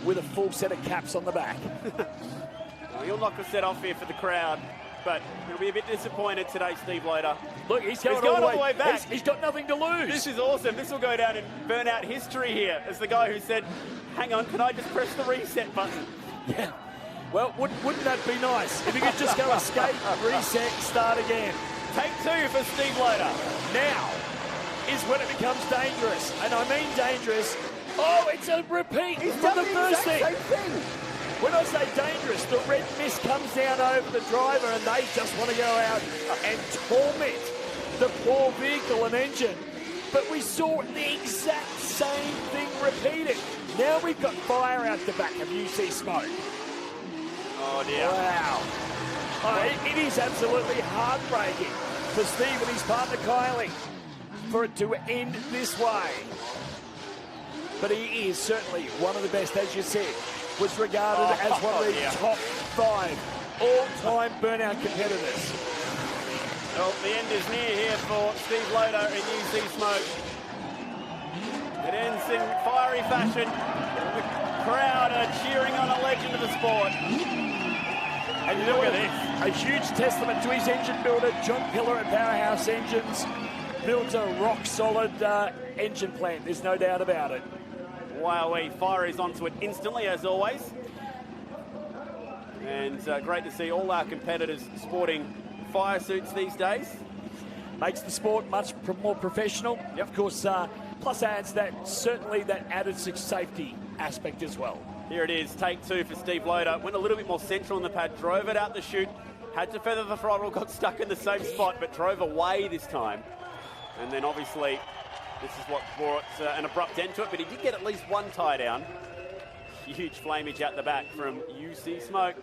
with a full set of caps on the back. Well, he'll knock a set off here for the crowd, but he'll be a bit disappointed today, Steve Loader. Look, he's going all the way back. He's got nothing to lose. This is awesome. This will go down in Burnout history here as the guy who said, hang on, can I just press the reset button? Yeah. Well, wouldn't that be nice? If he could just go escape, reset, start again. Take 2 for Steve Loader. Now, is when it becomes dangerous. And I mean dangerous. Oh, it's a repeat from the first thing. When I say dangerous, the red mist comes down over the driver and they just want to go out and torment the poor vehicle and engine. But we saw the exact same thing repeated. Now we've got fire out the back of UC Smoke. Oh, dear. Wow. Oh, it is absolutely heartbreaking for Steve and his partner Kylie for it to end this way. But he is certainly one of the best, as you said, was regarded as one of the top 5 all-time burnout competitors. Well, the end is near here for Steve Loader in UC Smoke. It ends in fiery fashion. The crowd are cheering on a legend of the sport. And look at this. A huge testament to his engine builder, John Pillar at Powerhouse Engines. Builds a rock-solid engine plant, there's no doubt about it. Wowee, fire is onto it instantly, as always. And great to see all our competitors sporting fire suits these days. Makes the sport much more professional. Of course, plus adds that, certainly that added safety aspect as well. Here it is, take 2 for Steve Loader. Went a little bit more central in the pad, drove it out the chute, had to feather the throttle, got stuck in the same spot, but drove away this time. And then obviously, this is what brought an abrupt end to it, but he did get at least one tie down. Huge flamage out the back from UC Smoke.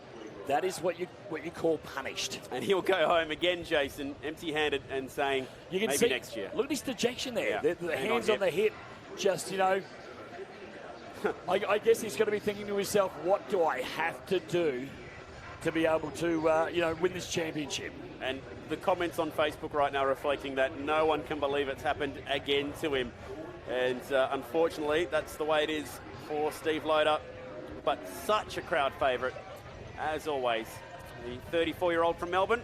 That is what you call punished. And he'll go home again, Jason, empty-handed and saying, you can maybe see, next year. Look at his dejection there. Yeah. The hands on the hip, just, you know. I guess he's going to be thinking to himself, what do I have to do to be able to, you know, win this championship? And the comments on Facebook right now reflecting that no one can believe it's happened again to him. And unfortunately, that's the way it is for Steve Loader. But such a crowd favourite, as always. The 34-year-old from Melbourne.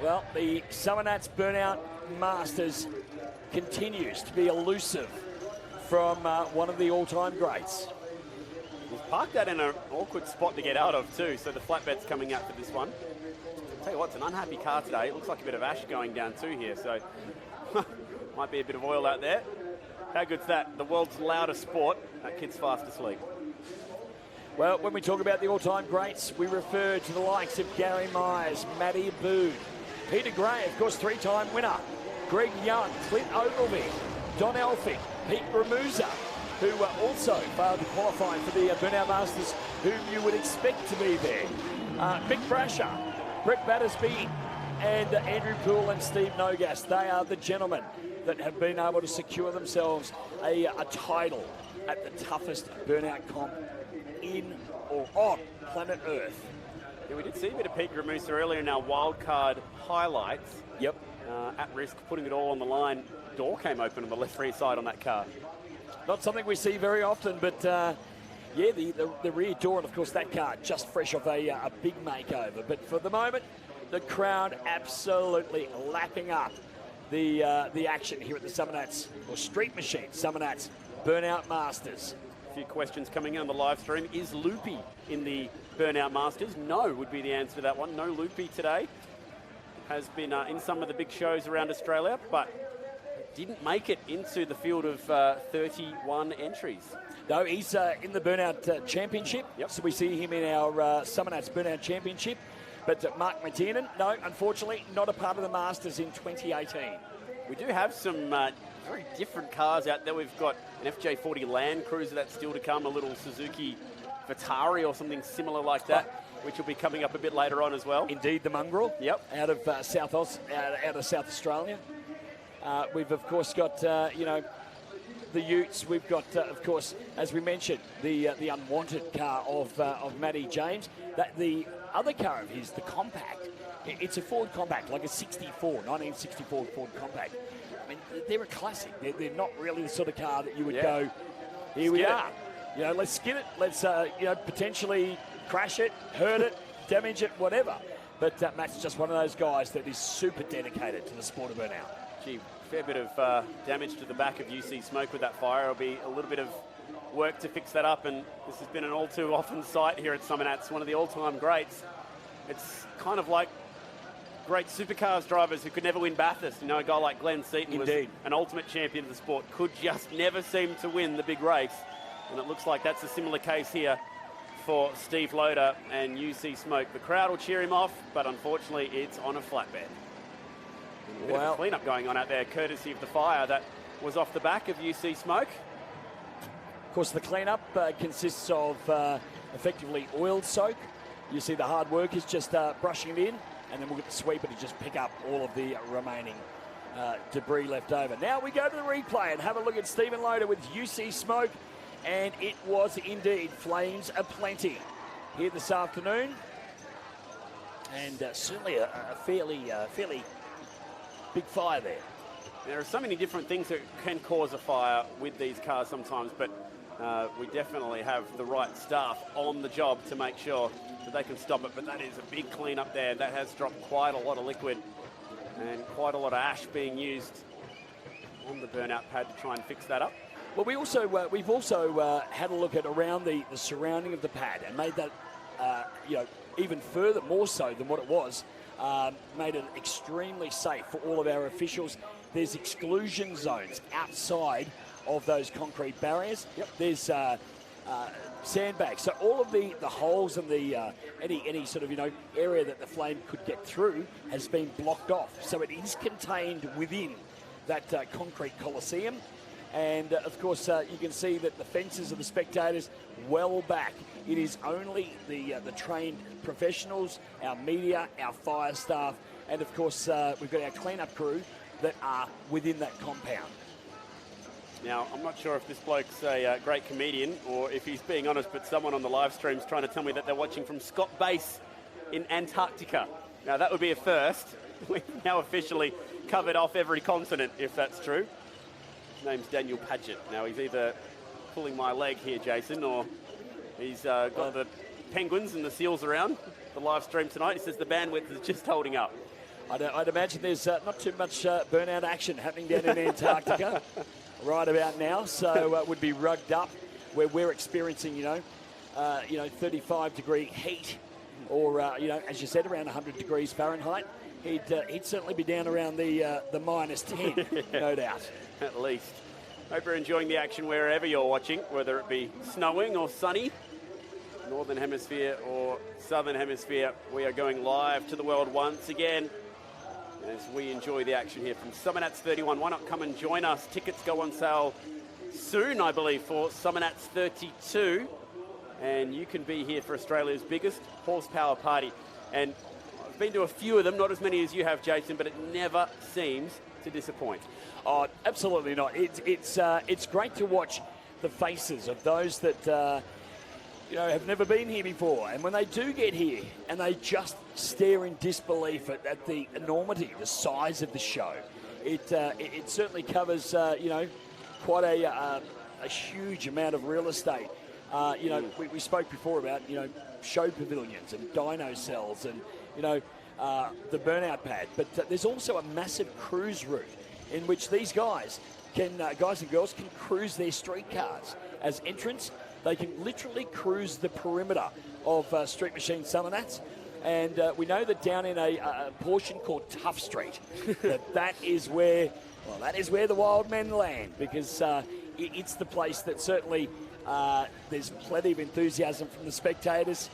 Well, the Summernats Burnout Masters continues to be elusive from one of the all-time greats. He's parked that in an awkward spot to get out of too, so the flatbed's coming out for this one. Tell you what, it's an unhappy car today. It looks like a bit of ash going down too here, so might be a bit of oil out there. How good's that? The world's loudest sport. That kid's fast asleep. Well, when we talk about the all-time greats, we refer to the likes of Gary Myers, Matty Abood, Peter Gray, of course, 3-time winner, Greg Young, Clint Ogilvie, Don Elphick, Pete Ramusa, who also failed to qualify for the Burnout Masters, whom you would expect to be there. Mick Brasher, Brett Battersby, and Andrew Poole and Steve Nogas. They are the gentlemen that have been able to secure themselves a title at the toughest burnout comp in or on planet Earth. Yeah, we did see a bit of Pete Ramusa earlier in our wildcard highlights. Yep. At risk, putting it all on the line. Door came open on the left rear side on that car. Not something we see very often, but yeah, the rear door, and of course that car just fresh off a big makeover. But for the moment, the crowd absolutely lapping up the action here at the Summernats, or Street Machine Summernats Burnout Masters. A few questions coming in on the live stream. Is Loopy in the Burnout Masters? No would be the answer to that one. No Loopy today. Has been in some of the big shows around Australia, but didn't make it into the field of 31 entries. No, he's in the Burnout Championship. Yep. So we see him in our Summernats Burnout Championship. But Mark McTiernan, no, unfortunately, not a part of the Masters in 2018. We do have some very different cars out there. We've got an FJ40 Land Cruiser that's still to come, a little Suzuki Vitara or something similar like that, which will be coming up a bit later on as well. Indeed, the Mongrel. Yep. Out of South Australia. We've of course got you know, the Utes. We've got of course, as we mentioned, the unwanted car of Matty James. The other car of his, the Compact. It's a Ford Compact, like a 1964 Ford Compact. I mean, they're a classic. They're not really the sort of car that you would go, here we are. You know, let's skid it. Let's you know, potentially crash it, hurt it, damage it, whatever. But Matt's just one of those guys that is super dedicated to the sport of burnout. Gee, fair bit of damage to the back of UC Smoke with that fire. It'll be a little bit of work to fix that up, and this has been an all too often sight here at Summernats, one of the all-time greats. It's kind of like great supercars drivers who could never win Bathurst. You know, a guy like Glenn Seaton was an ultimate champion of the sport, could just never seem to win the big race. And it looks like that's a similar case here for Steve Loader and UC Smoke. The crowd will cheer him off, but unfortunately it's on a flatbed. A bit of a cleanup going on out there, courtesy of the fire that was off the back of UC Smoke. Of course, the cleanup consists of effectively oil soak. You see the hard work is just brushing it in, and then we'll get the sweeper to just pick up all of the remaining debris left over. Now we go to the replay and have a look at Stephen Loader with UC Smoke, and it was indeed flames aplenty here this afternoon, and certainly a fairly big fire there. There are so many different things that can cause a fire with these cars sometimes, but we definitely have the right staff on the job to make sure that they can stop it. But that is a big clean-up there. That has dropped quite a lot of liquid and quite a lot of ash being used on the burnout pad to try and fix that up. Well, we've also had a look at around the surrounding of the pad and made that even further, more so than what it was, made it extremely safe for all of our officials. There's exclusion zones outside of those concrete barriers. There's sandbags, so all of the holes and the any sort of area that the flame could get through has been blocked off. So it is contained within that concrete coliseum. And of course, you can see that the fences of the spectators well back. It is only the trained professionals, our media, our fire staff, and of course we've got our cleanup crew that are within that compound. Now, I'm not sure if this bloke's a great comedian or if he's being honest, but someone on the live stream's trying to tell me that they're watching from Scott Base in Antarctica. Now, that would be a first. We've now officially covered off every continent, if that's true. His name's Daniel Padgett. Now, he's either pulling my leg here, Jason, or he's got the penguins and the seals around the live stream tonight. He says the bandwidth is just holding up. I'd imagine there's not too much burnout action happening down in Antarctica right about now, so it would be rugged up where we're experiencing, 35-degree heat, or as you said, around 100 degrees Fahrenheit. He'd certainly be down around the minus 10, no doubt. At least. Hope you're enjoying the action wherever you're watching, whether it be snowing or sunny, Northern Hemisphere or Southern Hemisphere. We are going live to the world once again as we enjoy the action here from Summernats 31. Why not come and join us? Tickets go on sale soon, I believe, for Summernats 32. And you can be here for Australia's biggest horsepower party. And I've been to a few of them, not as many as you have, Jason, but it never seems to disappoint. Oh, absolutely not. It's great to watch the faces of those that have never been here before, and when they do get here, and they just stare in disbelief at the enormity, the size of the show. It certainly covers quite a huge amount of real estate. We spoke before about show pavilions and dyno cells and the burnout pad, but there's also a massive cruise route in which these guys and girls can cruise their street cars as entrants. They can literally cruise the perimeter of Street Machine Summernats, and we know that down in a portion called Tough Street, that is where the wild men land, because it's the place that certainly there's plenty of enthusiasm from the spectators.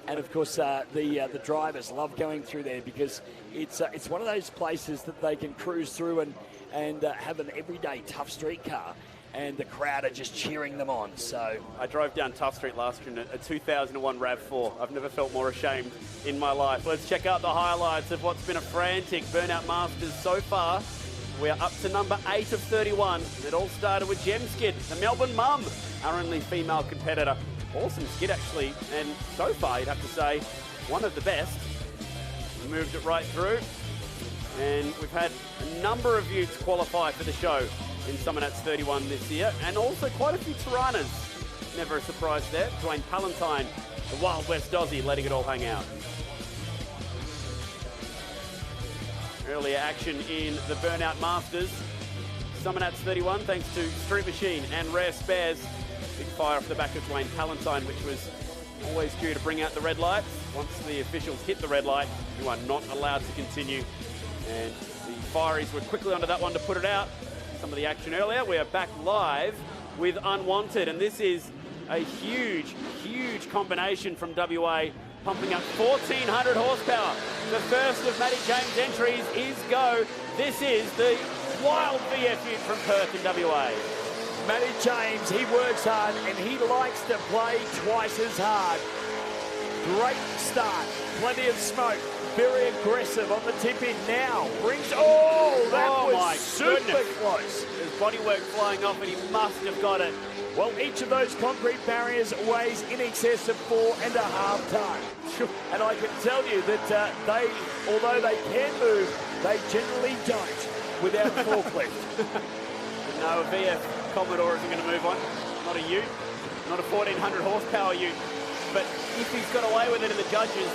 And of course, the drivers love going through there, because it's one of those places that they can cruise through and have an everyday tough street car, and the crowd are just cheering them on. So I drove down Tough Street last year in a 2001 RAV4. I've never felt more ashamed in my life. Let's check out the highlights of what's been a frantic Burnout Masters so far. We are up to number 8 of 31. It all started with Gem Skid, the Melbourne Mum, our only female competitor. Awesome skid, actually, and so far, you'd have to say, one of the best. We moved it right through, and we've had a number of utes qualify for the show in Summernats 31 this year, and also quite a few Tiranas. Never a surprise there. Dwayne Palantine, the Wild West Aussie, letting it all hang out. Earlier action in the Burnout Masters. Summernats 31, thanks to Street Machine and Rare Spares. Big fire off the back of Dwayne Palantine, which was always due to bring out the red lights. Once the officials hit the red light, you are not allowed to continue. And the Fireys were quickly onto that one to put it out. Some of the action earlier. We are back live with Unwanted, and this is a huge, huge combination from WA, pumping up 1,400 horsepower. The first of Matty James' entries is go. This is the wild VF Ute from Perth in WA. Matty James, he works hard and he likes to play twice as hard. Great start, plenty of smoke, very aggressive on the tip in now. Brings, that was super close. There's bodywork flying off and he must have got it. Well, each of those concrete barriers weighs in excess of 4.5 tons. And I can tell you that although they can move, they generally don't without a forklift. No, a VF Commodore isn't going to move on. Not a Ute, not a 1,400 horsepower Ute. But if he's got away with it in the judges,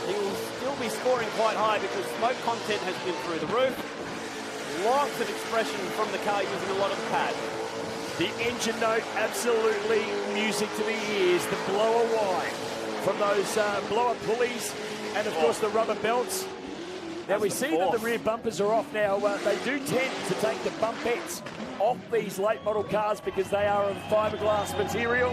he will still be scoring quite high because smoke content has been through the roof. Lots of expression from the car using a lot of the pad. The engine note, absolutely music to the ears. The blower wide from those blower pulleys and, of course, the rubber belts. Now, we see that the rear bumpers are off now. They do tend to take the bumpettes off these late model cars because they are of fiberglass material.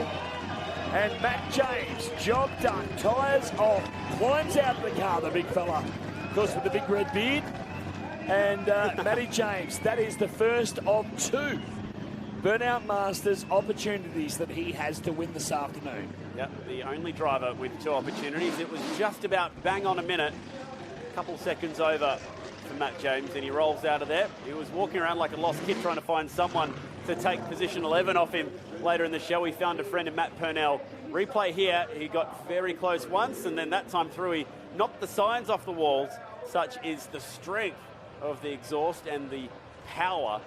And Matt James, job done, tyres off, climbs out of the car, the big fella, of course, with the big red beard. And Matty James, that is the first of 2 Burnout Masters opportunities that he has to win this afternoon. Yep, the only driver with 2 opportunities. It was just about bang on a minute, a couple seconds over for Matt James, and he rolls out of there. He was walking around like a lost kid trying to find someone to take position 11 off him. Later in the show, he found a friend in Matt Purnell. Replay here, he got very close once, and then that time through, he knocked the signs off the walls. Such is the strength of the exhaust and the power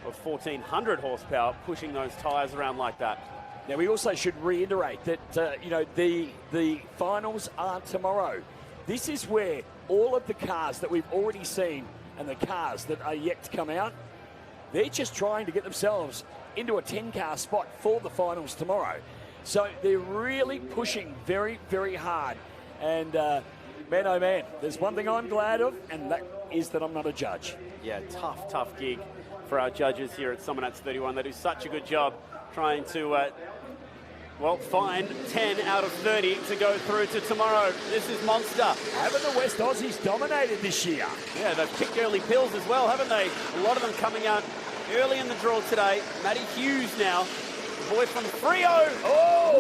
of 1,400 horsepower pushing those tyres around like that. Now, we also should reiterate that, the finals are tomorrow. This is where all of the cars that we've already seen and the cars that are yet to come out, they're just trying to get themselves into a 10-car spot for the finals tomorrow. So they're really pushing very, very hard. And, man, oh, man, there's one thing I'm glad of, and that is that I'm not a judge. Yeah, tough gig for our judges here at Summernats 31. They do such a good job trying to, find 10 out of 30 to go through to tomorrow. This is monster. Haven't the West Aussies dominated this year? Yeah, they've picked early pills as well, haven't they? A lot of them coming out early in the draw today. Matty Hughes now, the boy from Freo.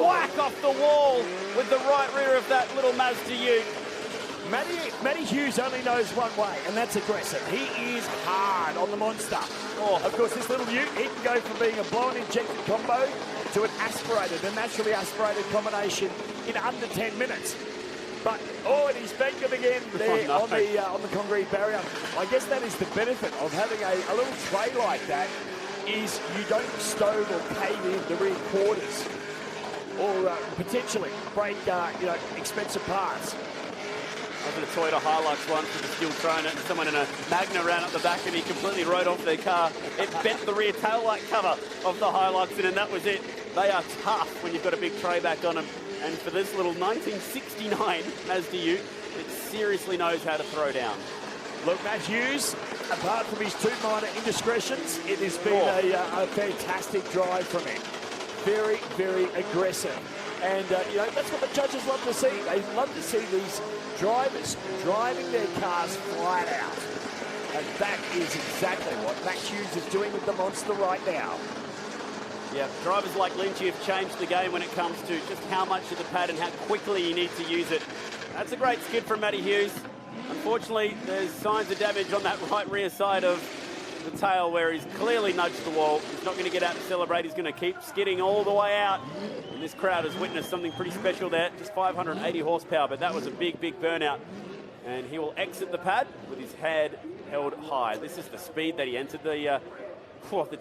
Whack off the wall with the right rear of that little Mazda Ute. Matty Hughes only knows one way, and that's aggressive. He is hard on the monster. Of course, this little Ute, he can go from being a blow-and-injected combo to an naturally aspirated combination in under 10 minutes. But, and he's banked it again there on the concrete barrier. I guess that is the benefit of having a little tray like that, is you don't stove or cave in the rear quarters or potentially break, expensive parts. I was at a Toyota Hilux once with a steel throwing it, and someone in a Magna ran up the back and he completely rode off their car. It bent the rear taillight cover of the Hilux, and that was it. They are tough when you've got a big tray back on them. And for this little 1969 Mazda Ute, it seriously knows how to throw down. Look, Matt Hughes, apart from his 2 minor indiscretions, it has been a fantastic drive from him. Very, very aggressive. And, that's what the judges love to see. They love to see these drivers driving their cars flat out. And that is exactly what Matt Hughes is doing with the monster right now. Yeah, drivers like Lynchy have changed the game when it comes to just how much of the pad and how quickly you need to use it. That's a great skid from Matty Hughes. Unfortunately, there's signs of damage on that right rear side of the tail where he's clearly nudged the wall. He's not going to get out and celebrate. He's going to keep skidding all the way out. And this crowd has witnessed something pretty special there. Just 580 horsepower, but that was a big, big burnout. And he will exit the pad with his head held high. This is the speed that he entered the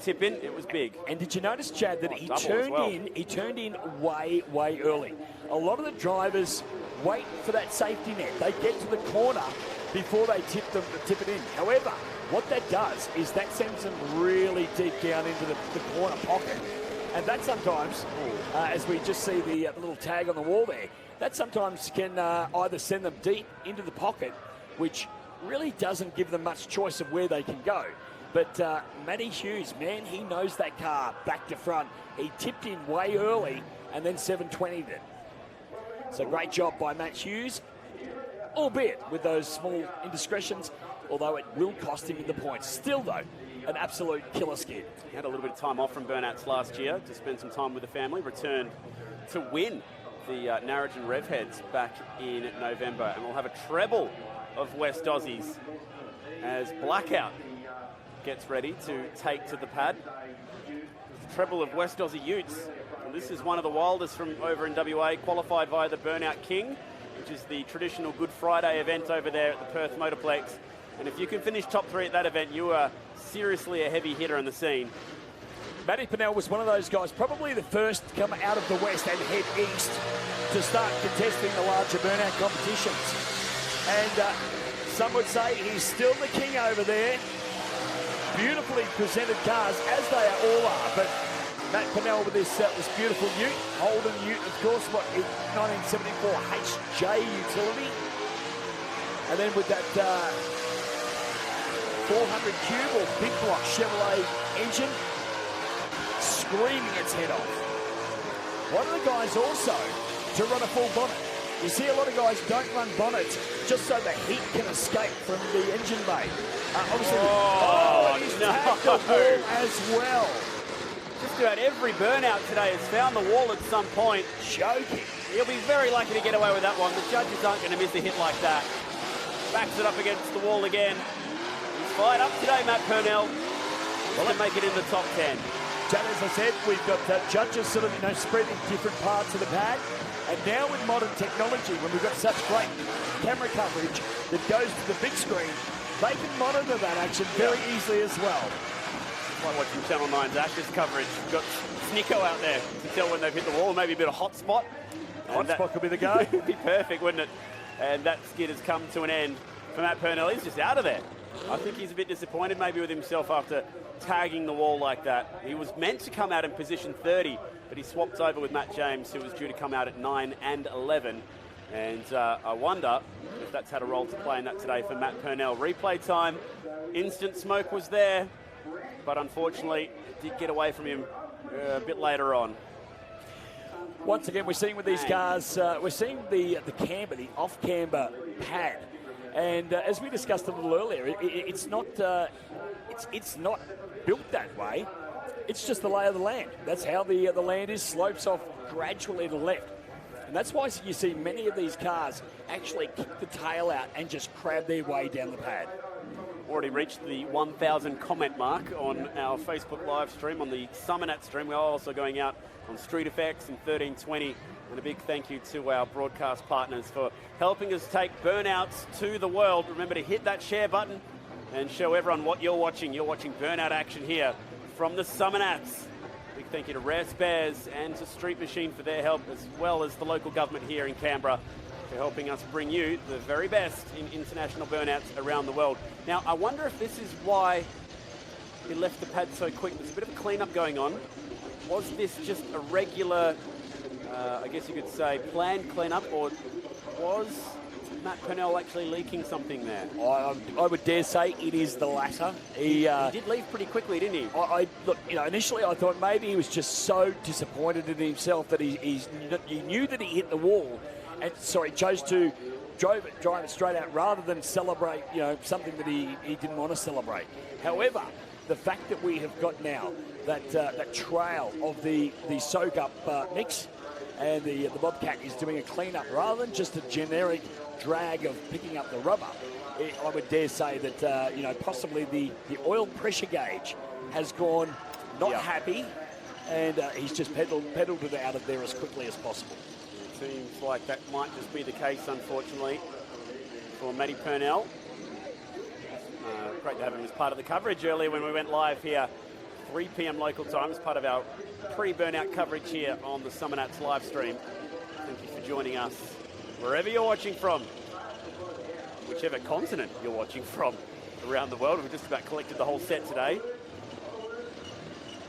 tip in. It was big. And did you notice, Chad, that he turned in way, way early. A lot of the drivers wait for that safety net. They get to the corner before they tip it in. However, what that does is that sends them really deep down into the corner pocket. And that sometimes, as we just see the little tag on the wall there, that sometimes can either send them deep into the pocket, which really doesn't give them much choice of where they can go. But Matty Hughes, man, he knows that car back to front. He tipped in way early and then 720'd it. So great job by Matt Hughes, albeit with those small indiscretions, although it will cost him in the points. Still, though, an absolute killer skid. He had a little bit of time off from Burnouts last year to spend some time with the family, returned to win the Narrogin Rev Heads back in November. And we'll have a treble of West Aussies as Blackout gets ready to take to the pad. The treble of West Aussie Utes. And this is one of the wildest from over in WA, qualified via the Burnout King, which is the traditional Good Friday event over there at the Perth Motorplex. And if you can finish top 3 at that event, you are seriously a heavy hitter in the scene. Matty Purnell was one of those guys, probably the first to come out of the west and head east to start contesting the larger burnout competitions. And some would say he's still the king over there. Beautifully presented cars, as they all are. But Matt Purnell with this beautiful ute, Holden ute, of course, what, 1974 HJ utility. And then with that 400 cube or big block Chevrolet engine, screaming its head off. One of the guys also to run a full bonnet. You see a lot of guys don't run bonnets just so the heat can escape from the engine bay. Obviously, he's tagged the wall as well. Just about every burnout today has found the wall at some point. Joking. He'll be very lucky to get away with that one. The judges aren't going to miss a hit like that. Backs it up against the wall again. He's fired up today, Matt Purnell. He's going to make it in the top 10. Chad, as I said, we've got judges sort of, spread in different parts of the pad. And now with modern technology, when we've got such great camera coverage that goes to the big screen, they can monitor that action very easily as well. It's like watching Channel 9's Ashes coverage. We've got Snicko out there to tell when they've hit the wall, maybe a bit of hot spot. Hot spot could be the go. It'd be perfect, wouldn't it? And that skid has come to an end for Matt Purnell. He's just out of there. I think he's a bit disappointed maybe with himself after tagging the wall like that. He was meant to come out in position 30, but he swapped over with Matt James, who was due to come out at 9 and 11. And I wonder if that's had a role to play in that today for Matt Purnell. Replay time, instant smoke was there, but unfortunately it did get away from him a bit later on. Once again, we're seeing with these cars, we're seeing the camber, the off-camber pad. And as we discussed a little earlier, it's not built that way. It's just the lay of the land. That's how the land is, slopes off gradually to the left. And that's why you see many of these cars actually kick the tail out and just crab their way down the pad. Already reached the 1,000 comment mark on our Facebook live stream, on the Summernats stream. We are also going out on Street Effects and 1320. And a big thank you to our broadcast partners for helping us take burnouts to the world. Remember to hit that share button and show everyone what you're watching. You're watching burnout action here from the Summernats. Big thank you to Rare Spares and to Street Machine for their help, as well as the local government here in Canberra for helping us bring you the very best in international burnouts around the world. Now, I wonder if this is why he left the pad so quick. There's a bit of a clean-up going on. Was this just a regular, I guess you could say, planned clean-up, or was Matt Purnell actually leaking something there? I would dare say it is the latter. He did leave pretty quickly, didn't he? Look, initially I thought maybe he was just so disappointed in himself that he knew that he hit the wall, and chose to drive it straight out rather than celebrate, something that he didn't want to celebrate. However, the fact that we have got now that trail of the soak-up mix, and the Bobcat is doing a clean-up rather than just a generic drag of picking up the rubber. I would dare say that, possibly the oil pressure gauge has gone not happy, and he's just pedalled it out of there as quickly as possible. It seems like that might just be the case, unfortunately, for Matty Purnell. Great to have him as part of the coverage earlier when we went live here, 3 p.m. local time, as part of our pre-burnout coverage here on the Summernats live stream. Thank you for joining us wherever you're watching from, whichever continent you're watching from around the world. We've just about collected the whole set today.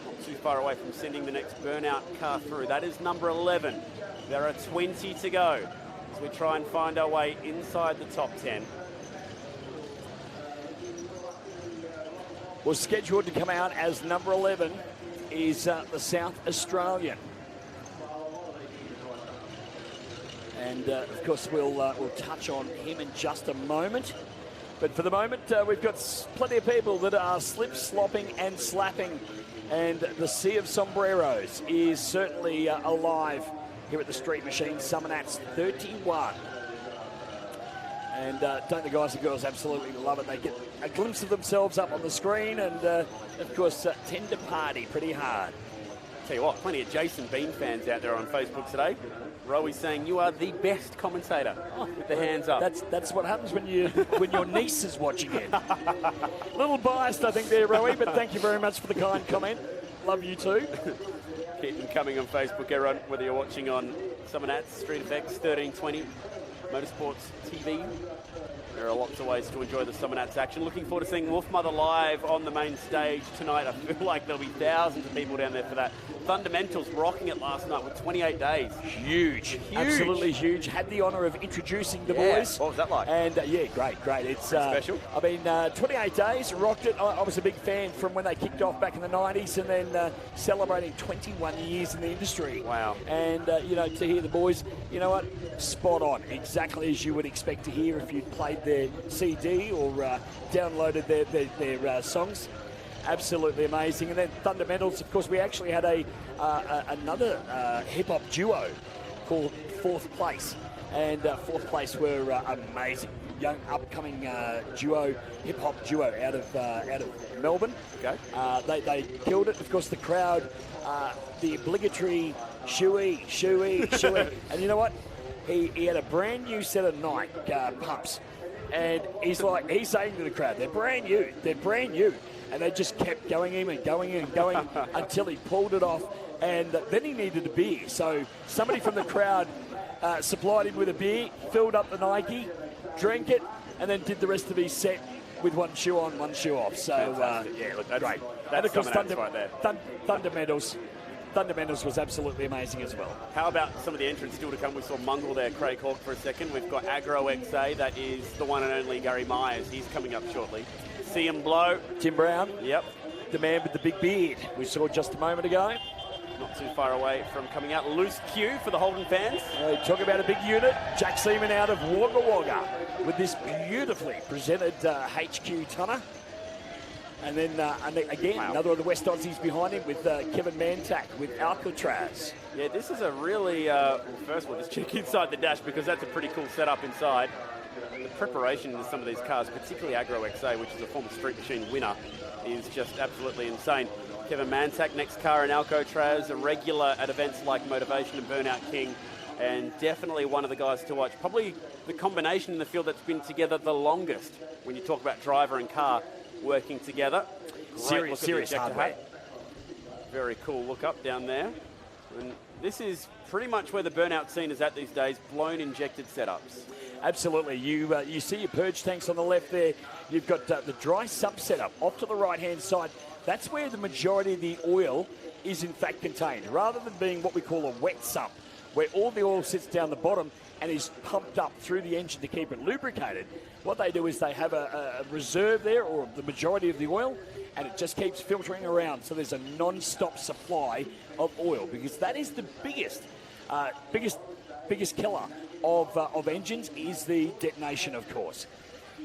Not too far away from sending the next burnout car through. That is number 11. There are 20 to go as we try and find our way inside the top 10. Well, scheduled to come out as number 11 is the South Australian. And, of course, we'll touch on him in just a moment. But for the moment, we've got plenty of people that are slip-slopping and slapping. And the sea of sombreros is certainly alive here at the Street Machine. Summernats 31. And don't the guys and girls absolutely love it? They get a glimpse of themselves up on the screen and, of course, tend to party pretty hard. Tell you what, plenty of Jason Bean fans out there on Facebook today. Rowie saying you are the best commentator with the hands up. That's what happens when your niece is watching it. A little biased, I think, there, Rowie, but thank you very much for the kind comment. Love you too. Keep them coming on Facebook, everyone, whether you're watching on Summernats, Street FX, 1320, Motorsports TV. There are lots of ways to enjoy the Summernats action. Looking forward to seeing Wolfmother live on the main stage tonight. I feel like there'll be thousands of people down there for that. Fundamentals rocking it last night with 28 days. Huge. Absolutely huge. Had the honour of introducing the boys. What was that like? And yeah, great. It's special. I mean, 28 days, rocked it. I was a big fan from when they kicked off back in the 90s and then celebrating 21 years in the industry. Wow. And, to hear the boys, you know what, spot on. Exactly as you would expect to hear if you'd played their CD or downloaded their songs. Absolutely amazing. And then Fundamentals, of course, we actually had another hip-hop duo called Fourth Place. And Fourth Place were amazing. Young, upcoming duo, hip-hop duo out of Melbourne. Okay. They killed it. Of course, the crowd, the obligatory shooey. And you know what? He had a brand new set of Nike pumps. And he's saying to the crowd, they're brand new. And they just kept going until he pulled it off. And then he needed a beer. So somebody from the crowd supplied him with a beer, filled up the Nike, drank it, and then did the rest of his set with one shoe on, one shoe off. So, that's great. That's and of course, right there. Fundamentals was absolutely amazing as well. How about some of the entrants still to come? We saw Mungle there, Craig Hawk for a second. We've got Agro XA, that is the one and only Gary Myers. He's coming up shortly. See him blow. Tim Brown. Yep. The man with the big beard we saw just a moment ago. Not too far away from coming out. Loose Q for the Holden fans. Talk about a big unit. Jack Seaman out of Wagga Wagga with this beautifully presented HQ tonner. And then, again, another of the West Aussies behind him with Kevin Mantak with Alcatraz. Yeah, this is a really, first of all, just check inside the dash because that's a pretty cool setup inside. The preparation in some of these cars, particularly Agro XA, which is a former Street Machine winner, is just absolutely insane. Kevin Mantak, next car in Alcatraz, a regular at events like Motivation and Burnout King, and definitely one of the guys to watch. Probably the combination in the field that's been together the longest when you talk about driver and car working together. Serious hardware. Very cool look up down there. And this is pretty much where the burnout scene is at these days, blown injected setups. Absolutely. You see your purge tanks on the left there. You've got the dry sump setup off to the right-hand side. That's where the majority of the oil is in fact contained, rather than being what we call a wet sump, where all the oil sits down the bottom and is pumped up through the engine to keep it lubricated. What they do is they have a reserve there, or the majority of the oil, and it just keeps filtering around. So there's a non-stop supply of oil, because that is the biggest killer of engines, is the detonation, of course.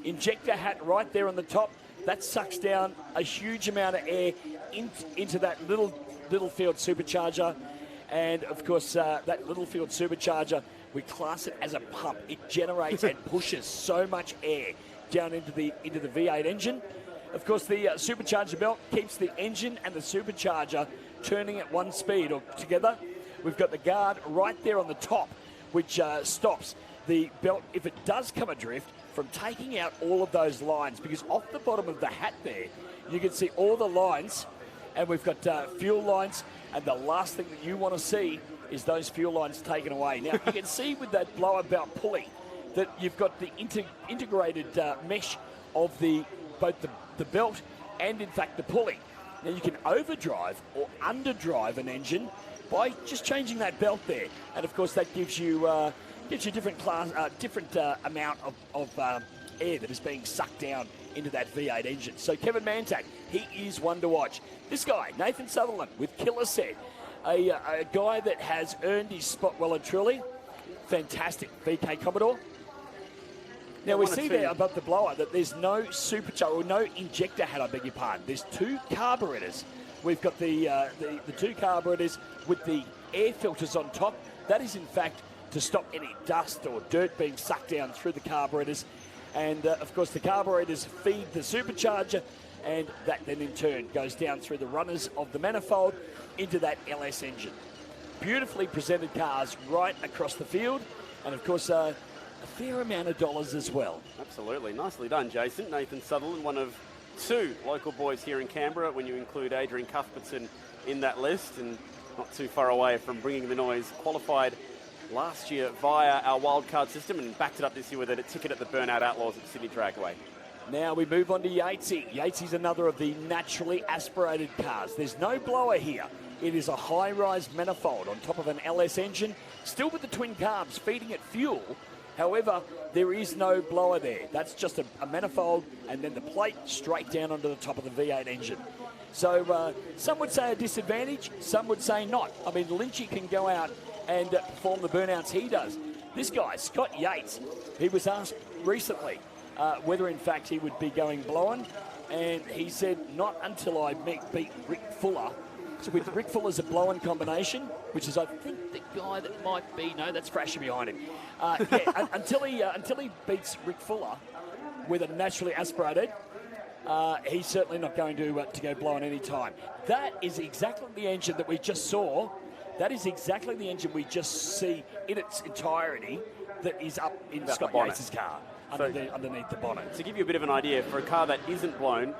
Injector hat right there on the top, that sucks down a huge amount of air into that little field supercharger. And of course, that little field supercharger, we class it as a pump. It generates and pushes so much air down into the V8 engine. Of course, the supercharger belt keeps the engine and the supercharger turning at one speed or together. We've got the guard right there on the top, which stops the belt, if it does come adrift, from taking out all of those lines, because off the bottom of the hat there, you can see all the lines, and we've got fuel lines, and the last thing that you want to see is those fuel lines taken away. Now, you can see with that blower belt pulley that you've got the integrated mesh of both the belt and, in fact, the pulley. Now you can overdrive or underdrive an engine by just changing that belt there, and of course that gives you different amount of air that is being sucked down into that V8 engine. So Kevin Mantak, he is one to watch. This guy, Nathan Sutherland with Killer Set, a guy that has earned his spot well and truly. Fantastic VK Commodore. Now we see there above the blower that there's no supercharger or no injector head, I beg your pardon. There's two carburetors. We've got the two carburetors with the air filters on top. That is in fact to stop any dust or dirt being sucked down through the carburetors. And of course the carburetors feed the supercharger, and that then in turn goes down through the runners of the manifold into that LS engine. Beautifully presented cars right across the field, and of course a fair amount of dollars as well. Absolutely. Nicely done, Jason. Nathan Sutherland, one of two local boys here in Canberra when you include Adrian Cuthbertson in that list, and not too far away from bringing the noise. Qualified last year via our wildcard system and backed it up this year with a ticket at the Burnout Outlaws at Sydney Dragway. Now we move on to Yatesy. Yatesy's another of the naturally aspirated cars. There's no blower here. It is a high-rise manifold on top of an LS engine, still with the twin carbs feeding it fuel. However, there is no blower there. That's just a manifold and then the plate straight down onto the top of the V8 engine. So some would say a disadvantage, some would say not. I mean, Lynchy can go out and perform the burnouts he does. This guy, Scott Yates, he was asked recently whether in fact he would be going blown, and he said, not until I beat Rick Fuller. So with Rick Fuller's a blow-in combination, which is, I think, the guy that might be, no, that's Thrasher behind him. Until he beats Rick Fuller with a naturally aspirated, he's certainly not going to go blow-in any time. That is exactly the engine that we just saw. That is exactly the engine we just see in its entirety that is up in Scott Yates' car, underneath the bonnet. To give you a bit of an idea, for a car that isn't blown,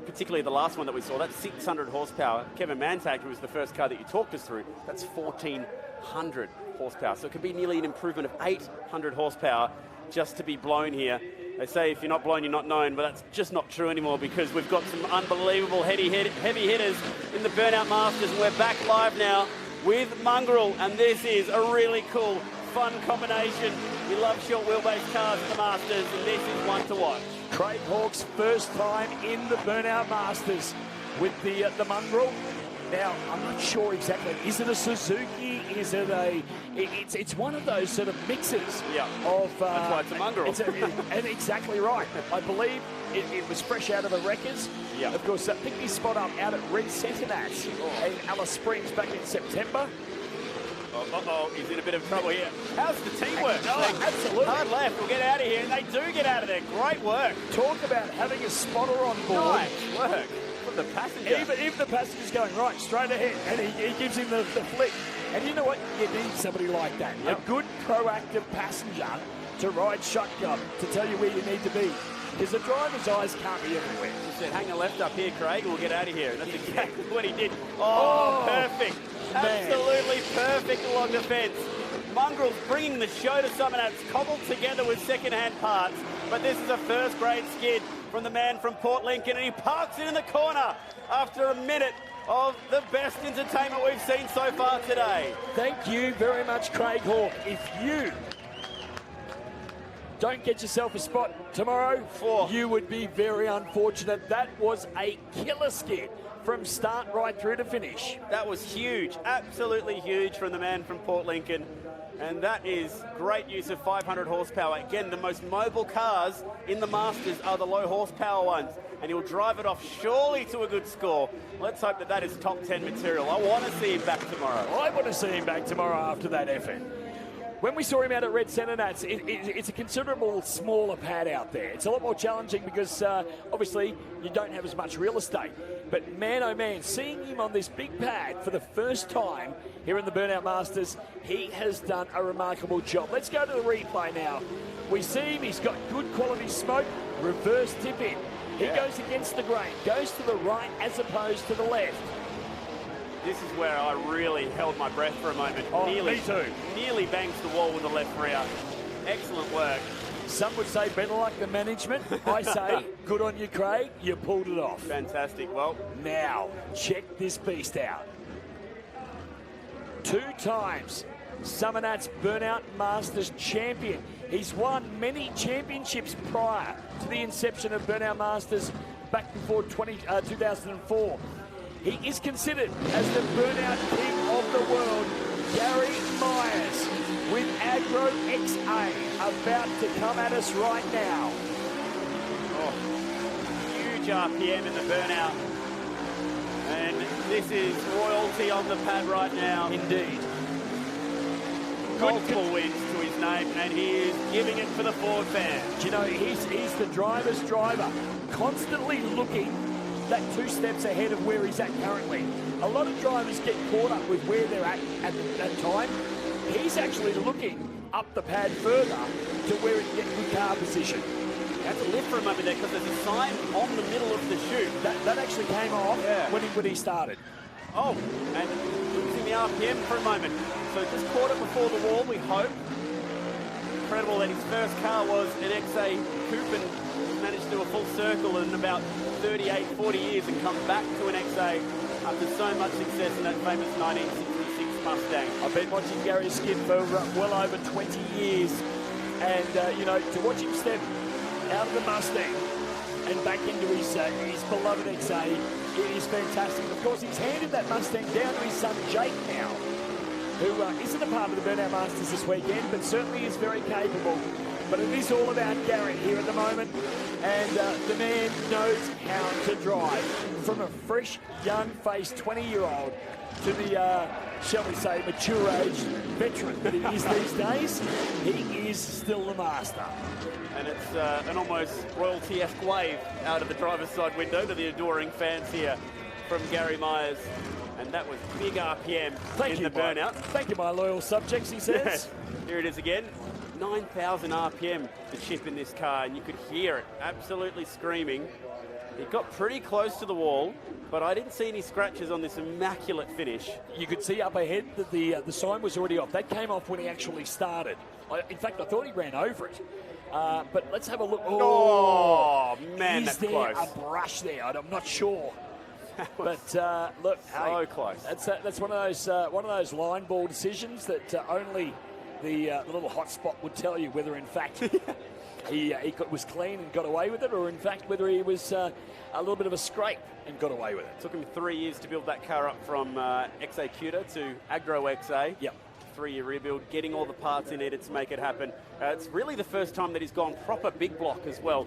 particularly the last one that we saw, that's 600 horsepower. Kevin Mantak, who was the first car that you talked us through, that's 1,400 horsepower. So it could be nearly an improvement of 800 horsepower just to be blown here. They say if you're not blown, you're not known, but that's just not true anymore because we've got some unbelievable heavy hitters in the Burnout Masters, and we're back live now with Mongrel, and this is a really cool, fun combination. We love short wheelbase cars in the Masters, and this is one to watch. Craig Hawk's first time in the Burnout Masters with the Mongrel. Now, I'm not sure exactly. Is it a Suzuki? Is it a... It's one of those sort of mixes. Yeah. Of, that's why it's a Mongrel. And exactly right. I believe it was fresh out of the wreckers. Yeah. Of course, picked his spot up out at Summernats in Alice Springs back in September. Uh-oh, he's in a bit of trouble here. How's the teamwork? Oh, absolutely. Hard left, we'll get out of here, and they do get out of there. Great work. Talk about having a spotter on board. Nice work from the passenger. Even the passenger's going, right, straight ahead, and he gives him the flick. And you know what? You need somebody like that. Yep. A good, proactive passenger to ride shotgun, to tell you where you need to be. Because the driver's eyes can't be everywhere. He said, hang a left up here, Craig, and we'll get out of here. And that's exactly what he did. Oh, perfect. Man. Absolutely perfect along the fence. Mongrel's bringing the show to Summernats, cobbled together with second-hand parts. But this is a first-grade skid from the man from Port Lincoln, and he parks it in the corner after a minute of the best entertainment we've seen so far today. Thank you very much, Craig Hawk. If you don't get yourself a spot tomorrow, you would be very unfortunate. That was a killer skid from start right through to finish. That was huge, absolutely huge from the man from Port Lincoln. And that is great use of 500 horsepower. Again, the most mobile cars in the Masters are the low horsepower ones. And he'll drive it off surely to a good score. Let's hope that that is top 10 material. I want to see him back tomorrow. I want to see him back tomorrow after that effort. When we saw him out at Red Summernats, it's a considerable smaller pad out there. It's a lot more challenging because obviously you don't have as much real estate. But man, oh man, seeing him on this big pad for the first time here in the Burnout Masters, he has done a remarkable job. Let's go to the replay now. We see him, he's got good quality smoke, reverse tip in. He goes against the grain, goes to the right as opposed to the left. This is where I really held my breath for a moment. Me too. Nearly bangs the wall with the left rear. Excellent work. Some would say better luck than management. I say good on you, Craig. You pulled it off. Fantastic. Well, now check this beast out. 2 times Summernats Burnout Masters champion. He's won many championships prior to the inception of Burnout Masters back before 2004. He is considered as the Burnout King of the world. Gary Myers with Agro XA about to come at us right now. Oh, huge RPM in the Burnout. And this is royalty on the pad right now. Indeed. Multiple wins to his name, and he is giving it for the Ford fans. Do you know, he's the driver's driver, constantly looking that 2 steps ahead of where he's at currently. A lot of drivers get caught up with where they're at that time. He's actually looking up the pad further to where he can get good car position. You have to lift for a moment there because there's a sign on the middle of the chute. That actually came off when he started. Oh, and losing the RPM for a moment. So just caught it before the wall, we hope. Incredible that his first car was an XA coupe and managed to do a full circle in about 38, 40 years and come back to an XA after so much success in that famous 1966 Mustang. I've been watching Gary skid for well over 20 years. And, you know, to watch him step out of the Mustang and back into his beloved XA, it is fantastic. Of course, he's handed that Mustang down to his son Jake now, who isn't a part of the Burnout Masters this weekend, but certainly is very capable. But it is all about Gary here at the moment, and the man knows how to drive. From a fresh, young-faced 20-year-old to the, shall we say, mature-aged veteran that he is these days, he is still the master. And it's an almost royalty-esque wave out of the driver's side window to the adoring fans here from Gary Myers. And that was big RPM in the Burnout. Thank you, my loyal subjects, he says. Here it is again. 9,000 RPM the chip in this car, and you could hear it absolutely screaming. It got pretty close to the wall, but I didn't see any scratches on this immaculate finish. You could see up ahead that the sign was already off. That came off when he actually started. In fact, I thought he ran over it. But let's have a look. Oh man, is that's there close. a brush there? I'm not sure. But look, so close. That's one of those line ball decisions that only the little hot spot would tell you whether, in fact, he was clean and got away with it, or in fact whether he was a little bit of a scrape and got away with it. Took him 3 years to build that car up from XA Cuda to Agro XA. Yep. 3-year rebuild, getting all the parts he needed to make it happen. It's really the first time that he's gone proper big block as well,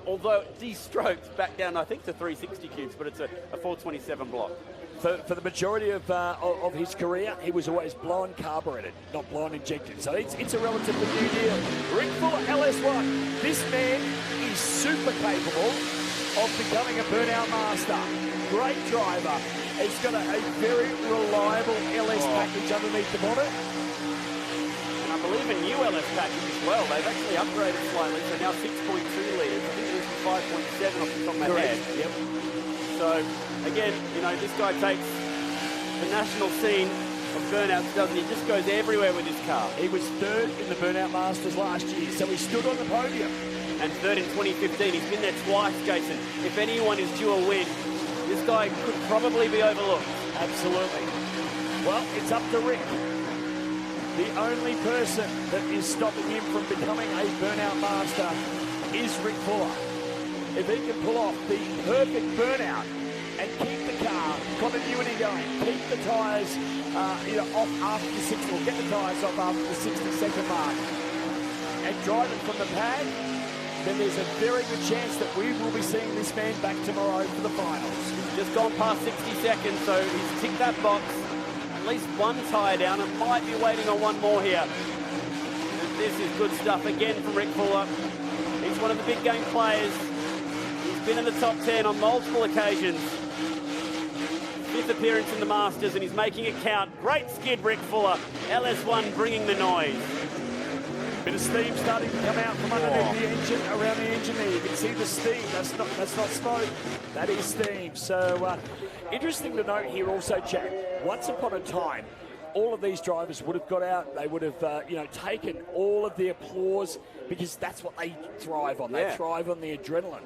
although de-stroked back down, I think, to 360 cubes, but it's a 427 block. For the majority of his career, he was always blown carbureted, not blown injected. So it's a relatively new deal. Rick Fuller, LS1. This man is super capable of becoming a Burnout Master. Great driver. He's got a very reliable LS package underneath the bonnet. And I believe a new LS package as well. They've actually upgraded slightly, so now 6.2 litres. I think it was from 5.7 off the top of my head. Yep. So, again, you know, this guy takes the national scene of burnouts, doesn't he? Just goes everywhere with his car. He was third in the Burnout Masters last year, so he stood on the podium. And third in 2015. He's been there twice, Jason. If anyone is due a win, this guy could probably be overlooked. Absolutely. Well, it's up to Rick. The only person that is stopping him from becoming a Burnout Master is Rick Fuller. If he can pull off the perfect burnout and keep the car continuity going, keep the tyres off after the 60, or get the tyres off after the 60-second mark, and drive it from the pad, then there's a very good chance that we will be seeing this man back tomorrow for the finals. He's just gone past 60 seconds, so he's ticked that box. At least one tyre down, and might be waiting on one more here. And this is good stuff again from Rick Fuller. He's one of the big game players. He's been in the top 10 on multiple occasions. 5th appearance in the Masters, and he's making it count. Great skid, Rick Fuller. LS1 bringing the noise. Bit of steam starting to come out from underneath the engine, around the engine there. You can see the steam. That's not smoke. That is steam. So interesting to note here also, Jack. Once upon a time, all of these drivers would have got out. They would have, taken all of the applause because that's what they thrive on. They thrive on the adrenaline.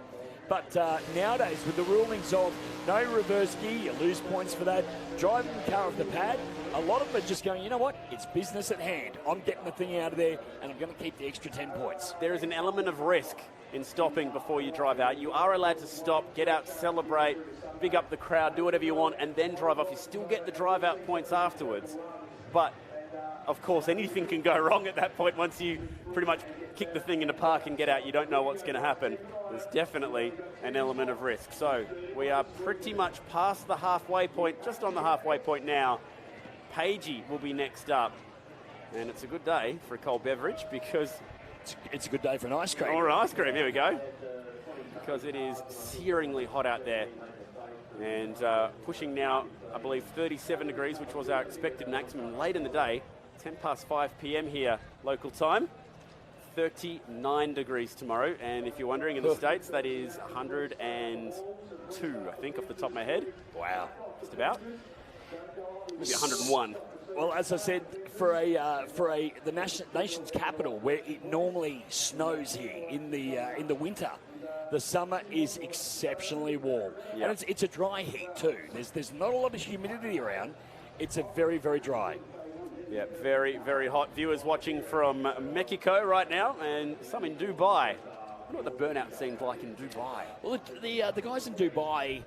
But nowadays, with the rulings of no reverse gear, you lose points for that. Driving the car off the pad, a lot of them are just going, you know what? It's business at hand. I'm getting the thing out of there, and I'm going to keep the extra 10 points. There is an element of risk in stopping before you drive out. You are allowed to stop, get out, celebrate, big up the crowd, do whatever you want, and then drive off. You still get the drive out points afterwards. But, of course, anything can go wrong at that point once you pretty much kick the thing in the park and get out. You don't know what's going to happen. There's definitely an element of risk. So we are pretty much past the halfway point, just on the halfway point now. Pagey will be next up. And it's a good day for a cold beverage because... It's a good day for an ice cream. Or an ice cream, here we go. Because it is searingly hot out there. And pushing now, I believe, 37 degrees, which was our expected maximum late in the day. 10 past 5 p.m. here, local time. 39 degrees tomorrow. And if you're wondering, in the States, that is 102, I think, off the top of my head. Wow. Just about. Maybe 101. Well, as I said, for the nation's capital, where it normally snows here in the winter, the summer is exceptionally warm, and it's a dry heat too. There's not a lot of humidity around. It's a very, very dry. Yeah, very, very hot. Viewers watching from Mexico right now, and some in Dubai. I wonder what the burnout scene's like in Dubai. Well, the guys in Dubai.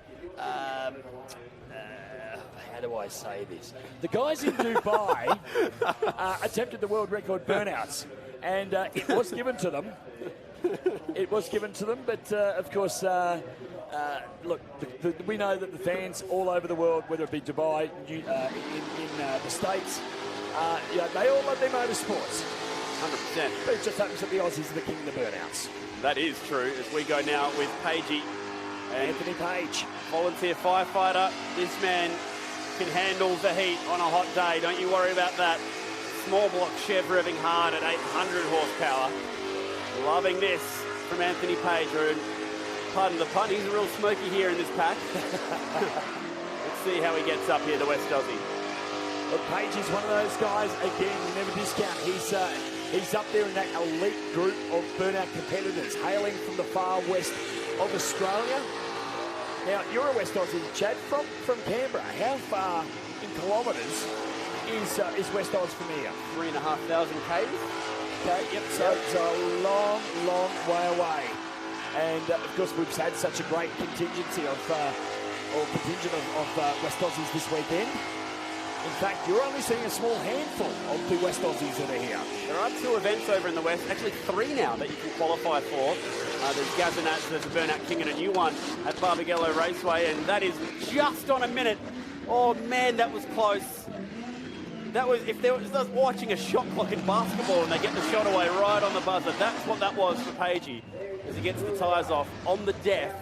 How do I say this? The guys in Dubai attempted the world record burnouts, and it was given to them. It was given to them, but of course, look, we know that the fans all over the world, whether it be Dubai, in the States, they all love their motorsports. 100%. But it just happens that the Aussies are the king of the burnouts. That is true. As we go now with Pagey. Anthony Page. Volunteer firefighter. This man can handle the heat on a hot day. Don't you worry about that. Small block Chev revving hard at 800 horsepower. Loving this from Anthony Page. Pardon the pun, he's a real smoky here in this pack. Let's see how he gets up here, the West Aussie. Look, Page is one of those guys, again, we never discount. He's up there in that elite group of burnout competitors, hailing from the far west of Australia. Now, you're a West Aussie, Chad, from Canberra. How far in kilometres is West Oz from here? 3,500 k's. Okay, yep, so it's a long, long way away. And, of course, we've had such a great contingent of West Aussies this weekend. In fact, you're only seeing a small handful of the West Aussies that are here. There are 2 events over in the West, actually 3 now that you can qualify for. There's Summernats, there's a Burnout King, and a new one at Barbagallo Raceway, and that is just on a minute. Oh man, that was close. That was, if there was watching a shot clock in basketball and they get the shot away right on the buzzer, that's what that was for Pagey as he gets the tyres off on the death.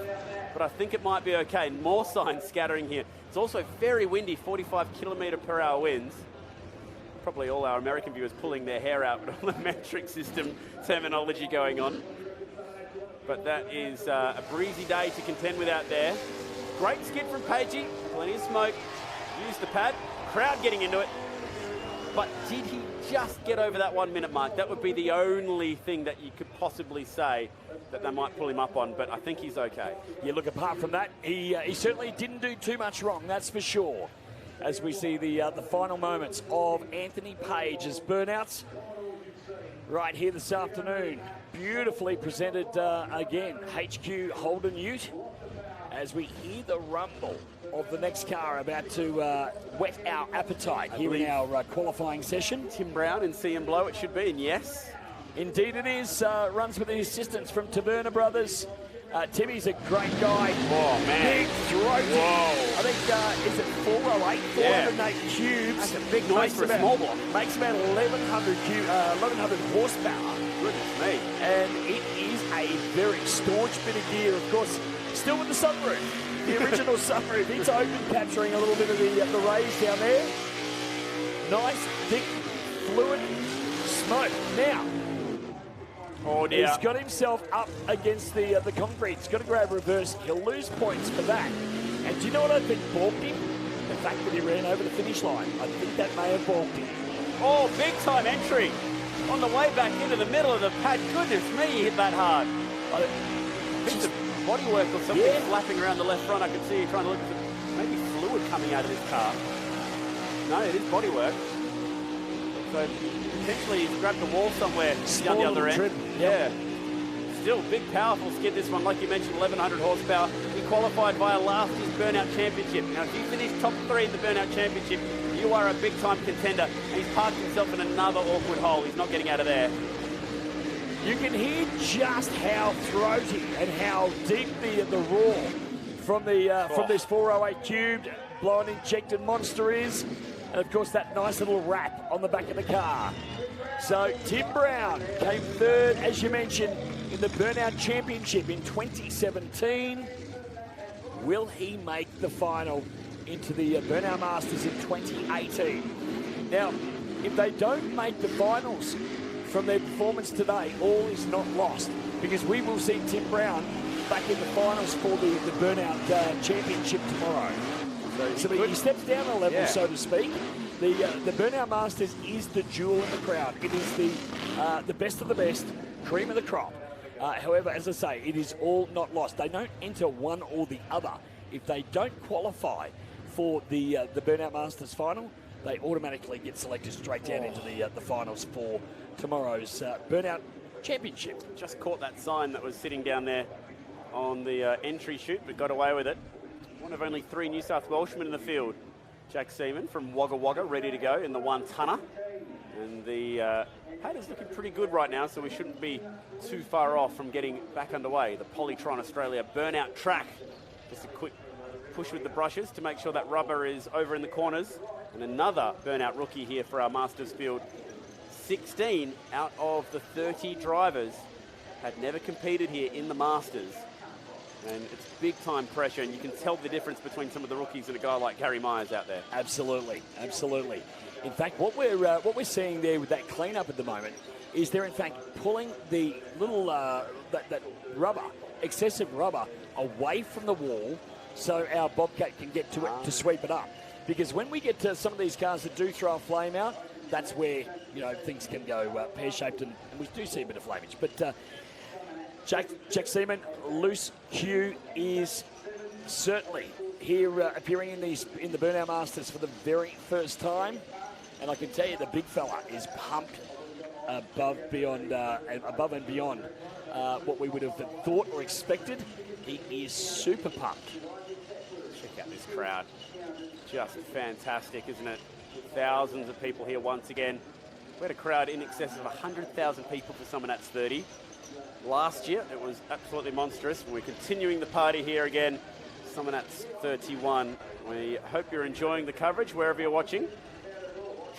But I think it might be okay. More signs scattering here. It's also very windy, 45km/h winds. Probably all our American viewers pulling their hair out with all the metric system terminology going on. But that is a breezy day to contend with out there. Great skid from Pagey, plenty of smoke. Used the pad, crowd getting into it. But did he just get over that 1 minute mark? That would be the only thing that you could possibly say that they might pull him up on, but I think he's okay. Yeah, look, apart from that, he certainly didn't do too much wrong, that's for sure. As we see the final moments of Anthony Page's burnouts right here this afternoon. Beautifully presented again, HQ Holden Ute, as we hear the rumble of the next car about to whet our appetite here in our qualifying session. Tim Brown and CM Blow it should be, and yes. Indeed it is. Runs with the assistance from Taverna Brothers. Timmy's a great guy. Oh, man. Big throaty. Whoa. I think, is it 408? 408 cubes. That's a big noise for a small block. Makes about 1,100 horsepower. Goodness me. And it is a very staunch bit of gear, of course, still with the sunroof. The original sunroof. It's open, capturing a little bit of the rays down there. Nice, thick, fluid smoke. Now, oh dear. He's got himself up against the concrete. He's got to grab reverse. He'll lose points for that. And do you know what I think balked him? The fact that he ran over the finish line. I think that may have balked him. Oh, big time entry on the way back into the middle of the pad. Goodness me, he hit that hard. I think the bodywork or something flapping around the left front. I can see you trying to look at maybe fluid coming out of this car. No, it is bodywork. So potentially he's grabbed the wall somewhere down the other end. Yeah. Still, big, powerful skid, this one. Like you mentioned, 1,100 horsepower. He qualified via last year's Burnout Championship. Now, if you finish top 3 in the Burnout Championship, you are a big-time contender. And he's parked himself in another awkward hole. He's not getting out of there. You can hear just how throaty and how deep the roar from this 408 cubed blown injected monster is. And, of course, that nice little wrap on the back of the car. So, Tim Brown came third, as you mentioned, in the Burnout Championship in 2017. Will he make the final into the Burnout Masters in 2018? Now, if they don't make the finals from their performance today, all is not lost, because we will see Tim Brown back in the finals for the Burnout Championship tomorrow. So he steps down a level, so to speak. The Burnout Masters is the jewel in the crown. It is the best of the best, cream of the crop. However, as I say, it is all not lost. They don't enter one or the other. If they don't qualify for the Burnout Masters final, they automatically get selected straight down into the finals for tomorrow's Burnout Championship. Just caught that sign that was sitting down there on the entry chute, but got away with it. One of only 3 New South Welshmen in the field. Jack Seaman from Wagga Wagga, ready to go in the 1-tonner. And the pad is looking pretty good right now, so we shouldn't be too far off from getting back underway. The Polytron Australia Burnout track. Just a quick push with the brushes to make sure that rubber is over in the corners. And another Burnout rookie here for our Masters field. 16 out of the 30 drivers had never competed here in the Masters. And it's big-time pressure, and you can tell the difference between some of the rookies and a guy like Gary Myers out there. Absolutely, absolutely. In fact, what we're seeing there with that cleanup at the moment is they're in fact pulling the little that rubber, excessive rubber, away from the wall, so our Bobcat can get to it to sweep it up. Because when we get to some of these cars that do throw a flame out, that's where things can go pear-shaped, and we do see a bit of flamage. But Jack Seaman, loose Q, is certainly here appearing in the Burnout Masters for the very first time. And I can tell you the big fella is pumped above and beyond what we would have thought or expected. He is super pumped. Check out this crowd. Just fantastic, isn't it? Thousands of people here once again. We had a crowd in excess of 100,000 people for Summernats 30. Last year, it was absolutely monstrous. We're continuing the party here again. Summernats 31. We hope you're enjoying the coverage wherever you're watching.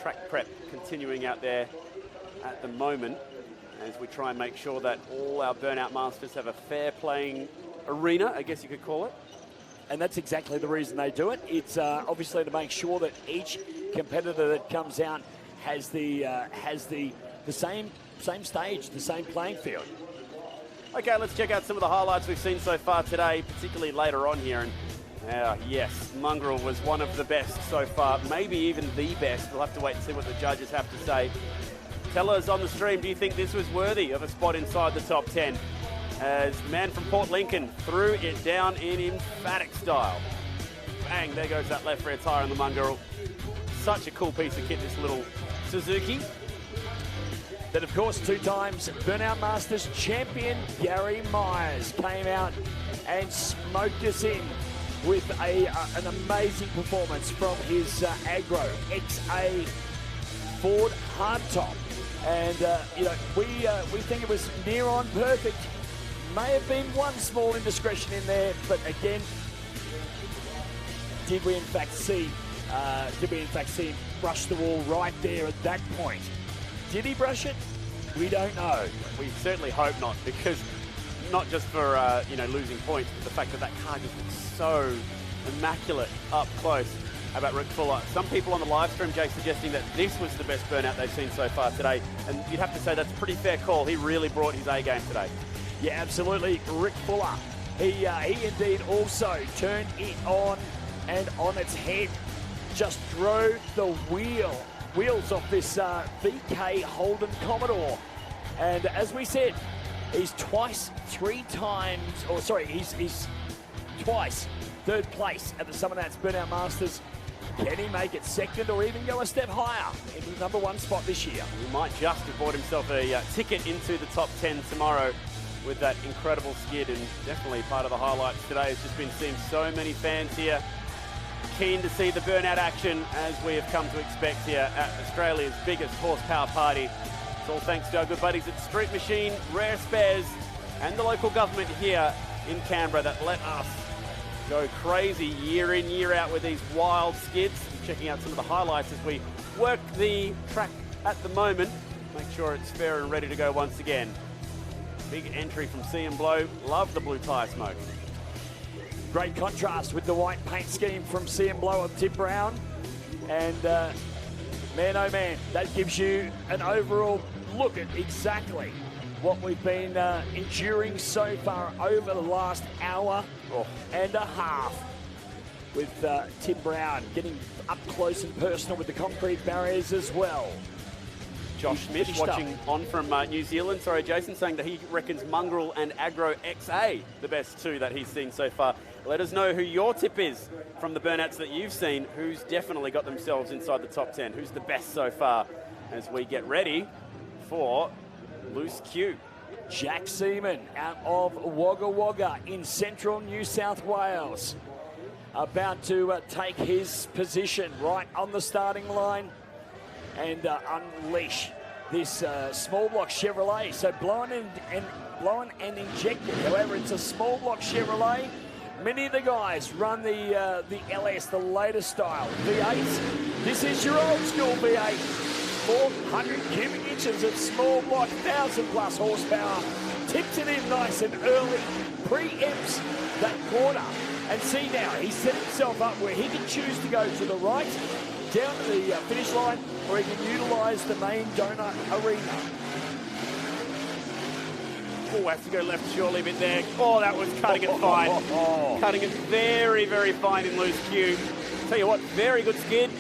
Track prep continuing out there at the moment as we try and make sure that all our Burnout Masters have a fair playing arena, I guess you could call it. And that's exactly the reason they do it. It's obviously to make sure that each competitor that comes out has the same stage, the same playing field. Okay, let's check out some of the highlights we've seen so far today, particularly later on here. And yes, Mongrel was one of the best so far, maybe even the best. We'll have to wait and see what the judges have to say. Tell us on the stream, do you think this was worthy of a spot inside the top 10? As the man from Port Lincoln threw it down in emphatic style. Bang, there goes that left rear tyre on the Mongrel. Such a cool piece of kit, this little Suzuki. Then, of course, 2 times Burnout Masters champion Gary Myers came out and smoked us in with an amazing performance from his Agro XA Ford hardtop. And, we think it was near on perfect. May have been one small indiscretion in there, but again, did we in fact see him brush the wall right there at that point? Did he brush it? We don't know. We certainly hope not, because not just for losing points, but the fact that car just looks so immaculate up close. How about Rick Fuller? Some people on the live stream, Jake, suggesting that this was the best Burnout they've seen so far today, and you'd have to say that's a pretty fair call. He really brought his A game today. Yeah, absolutely. Rick Fuller. He indeed also turned it on and on its head just drove the wheels off this VK Holden Commodore. And as we said, he's twice third place at the Summernats Burnout Masters. Can he make it second or even go a step higher in the #1 spot this year? He might just have bought himself a ticket into the top 10 tomorrow with that incredible skid, and definitely part of the highlights today has just been seeing so many fans here keen to see the burnout action as we have come to expect here at Australia's biggest horsepower party. It's all thanks to our good buddies at Street Machine, Rare Spares, and the local government here in Canberra that let us go crazy year in, year out with these wild skids. I'm checking out some of the highlights as we work the track at the moment. Make sure it's fair and ready to go once again. Big entry from C and Blow. Love the blue tyre smoke. Great contrast with the white paint scheme from C and Blow of Tim Brown. And man, oh man, that gives you an overall look at exactly what we've been enduring so far over the last hour and a half with Tim Brown getting up close and personal with the concrete barriers as well. Josh Smith watching on from New Zealand. Sorry, Jason, saying that he reckons Mongrel and Agro XA the best two that he's seen so far. Let us know who your tip is from the burnouts that you've seen. Who's definitely got themselves inside the top 10? Who's the best so far as we get ready for Loose Q? Jack Seaman out of Wagga Wagga in central New South Wales. About to take his position right on the starting line and unleash this small block Chevrolet. So blown and injected. However, it's a small block Chevrolet. Many of the guys run the LS, the latest style, V8s. This is your old school V8. 400 cubic inches of small block, 1,000 plus horsepower. Tips it in nice and early, preempts that corner. And see now, he's set himself up where he can choose to go to the right, down to the finish line, or he can utilise the main donut arena. Oh, has to go left surely a bit there. Oh, that was cutting it fine. Cutting it very, very fine in Loose Q. Tell you what, very good skid.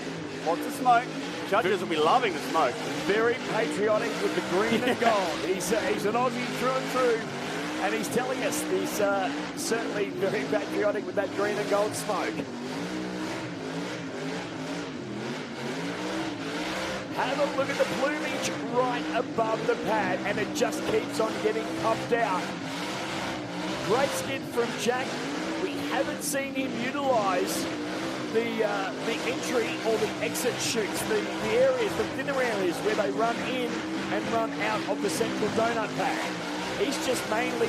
Lots of smoke. Judges will be loving the smoke. Very patriotic with the green and gold. He's an Aussie through and through. And he's telling us he's certainly very patriotic with that green and gold smoke. Have a look at the plumage right above the pad, and it just keeps on getting puffed out. Great skid from Jack. We haven't seen him utilise the entry or the exit chutes, the areas, the thinner areas where they run in and run out of the central donut pad. He's just mainly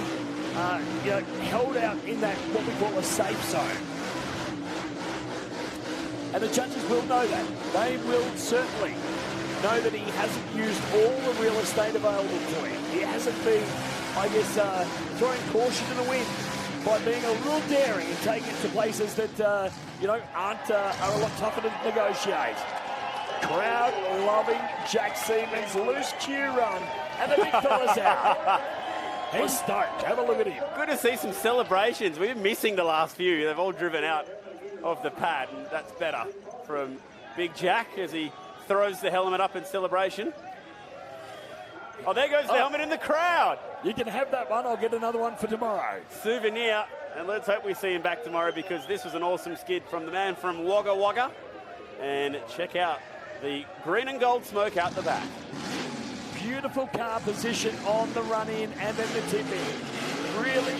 held out in that, what we call a safe zone. And the judges will know that. They will certainly know that he hasn't used all the real estate available to him. He hasn't been, I guess, throwing caution to the wind by being a little daring and taking it to places that, are a lot tougher to negotiate. Crowd loving Jack Seaman's Loose Q run, and the big fella's out. He's stoked. Have a look at him. Good to see some celebrations. We've been missing the last few. They've all driven out of the pad, and that's better from Big Jack as he throws the helmet up in celebration. Oh, there goes the helmet in the crowd. You can have that one. I'll get another one for tomorrow. Souvenir. And let's hope we see him back tomorrow, because this was an awesome skid from the man from Wagga Wagga. And check out the green and gold smoke out the back. Beautiful car position on the run-in and then the tip-in. Really,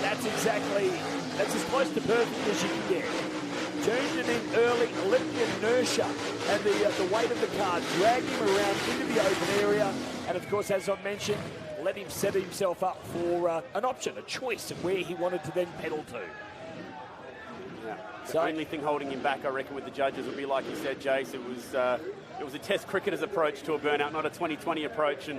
that's as close to perfect as you can get. Tuned it in early, let the inertia and the weight of the car drag him around into the open area. And of course, as I mentioned, let him set himself up for an option, a choice of where he wanted to then pedal to. Yeah. The only thing holding him back, I reckon, with the judges would be, like you said, Jace, it was a test cricketer's approach to a burnout, not a 2020 approach. And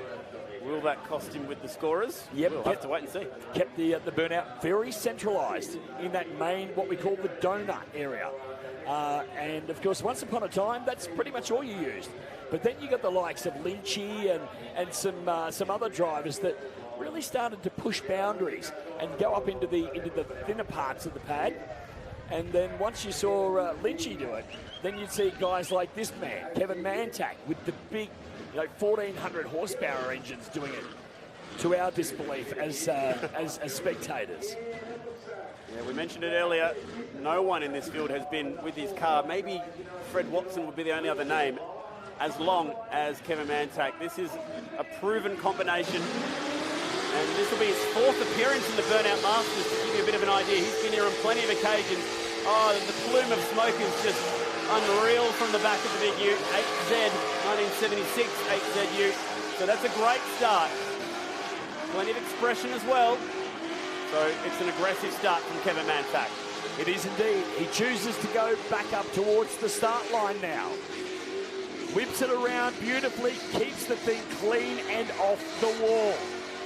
will that cost him with the scorers? Yep. We'll have to wait and see. Kept the burnout very centralised in that main, what we call the donut area. And of course, once upon a time, that's pretty much all you used. But then you got the likes of Lynchy and some other drivers that really started to push boundaries and go up into the thinner parts of the pad. And then once you saw Lynchy do it, then you'd see guys like this man, Kevin Mantak, with the big, 1,400 horsepower engines doing it, to our disbelief as spectators. Yeah, we mentioned it earlier. No one in this field has been with his car. Maybe Fred Watson would be the only other name as long as Kevin Mantak. This is a proven combination. And this will be his 4th appearance in the Burnout Masters, to give you a bit of an idea. He's been here on plenty of occasions. Oh, the plume of smoke is just unreal from the back of the big ute. 8Z, 1976 8ZU. So that's a great start. Plenty of expression as well. So it's an aggressive start from Kevin Mantak. It is indeed. He chooses to go back up towards the start line now. Whips it around beautifully, keeps the thing clean and off the wall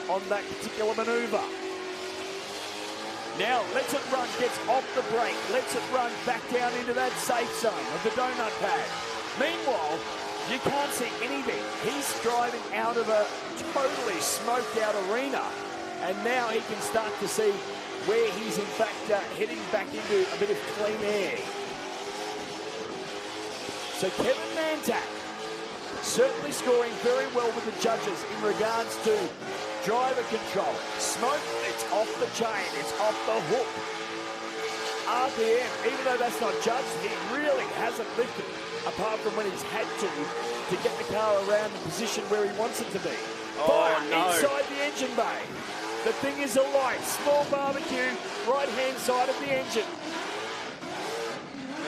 on that particular manoeuvre. Now lets it run, gets off the brake, lets it run back down into that safe zone of the donut pad. Meanwhile, you can't see anything. He's driving out of a totally smoked out arena, and now he can start to see where he's in fact heading back into a bit of clean air. So Kevin Mantak certainly scoring very well with the judges in regards to driver control. Smoke, it's off the chain, it's off the hook. RPM, even though that's not judged, he really hasn't lifted, apart from when he's had to get the car around the position where he wants it to be. Fire inside the engine bay. The thing is alight. Small barbecue, right-hand side of the engine.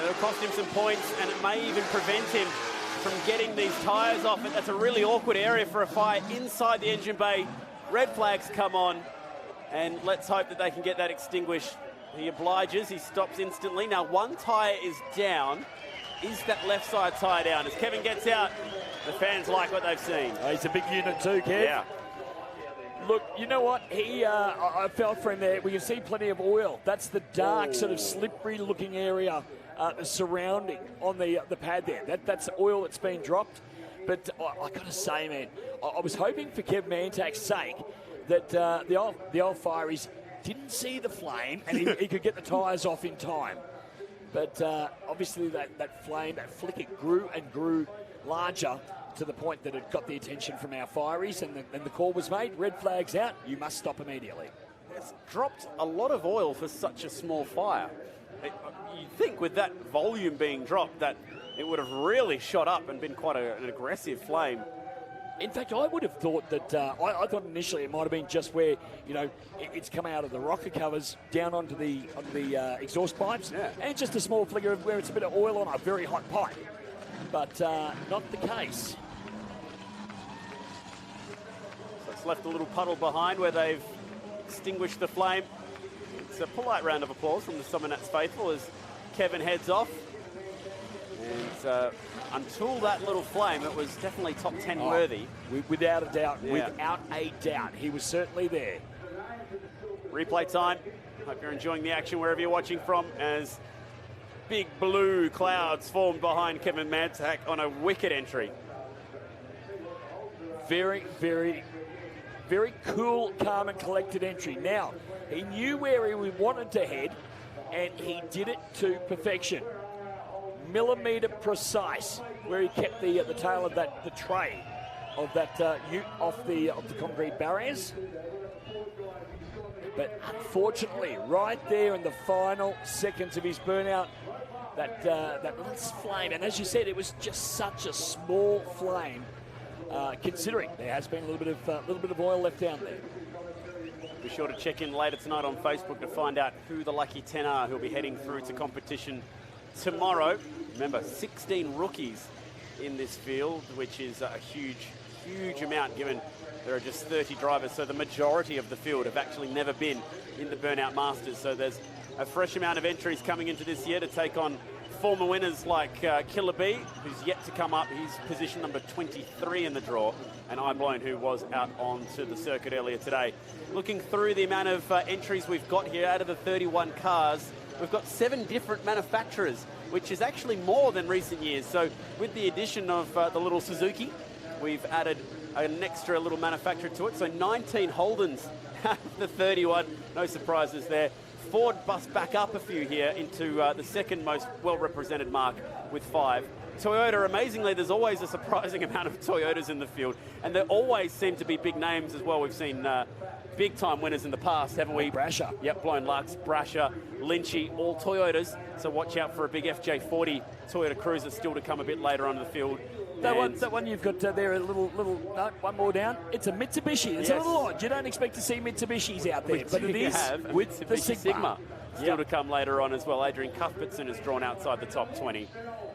It'll cost him some points, and it may even prevent him from getting these tyres off. That's a really awkward area for a fire inside the engine bay. Red flags come on, and let's hope that they can get that extinguished. He obliges, he stops instantly. Now one tyre is down. Is that left side tyre down? As Kevin gets out, the fans like what they've seen. Oh, he's a big unit too, Kev. Yeah. Look, you know what? I felt for him there. We can see plenty of oil. That's the dark, sort of slippery-looking area surrounding on the pad there. That's oil that's been dropped. But I got to say, man, I was hoping for Kev Mantak's sake that the old fireys didn't see the flame and he could get the tyres off in time. But obviously that flame, that flicker grew and grew larger to the point that it got the attention from our fireys, and the call was made. Red flag's out. You must stop immediately. It's dropped a lot of oil for such a small fire. You'd think with that volume being dropped that it would have really shot up and been quite an aggressive flame. In fact, I would have thought that, I thought initially it might have been just where, it's come out of the rocker covers down onto the exhaust pipes, and just a small flicker of where it's a bit of oil on a very hot pipe. But not the case. So it's left a little puddle behind where they've extinguished the flame. It's a polite round of applause from the Summernats faithful as Kevin heads off. And until that little flame, it was definitely top 10 worthy. Without a doubt, without a doubt. He was certainly there. Replay time. Hope you're enjoying the action wherever you're watching from, as big blue clouds formed behind Kevin Mantak on a wicked entry. Very, very, very cool, calm and collected entry. Now, he knew where he wanted to head, and he did it to perfection. Millimetre precise where he kept the tail of the tray of that ute off the concrete barriers. But unfortunately, right there in the final seconds of his burnout, that little flame, and as you said, it was just such a small flame, considering there has been a little bit of oil left down there. Be sure to check in later tonight on Facebook to find out who the lucky 10 are who'll be heading through to competition tomorrow. Remember, 16 rookies in this field, which is a huge amount given there are just 30 drivers. So the majority of the field have actually never been in the Burnout Masters. So there's a fresh amount of entries coming into this year to take on former winners like Killer B, who's yet to come up. He's position number 23 in the draw, and Blown, who was out onto the circuit earlier today. Looking through the amount of entries we've got here, out of the 31 cars, we've got 7 different manufacturers, which is actually more than recent years. So with the addition of the little Suzuki, we've added an extra little manufacturer to it. So 19 Holdens out of the 31. No surprises there. Ford bust back up a few here into the second most well-represented mark with 5. Toyota, amazingly, there's always a surprising amount of Toyotas in the field, and there always seem to be big names as well. We've seen big-time winners in the past, haven't we? Brasher. Yep, Blown Lux, Brasher, Lynchy, all Toyotas. So watch out for a big FJ40 Toyota Cruiser still to come a bit later on in the field. That one you've got there, a little, no, one more down. It's a Mitsubishi. It's a little odd. You don't expect to see Mitsubishis out there, but it is with the Sigma. Still to come later on as well. Adrian Cuthbertson is drawn outside the top 20.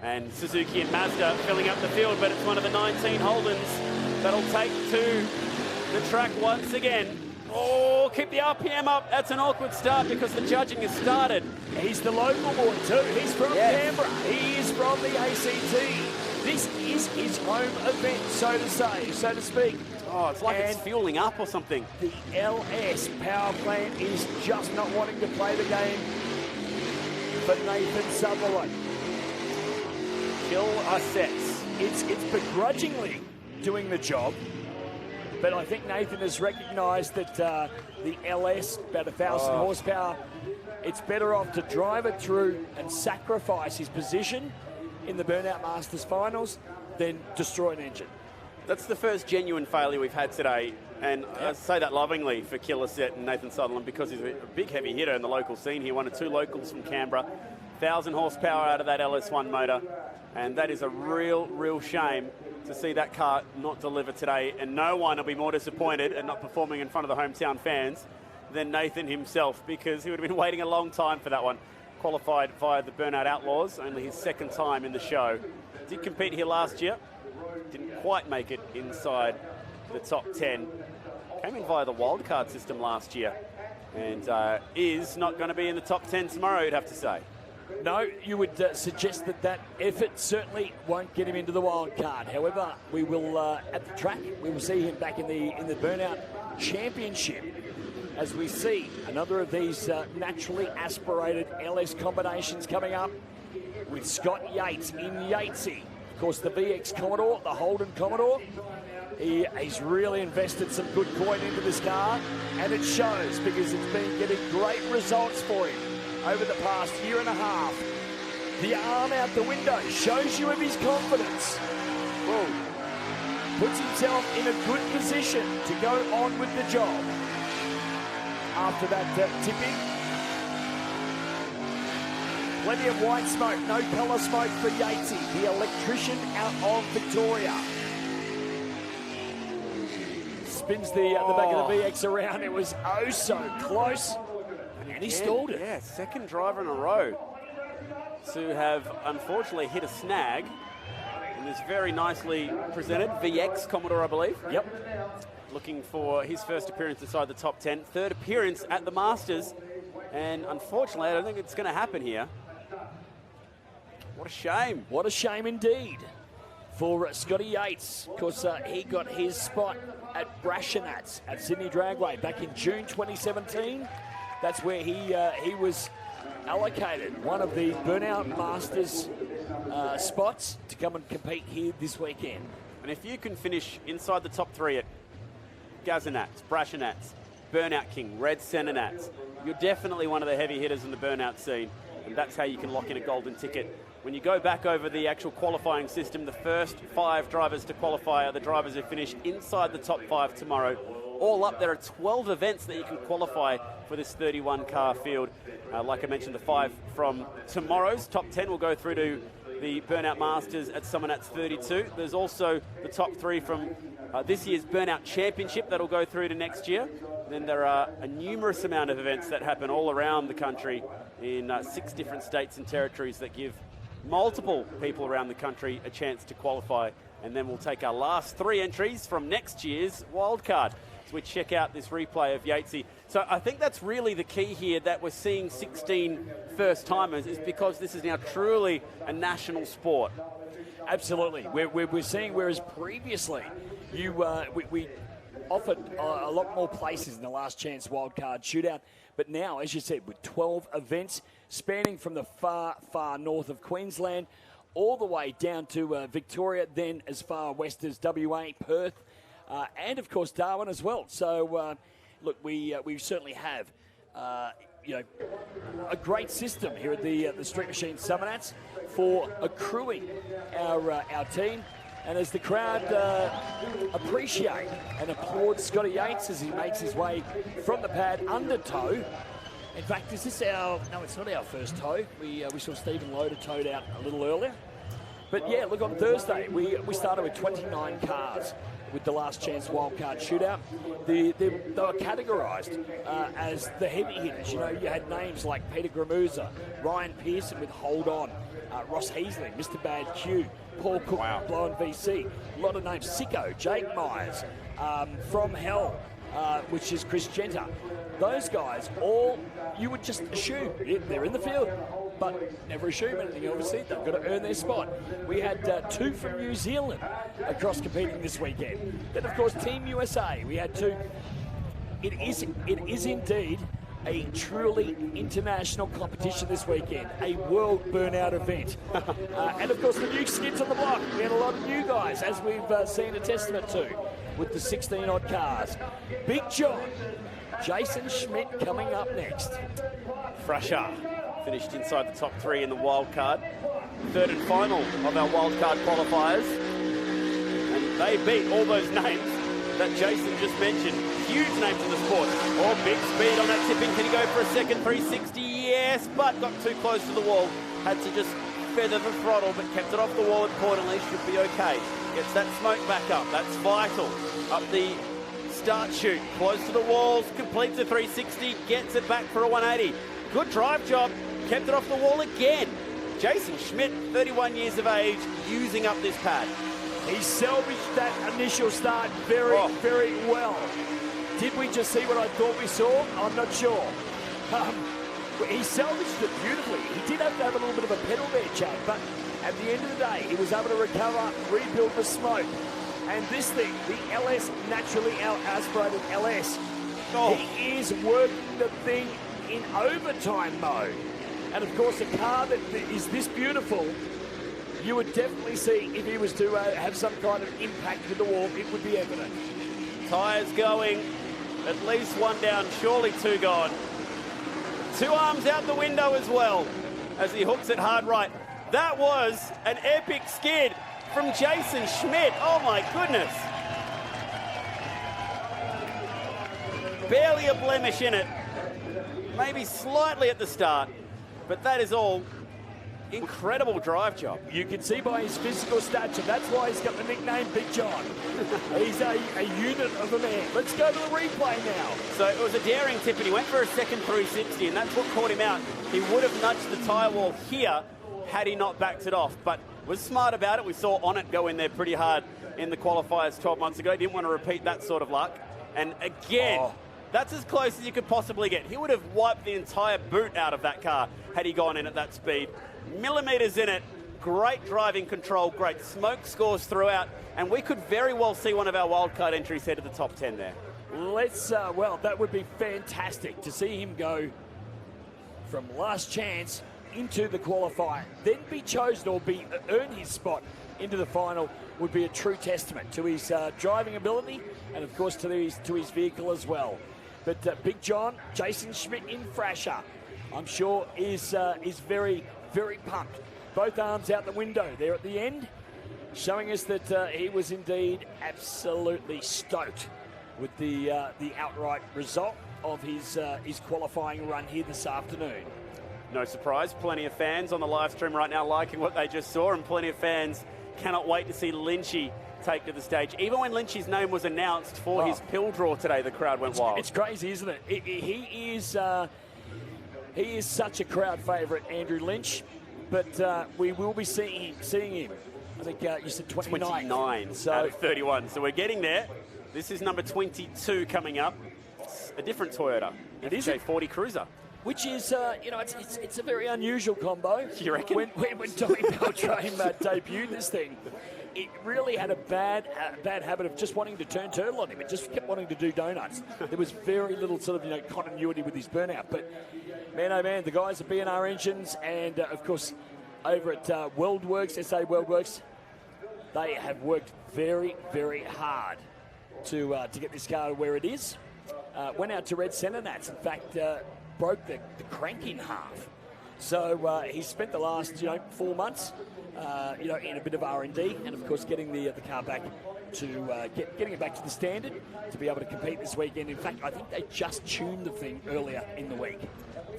And Suzuki and Mazda filling up the field, but it's one of the 19 Holdens that'll take to the track once again. Oh, keep the RPM up. That's an awkward start because the judging has started. He's the local boy too. He's from Canberra. He is from the ACT. This is his home event, so to speak. Oh, it's like it's fueling up or something. The LS power plant is just not wanting to play the game for Nathan Sutherland. Kill our sets. It's begrudgingly doing the job, but I think Nathan has recognised that the LS, about 1,000 horsepower, it's better off to drive it through and sacrifice his position in the Burnout Masters finals than destroy an engine. That's the first genuine failure we've had today, and I say that lovingly for Killer Set and Nathan Sutherland because he's a big heavy hitter in the local scene. He won 2 locals from Canberra, 1,000 horsepower out of that LS1 motor, and that is a real shame to see that car not deliver today, and no one will be more disappointed at not performing in front of the hometown fans than Nathan himself, because he would have been waiting a long time for that one. Qualified via the Burnout Outlaws, only his second time in the show. Did compete here last year, didn't quite make it inside the top 10. Came in via the wildcard system last year, and is not going to be in the top 10 tomorrow, you'd have to say. No, you would suggest that effort certainly won't get him into the wild card. However, we will at the track, we will see him back in the Burnout Championship as we see another of these naturally aspirated LS combinations coming up with Scott Yates in Yatesy. Of course, the VX Commodore, the Holden Commodore. He's really invested some good coin into this car, and it shows because it's been getting great results for him over the past year and a half. The arm out the window shows you of his confidence. Whoa. Puts himself in a good position to go on with the job. After that tipping, plenty of white smoke, no colour smoke for Yatesy, the electrician out of Victoria. Spins the back of the VX around. It was oh so close. And he stalled it. Yeah, second driver in a row to have unfortunately hit a snag. And this very nicely presented VX Commodore, I believe. Yep. Looking for his first appearance inside the top 10. Third appearance at the Masters. And unfortunately, I don't think it's going to happen here. What a shame. What a shame indeed for Scotty Yates. Of course, he got his spot at Summernats at Sydney Dragway back in June 2017. That's where he was allocated one of the Burnout Masters spots to come and compete here this weekend. And if you can finish inside the top 3 at Gazanats, Brashernats, Burnout King, Red Centernats, you're definitely one of the heavy hitters in the Burnout scene, and that's how you can lock in a golden ticket. When you go back over the actual qualifying system, the first 5 drivers to qualify are the drivers who finish inside the top 5 tomorrow. All up, there are 12 events that you can qualify for this 31-car field. Like I mentioned, the 5 from tomorrow's top 10 will go through to the Burnout Masters at Summernats 32. There's also the top 3 from this year's Burnout Championship that'll go through to next year. Then there are a numerous amount of events that happen all around the country in 6 different states and territories that give multiple people around the country a chance to qualify. And then we'll take our last 3 entries from next year's wildcard as we check out this replay of Yatesy. So I think that's really the key here, that we're seeing 16 first-timers, is because this is now truly a national sport. Absolutely. We're seeing, whereas previously we offered a lot more places in the last chance wildcard shootout, but now, as you said, with 12 events spanning from the far north of Queensland all the way down to Victoria, then as far west as WA, Perth, and of course Darwin as well. So look, we certainly have a great system here at the Street Machine Summernats for accruing our team. And as the crowd appreciate and applaud Scotty Yates as he makes his way from the pad under tow. In fact, is this our... No, it's not our first tow. We saw Stephen Loader towed out a little earlier. But yeah, look, on Thursday, we started with 29 cars with the last chance wildcard shootout. They were categorised as the heavy hitters. You know, you had names like Peter Gramuza, Ryan Pearson with Hold On, Ross Heasley, Mr. Bad Q, Paul Cook, Blown VC. A lot of names. Sicko, Jake Myers, From Hell, which is Chris Genter. Those guys, all you would just assume they're in the field, but never assume anything, obviously. They've got to earn their spot. We had 2 from New Zealand across competing this weekend. Then, of course, Team USA. We had 2. It is indeed a truly international competition this weekend, a world burnout event. And, of course, the new skids on the block. We had a lot of new guys, as we've seen a testament to, with the 16-odd cars. Big John, Jason Schmidt coming up next. Frasher finished inside the top 3 in the wild card. Third and final of our wild card qualifiers. And they beat all those names that Jason just mentioned. Huge names in the sport. Oh, big speed on that tipping. Can he go for a second 360? Yes, but got too close to the wall. Had to just feather the throttle, but kept it off the wall importantly. Should be okay. Gets that smoke back up. That's vital. Up the start chute. Close to the walls. Completes the 360. Gets it back for a 180. Good drive job. Kept it off the wall again. Jason Schmidt, 31 years of age, using up this pad. He salvaged that initial start very well. Did we just see what I thought we saw? I'm not sure. He salvaged it beautifully. He did have to have a little bit of a pedal there, Chad, but at the end of the day, he was able to recover, rebuild the smoke. And this thing, the LS, naturally our aspirated LS, he is working the thing in overtime mode. And of course, a car that is this beautiful, you would definitely see if he was to have some kind of impact with the wall, it would be evident. Tyres going, at least 1 down, surely 2 gone. 2 arms out the window as well as he hooks it hard right. That was an epic skid from Jason Schmidt. Oh my goodness. Barely a blemish in it. Maybe slightly at the start, but that is all incredible drive job. You can see by his physical stature, that's why he's got the nickname Big John. He's a unit of a man. Let's go to the replay now. So it was a daring tip, and he went for a second 360, and that's what caught him out. He would have nudged the tyre wall here had he not backed it off, but was smart about it. We saw On It go in there pretty hard in the qualifiers 12 months ago. Didn't want to repeat that sort of luck. And again, that's as close as you could possibly get. He would have wiped the entire boot out of that car had he gone in at that speed. Millimetres in it, great driving control, great smoke scores throughout, and we could very well see one of our wildcard entries head to the top 10 there. Let's, well, that would be fantastic to see him go from last chance into the qualifier, then be chosen or earn his spot into the final would be a true testament to his driving ability and, of course, to his vehicle as well. But Big John, Jason Schmidt in Frasher, I'm sure is very, very pumped. Both arms out the window there at the end, showing us that he was indeed absolutely stoked with the outright result of his qualifying run here this afternoon. No surprise, plenty of fans on the live stream right now liking what they just saw, and plenty of fans cannot wait to see Lynchy take to the stage. Even when Lynchy's name was announced for his pill draw today, the crowd went wild. It's crazy, isn't it? He is such a crowd favourite, Andrew Lynch, but we will be seeing him. I think you said 29. Out of 31, so we're getting there. This is number 22 coming up. It's a different Toyota. It is a 40 Cruiser. Which is, it's a very unusual combo. You reckon? When Tommy Beltrame debuted this thing, it really had a bad habit of just wanting to turn turtle on him. It just kept wanting to do donuts. There was very little sort of continuity with his burnout. But man, oh man, the guys at B&R Engines and of course over at WorldWorks, SA WorldWorks, they have worked very, very hard to get this car where it is. Went out to Red Summernats. In fact, broke the crank in half. So he's spent the last 4 months in a bit of R&D, and of course getting the car back to getting it back to the standard to be able to compete this weekend. In fact, I think they just tuned the thing earlier in the week.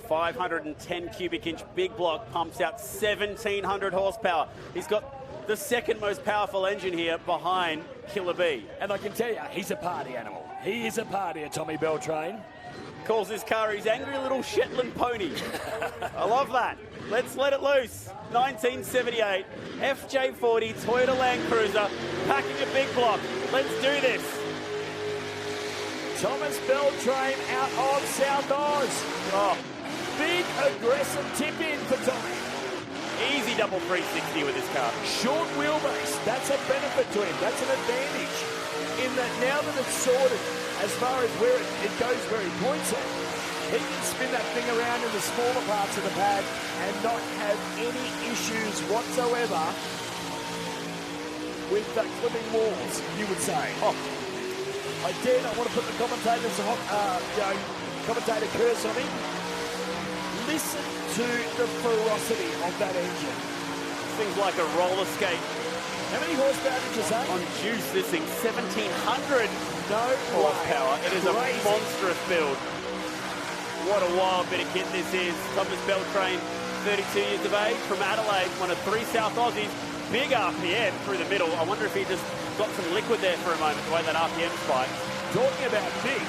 510 cubic inch big block pumps out 1,700 horsepower. He's got the second most powerful engine here behind Killer B. And I can tell you, he's a party animal. He is a partier, Tommy Beltrain. Calls his car his angry little Shetland pony. I love that. Let's let it loose. 1978 FJ40 Toyota Land Cruiser packing a big block. Let's do this. Thomas Beltrain out of South Oz. Oh. Big aggressive tip in for Tommy. Easy double 360 with his car. Short wheelbase, that's a benefit to him. That's an advantage. In that now that it's sorted, as far as where it goes where he points it, he can spin that thing around in the smaller parts of the pad and not have any issues whatsoever with clipping walls, you would say. Oh, I dare not want to put the commentator curse on him. Listen to the ferocity of that engine. Things like a roller skate. How many horsepower did you say? On juice, this thing 1,700 horsepower. It is crazy. A monstrous build. What a wild bit of kit this is. Thomas Beltrain, 32 years of age, from Adelaide, one of 3 South Aussies. Big RPM through the middle. I wonder if he just got some liquid there for a moment, the way that RPM spikes. Talking about big,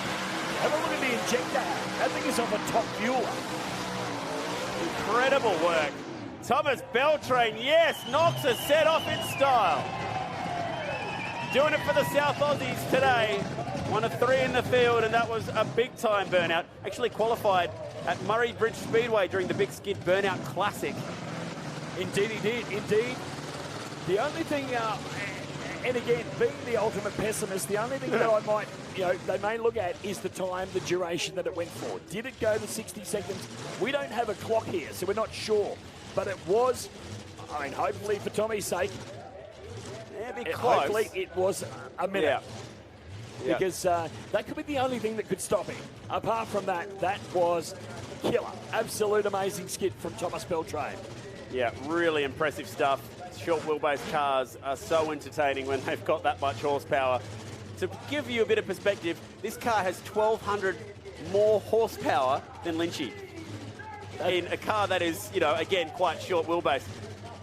have a look at the injector. That thing is off a top fueler. Incredible work. Thomas Beltrain, yes, knocks a set off in style. Doing it for the South Aussies today. One of 3 in the field, and that was a big-time burnout. Actually qualified at Murray Bridge Speedway during the Big Skid Burnout Classic. Indeed he did, indeed. The only thing, and again, being the ultimate pessimist, the only thing that I might, they may look at is the time, the duration that it went for. Did it go the 60 seconds? We don't have a clock here, so we're not sure. But it was, hopefully for Tommy's sake, hopefully it was a minute. Yeah. Because that could be the only thing that could stop him. Apart from that, that was killer. Absolute amazing skid from Thomas Beltrain. Yeah, really impressive stuff. Short wheelbase cars are so entertaining when they've got that much horsepower. To give you a bit of perspective, this car has 1,200 more horsepower than Lynchy in a car that is, again, quite short wheelbase.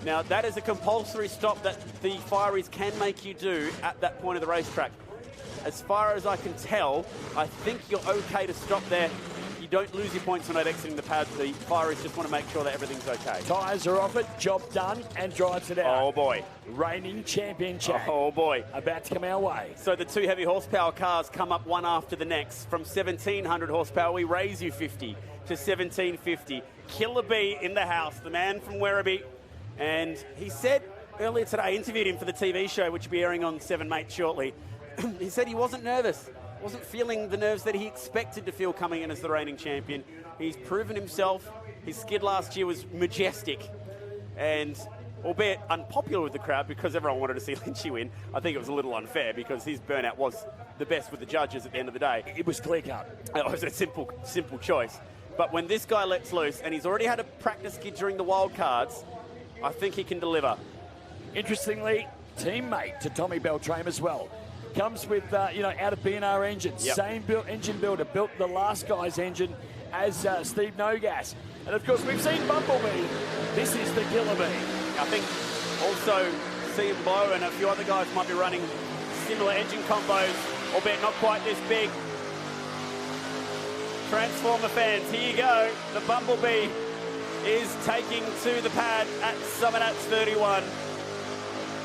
Now, that is a compulsory stop that the fireys can make you do at that point of the racetrack. As far as I can tell, I think you're okay to stop there. You don't lose your points when not exiting the pad. The fireys just want to make sure that everything's okay. Tyres are off it, job done, and drives it out. Oh, boy. Reigning champion, Jack. Oh, boy. About to come our way. So the 2 heavy horsepower cars come up one after the next. From 1,700 horsepower, we raise you 50 to 1,750. Killer B in the house, the man from Werribee. And he said earlier today, I interviewed him for the TV show, which will be airing on 7 Mate shortly. He said he wasn't nervous, wasn't feeling the nerves that he expected to feel coming in as the reigning champion. He's proven himself. His skid last year was majestic, and albeit unpopular with the crowd because everyone wanted to see Lynchy win, I think it was a little unfair because his burnout was the best with the judges at the end of the day. It was clear cut. It was a simple choice. But when this guy lets loose, and he's already had a practice skid during the wild cards, I think he can deliver. Interestingly, teammate to Tommy Beltrain as well. Comes with, out of BNR engines. Yep. Same engine builder. Built the last guy's engine as Steve Nogas. And, of course, we've seen Bumblebee. This is the Killer Bee. I think also Steve Blow and a few other guys might be running similar engine combos, albeit not quite this big. Transformer fans, here you go. The Bumblebee is taking to the pad at Summernats 31.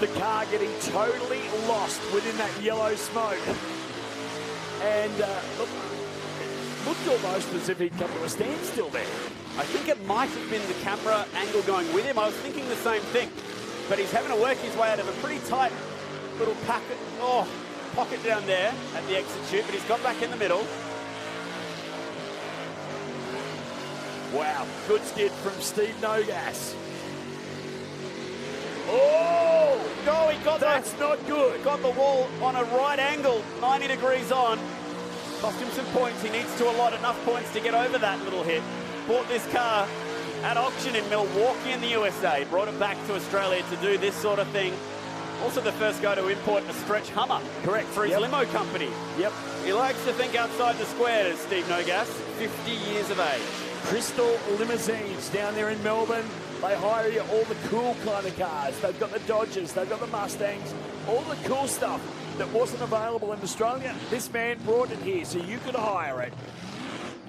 The car getting totally lost within that yellow smoke. And looked almost as if he'd come to a standstill there. I think it might have been the camera angle going with him. I was thinking the same thing. But he's having to work his way out of a pretty tight little pocket down there at the exit chute, but he's got back in the middle. Wow, good skid from Steve Nogas. Oh! No, he got That's not good. Got the wall on a right angle, 90 degrees on. Cost him some points. He needs to allot enough points to get over that little hit. Bought this car at auction in Milwaukee in the USA. Brought it back to Australia to do this sort of thing. Also the first guy to import a stretch Hummer. Correct. For his limo company. Yep. He likes to think outside the square, does Steve Nogas. 50 years of age. Crystal Limousines down there in Melbourne. They hire you all the cool kind of cars. They've got the Dodgers, they've got the Mustangs, all the cool stuff that wasn't available in Australia. This man brought it here so you could hire it.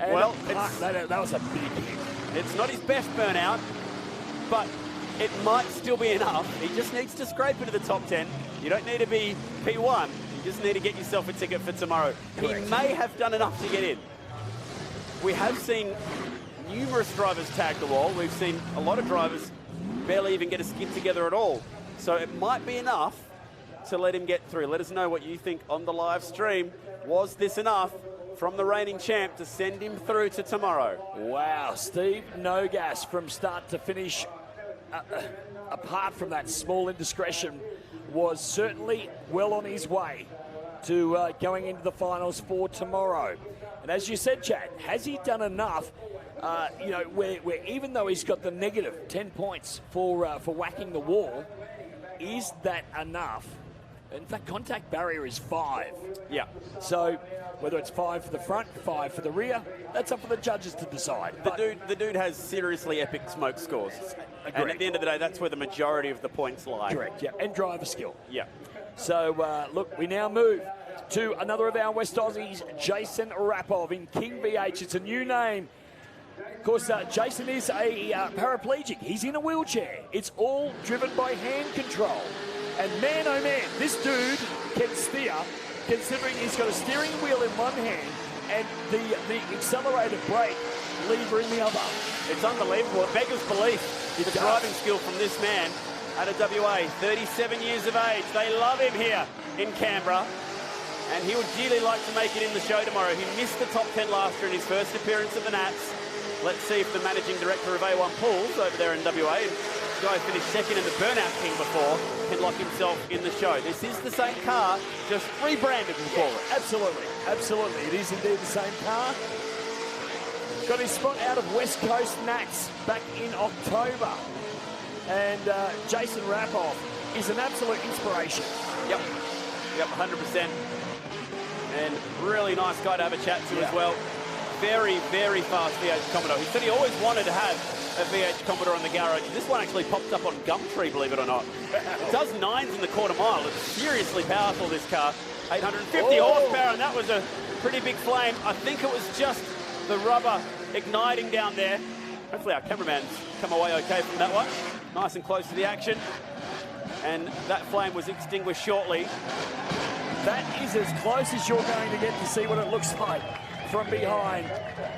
And well, that was a big hit. It's not his best burnout, but it might still be enough. He just needs to scrape into the top 10. You don't need to be P1. You just need to get yourself a ticket for tomorrow. Correct. He may have done enough to get in. We have seen numerous drivers tag the wall. We've seen a lot of drivers barely even get a skid together at all. So it might be enough to let him get through. Let us know what you think on the live stream. Was this enough from the reigning champ to send him through to tomorrow? Wow, Steve Nogas from start to finish, apart from that small indiscretion, was certainly well on his way to going into the finals for tomorrow. And as you said, Chad, has he done enough? You know, where even though he's got the negative 10 points for whacking the wall, is that enough? In fact, contact barrier is 5. Yeah. So whether it's 5 for the front, 5 for the rear, that's up for the judges to decide. The dude has seriously epic smoke scores. And at the end of the day, that's where the majority of the points lie. Correct, yeah. And driver skill. Yeah. So, look, we now move to another of our West Aussies, Jason Rapov in King VH. It's a new name. Of course, Jason is a paraplegic. He's in a wheelchair. It's all driven by hand control. And man, oh man, this dude can steer, considering he's got a steering wheel in one hand and the accelerated brake lever in the other. It's unbelievable. It beggars belief. The driving skill from this man out of WA, 37 years of age. They love him here in Canberra. And he would dearly like to make it in the show tomorrow. He missed the top 10 last year in his first appearance of the Nats. Let's see if the managing director of A1 Pools over there in WA, the guy who finished second in the Burnout King before, can lock himself in the show. This is the same car, just rebranded, we'll call it. Absolutely, absolutely. It is indeed the same car. Got his spot out of West Coast Nats back in October. And Jason Rapov is an absolute inspiration. Yep, 100%. And really nice guy to have a chat to as well. Very, very fast V8 Commodore. He said he always wanted to have a V8 Commodore in the garage. This one actually popped up on Gumtree, believe it or not. It does 9s in the quarter mile. It's seriously powerful, this car. 850 horsepower, and that was a pretty big flame. I think it was just the rubber igniting down there. Hopefully our cameraman's come away okay from that one. Nice and close to the action. And that flame was extinguished shortly. That is as close as you're going to get to see what it looks like from behind.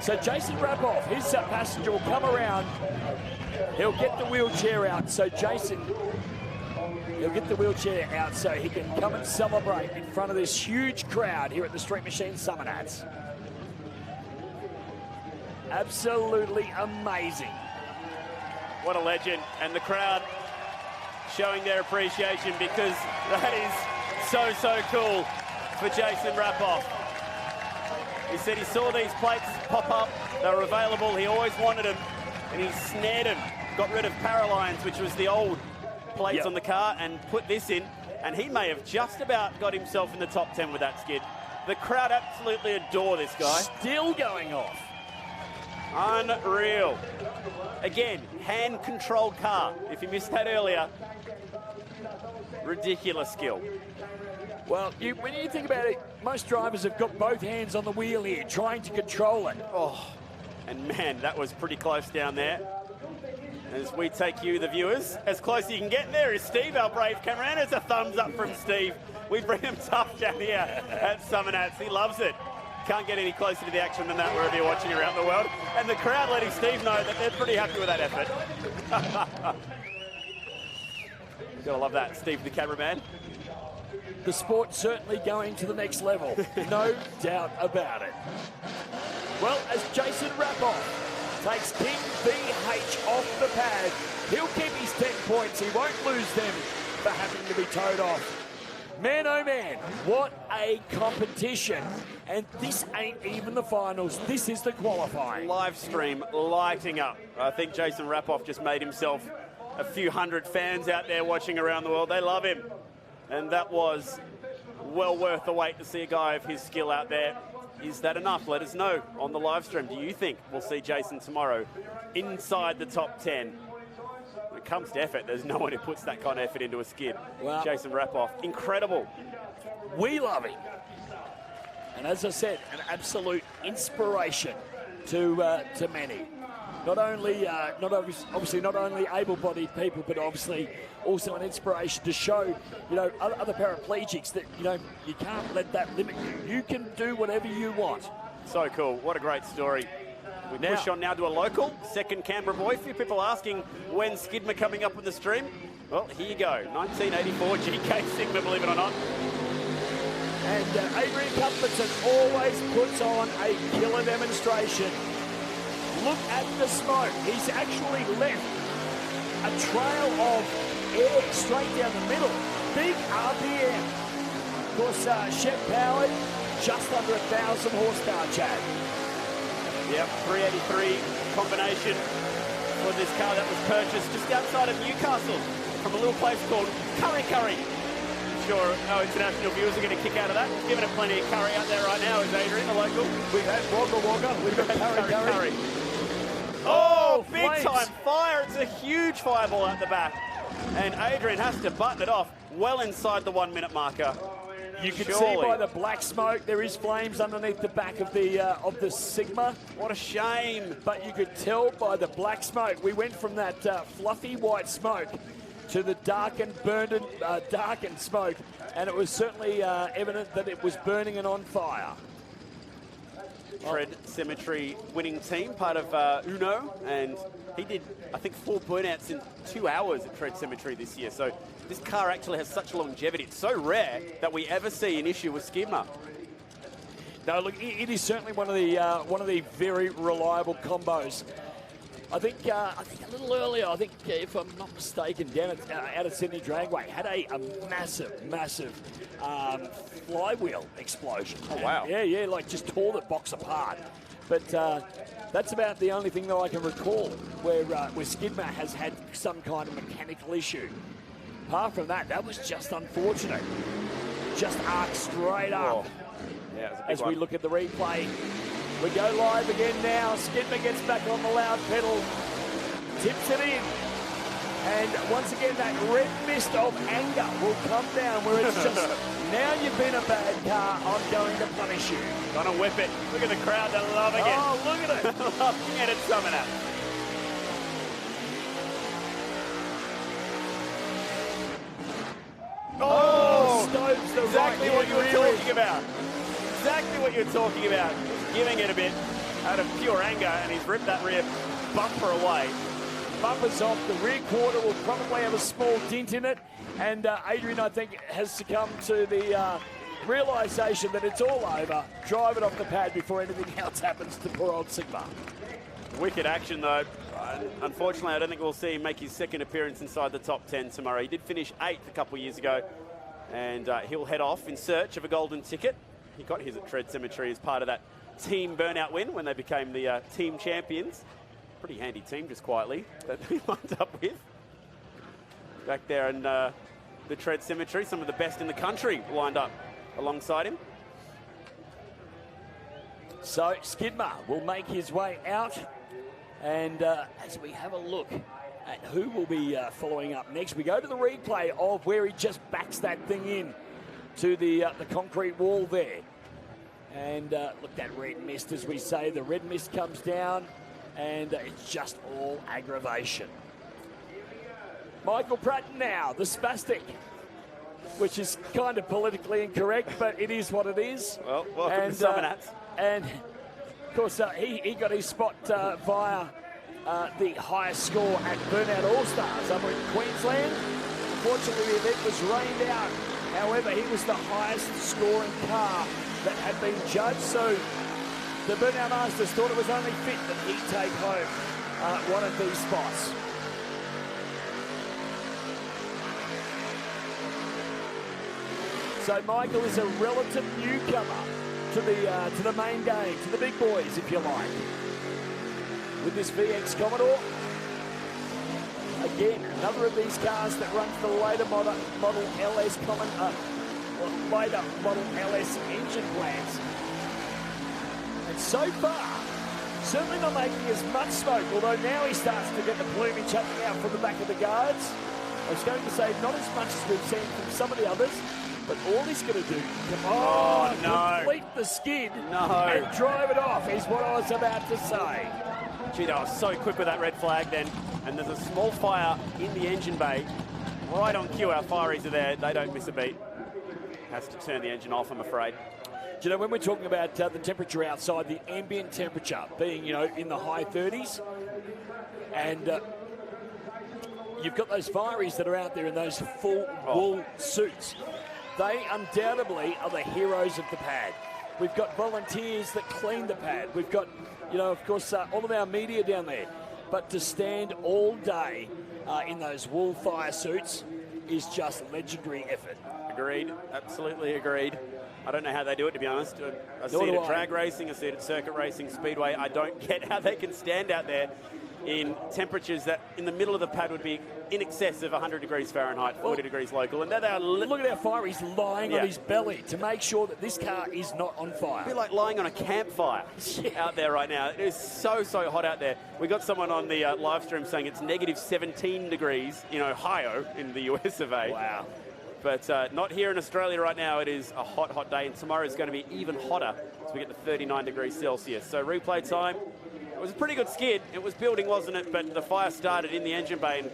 So Jason Rapov, his passenger, will come around. He'll get the wheelchair out. So Jason, he'll get the wheelchair out so he can come and celebrate in front of this huge crowd here at the Street Machine Summernats. Absolutely amazing. What a legend. And the crowd showing their appreciation because that is so cool for Jason Rapov. He said he saw these plates pop up. They were available. He always wanted them. And he snared them. Got rid of Paralines, which was the old plates on the car, and put this in. And he may have just about got himself in the top 10 with that skid. The crowd absolutely adore this guy. Still going off. Unreal. Again, hand-controlled car. If you missed that earlier, ridiculous skill. Well, when you think about it, most drivers have got both hands on the wheel here, trying to control it. Oh, and man, that was pretty close down there. As we take you, the viewers, as close as you can get there is Steve, our brave cameraman. It's a thumbs up from Steve. We bring him tough down here at Summernats. He loves it. Can't get any closer to the action than that wherever you're watching around the world. And the crowd letting Steve know that they're pretty happy with that effort. Gotta love that, Steve the cameraman. The sport certainly going to the next level, no doubt about it. Well, as Jason Rapov takes King VH off the pad, he'll keep his 10 points. He won't lose them for having to be towed off. Man, oh man, what a competition. And this ain't even the finals. This is the qualifying. Live stream lighting up. I think Jason Rapoff just made himself a few hundred fans out there watching around the world. They love him. And that was well worth the wait to see a guy of his skill out there. Is that enough? Let us know on the live stream. Do you think we'll see Jason tomorrow inside the top 10? When it comes to effort, there's no one who puts that kind of effort into a skid. Well, Jason Rapoff, incredible. We love him. And as I said, an absolute inspiration to many. Not only able-bodied people, but obviously also an inspiration to show, other paraplegics that, you can't let that limit you. You can do whatever you want. So cool. What a great story. We push on now to a local, second Canberra boy. A few people asking when Skidmore coming up on the stream. Well, here you go. 1984 GK Sigma, believe it or not. And Adrian Cuthbertson always puts on a killer demonstration. Look at the smoke. He's actually left a trail of air straight down the middle. Big RPM. Of course, Chef powered, just under 1,000 horsepower, Chad. Yep, 383 combination for this car that was purchased just outside of Newcastle from a little place called Curry. I'm sure our international viewers are going to kick out of that. Giving it plenty of curry out there right now is Adrian, the local. We've had Wagga, we've got curry. Oh, big time fire. It's a huge fireball at the back. And Adrian has to button it off well inside the 1 minute marker. You can see by the black smoke, there is flames underneath the back of the Sigma. What a shame. But you could tell by the black smoke. We went from that fluffy white smoke to the darkened smoke, and it was certainly evident that it was burning and on fire. Tread Cemetery winning team, part of Uno, and he did, I think, 4 burnouts in 2 hours at Tread Cemetery this year. So this car actually has such longevity. It's so rare that we ever see an issue with Skidmore. No, look, it is certainly one of the very reliable combos. I think a little earlier, if I'm not mistaken, down out at Sydney Dragway, had a massive flywheel explosion. Oh, wow. Yeah, like just tore the box apart. But that's about the only thing that I can recall where Skidmore has had some kind of mechanical issue. Apart from that, that was just unfortunate. Just arced straight up. Yeah, as we look at the replay. We go live again now. Skidmore gets back on the loud pedal, tips it in. And once again, that red mist of anger will come down where it's just, now you've been a bad car, I'm going to punish you. Gonna whip it. Look at the crowd, they're loving it. Oh, look at it. Loving it at Summernats. Oh, Stoves the exactly right what you were hand rear talking about. Exactly what you're talking about. Giving it a bit out of pure anger, and he's ripped that rear bumper away. Bumper's off. The rear quarter will probably have a small dent in it. And Adrian, I think, has succumbed to the realisation that it's all over. Drive it off the pad before anything else happens to poor old Sigma. Wicked action, though. Unfortunately, I don't think we'll see him make his second appearance inside the top 10 tomorrow. He did finish 8th a couple of years ago, and he'll head off in search of a golden ticket. He got his at Tread Cemetery as part of that team burnout win when they became the team champions. Pretty handy team, just quietly, that he lined up with. Back there in the Tread Cemetery, some of the best in the country lined up alongside him. So Skidmore will make his way out. And as we have a look at who will be following up next, we go to the replay of where he just backs that thing in to the concrete wall there. And look, that red mist, as we say, the red mist comes down, and it's just all aggravation. Michael Pratton now, the spastic, which is kind of politically incorrect, but it is what it is. Well, welcome to Summernats. And of course, he got his spot via the highest score at Burnout All-Stars over in Queensland. Unfortunately, the event was rained out. However, he was the highest scoring car that had been judged. So the Burnout Masters thought it was only fit that he take home one of these spots. So Michael is a relative newcomer to the main game, to the big boys, if you like. With this VX Commodore, again, another of these cars that runs the later model LS later model LS engine plants. And so far, certainly not making as much smoke, although now he starts to get the plumage coming out from the back of the guards. I was going to say not as much as we've seen from some of the others, but all he's going to do, complete the skid and drive it off is what I was about to say. Gee, they were so quick with that red flag then, and there's a small fire in the engine bay. Right on cue, our fireys are there. They don't miss a beat. Has to turn the engine off, I'm afraid. Do you know, when we're talking about the temperature outside, the ambient temperature being, in the high 30s, and you've got those fireys that are out there in those full wool suits. They undoubtedly are the heroes of the pad. We've got volunteers that clean the pad. We've got, of course, all of our media down there. But to stand all day in those wool fire suits is just legendary effort. Agreed. Absolutely agreed. I don't know how they do it, to be honest. I see it at drag racing, I see it at circuit racing, speedway. I don't get how they can stand out there in temperatures that in the middle of the pad would be in excess of 100 degrees Fahrenheit, 40 degrees local. And there they are. Look at our fire. He's lying on his belly to make sure that this car is not on fire. It'd be like lying on a campfire out there right now. It is so hot out there. We got someone on the live stream saying it's negative 17 degrees in Ohio in the US of A. Wow. But not here in Australia right now. It is a hot day, and tomorrow is going to be even hotter as we get to 39 degrees Celsius. So replay time. It was a pretty good skid. It was building, wasn't it? But the fire started in the engine bay and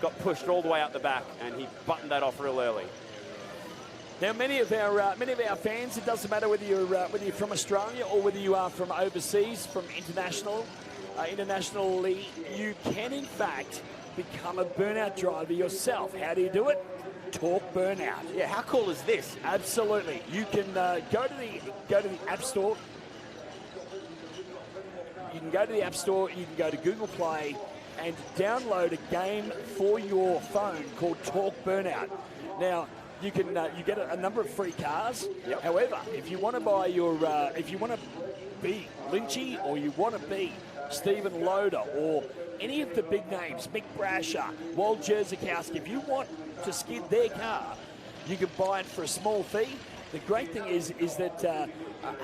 got pushed all the way out the back, and he buttoned that off real early. Now, many of our fans, it doesn't matter whether you're from Australia or whether you are from overseas, from internationally, you can in fact become a burnout driver yourself. How do you do it? Talk Burnout. Yeah, how cool is this? Absolutely. You can go to the App Store. You can go to the App Store. You can go to Google Play and download a game for your phone called Talk Burnout. Now, you can you get a number of free cars. Yep. However, if you want to buy your, if you want to be Lynchy or you want to be Stephen Loader or any of the big names, Mick Brasher, Walt Jerzakowski, if you want to skid their car, you can buy it for a small fee. The great thing is that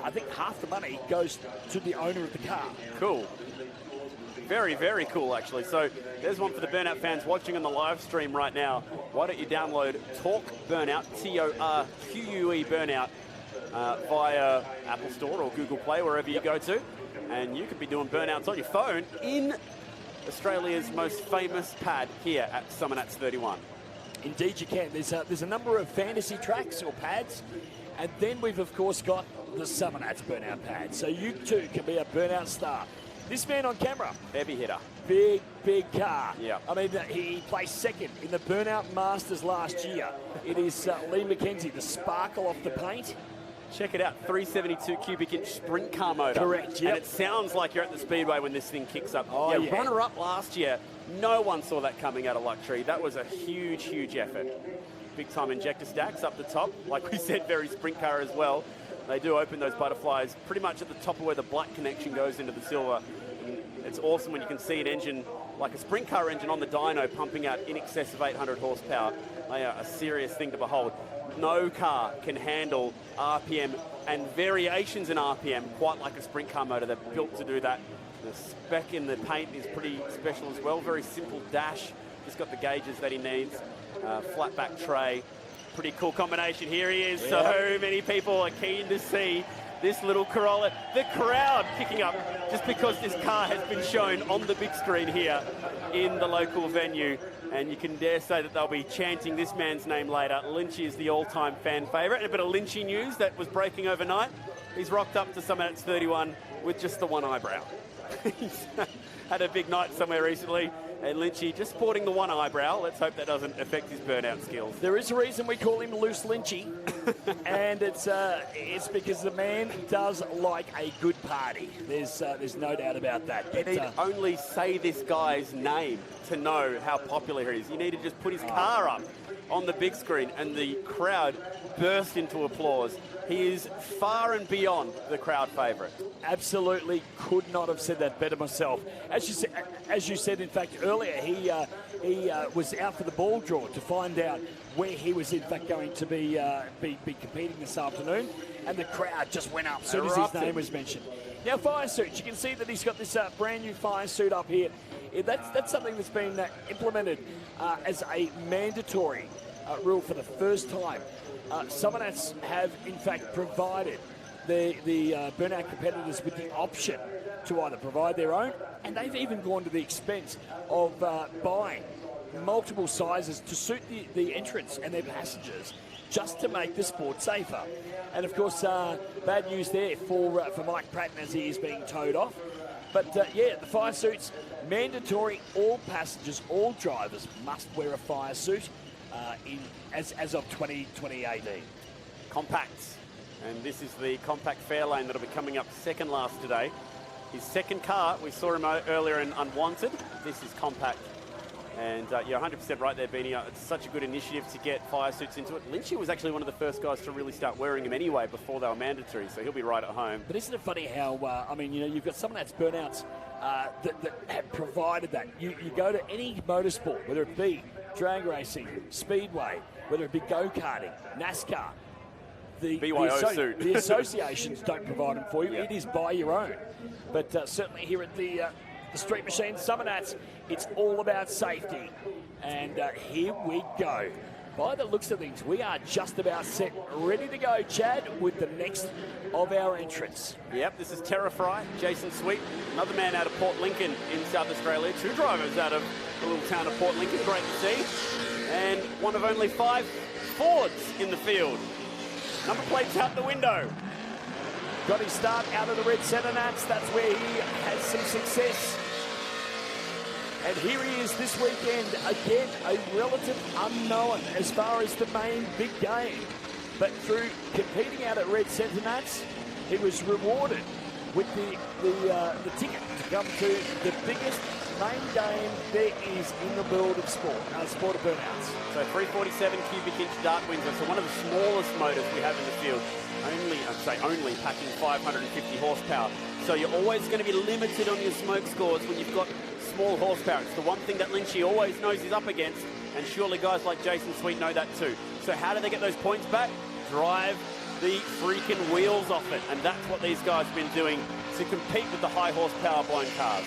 I think half the money goes to the owner of the car. Cool. Very, very cool, actually. So there's one for the Burnout fans watching on the live stream right now. Why don't you download Talk Burnout, T-O-R-Q-U-E Burnout, via Apple Store or Google Play, wherever you go to. And you could be doing burnouts on your phone in Australia's most famous pad here at Summernats 31. Indeed you can. There's a number of fantasy tracks or pads, and then we've of course got the Summernats burnout pad. So you too can be a burnout star. This man on camera, heavy hitter, big car. Yeah. I mean, he placed second in the Burnout Masters last year. It is Lee McKenzie, the sparkle off the paint. Check it out, 372 cubic inch sprint car motor. Correct, yep. And it sounds like you're at the speedway when this thing kicks up. Oh, yeah. Runner-up last year, no one saw that coming out of Luxury. That was a huge effort. Big-time injector stacks up the top. Like we said, very sprint car as well. They do open those butterflies pretty much at the top of where the black connection goes into the silver. And it's awesome when you can see an engine, like a sprint car engine on the dyno, pumping out in excess of 800 horsepower. They are a serious thing to behold. No car can handle RPM and variations in RPM quite like a sprint car motor. They're built to do that. The spec in the paint is pretty special as well. Very simple dash. Just got the gauges that he needs. Flat back tray. Pretty cool combination. Here he is. Yeah. So many people are keen to see this little Corolla. The crowd picking up just because this car has been shown on the big screen here in the local venue. And you can dare say that they'll be chanting this man's name later. Lynchy is the all-time fan favourite. And a bit of Lynchy news that was breaking overnight. He's rocked up to Summernats 31 with just the one eyebrow. He's had a big night somewhere recently. And Lynchy just sporting the one eyebrow. Let's hope that doesn't affect his burnout skills. There is a reason we call him Loose Lynchy. And it's because the man does like a good party. There's no doubt about that. You need only say this guy's name to know how popular he is. You need to just put his car up on the big screen, and the crowd burst into applause. He is far and beyond the crowd favourite. Absolutely could not have said that better myself. As you said, in fact, earlier, he was out for the ball draw to find out where he was, in fact, going to be competing this afternoon, and the crowd just went up as soon as his name was mentioned. Now, fire suits, you can see that he's got this brand new fire suit up here. That's something that's been implemented as a mandatory rule for the first time. Summernats have, in fact, provided the burnout competitors with the option to either provide their own, and they've even gone to the expense of buying multiple sizes to suit the entrants and their passengers, just to make the sport safer. And of course, bad news there for Mike Pratton as he is being towed off. But yeah, the fire suits, mandatory. All passengers, all drivers must wear a fire suit as of 2018. Compacts. And this is the compact Fairlane that'll be coming up second last today. His second car, we saw him earlier in Unwanted. This is compact. And you're 100% right there, Beanie. It's such a good initiative to get fire suits into it. Lynchy was actually one of the first guys to really start wearing them anyway before they were mandatory, so he'll be right at home. But isn't it funny how, I mean, you know, you've got some of that's burnouts that have provided that. You go to any motorsport, whether it be drag racing, speedway, whether it be go-karting, NASCAR, the associations don't provide them for you. It is by your own. But certainly here at the Street Machine Summernats, it's all about safety. And here we go. By the looks of things, we are just about set, ready to go, Chad, with the next of our entrants. Yep, this is Terra Fry, Jason Sweet, another man out of Port Lincoln in South Australia. Two drivers out of the little town of Port Lincoln, great to see. And one of only 5 Fords in the field. Number plate's out the window. Got his start out of the red Summernats. That's where he has some success. And here he is this weekend, again, a relative unknown as far as the main big game. But through competing out at Red Summernats, he was rewarded with the ticket to come to the biggest main game there is in the world of sport of burnouts. So 347 cubic inch dart Windsor, so one of the smallest motors we have in the field. Only packing 550 horsepower. So you're always going to be limited on your smoke scores when you've got small horsepower. It's the one thing that Lynchy always knows he's up against, and surely guys like Jason Sweet know that too. So how do they get those points back? Drive the freaking wheels off it, and that's what these guys have been doing to compete with the high horsepower blown cars.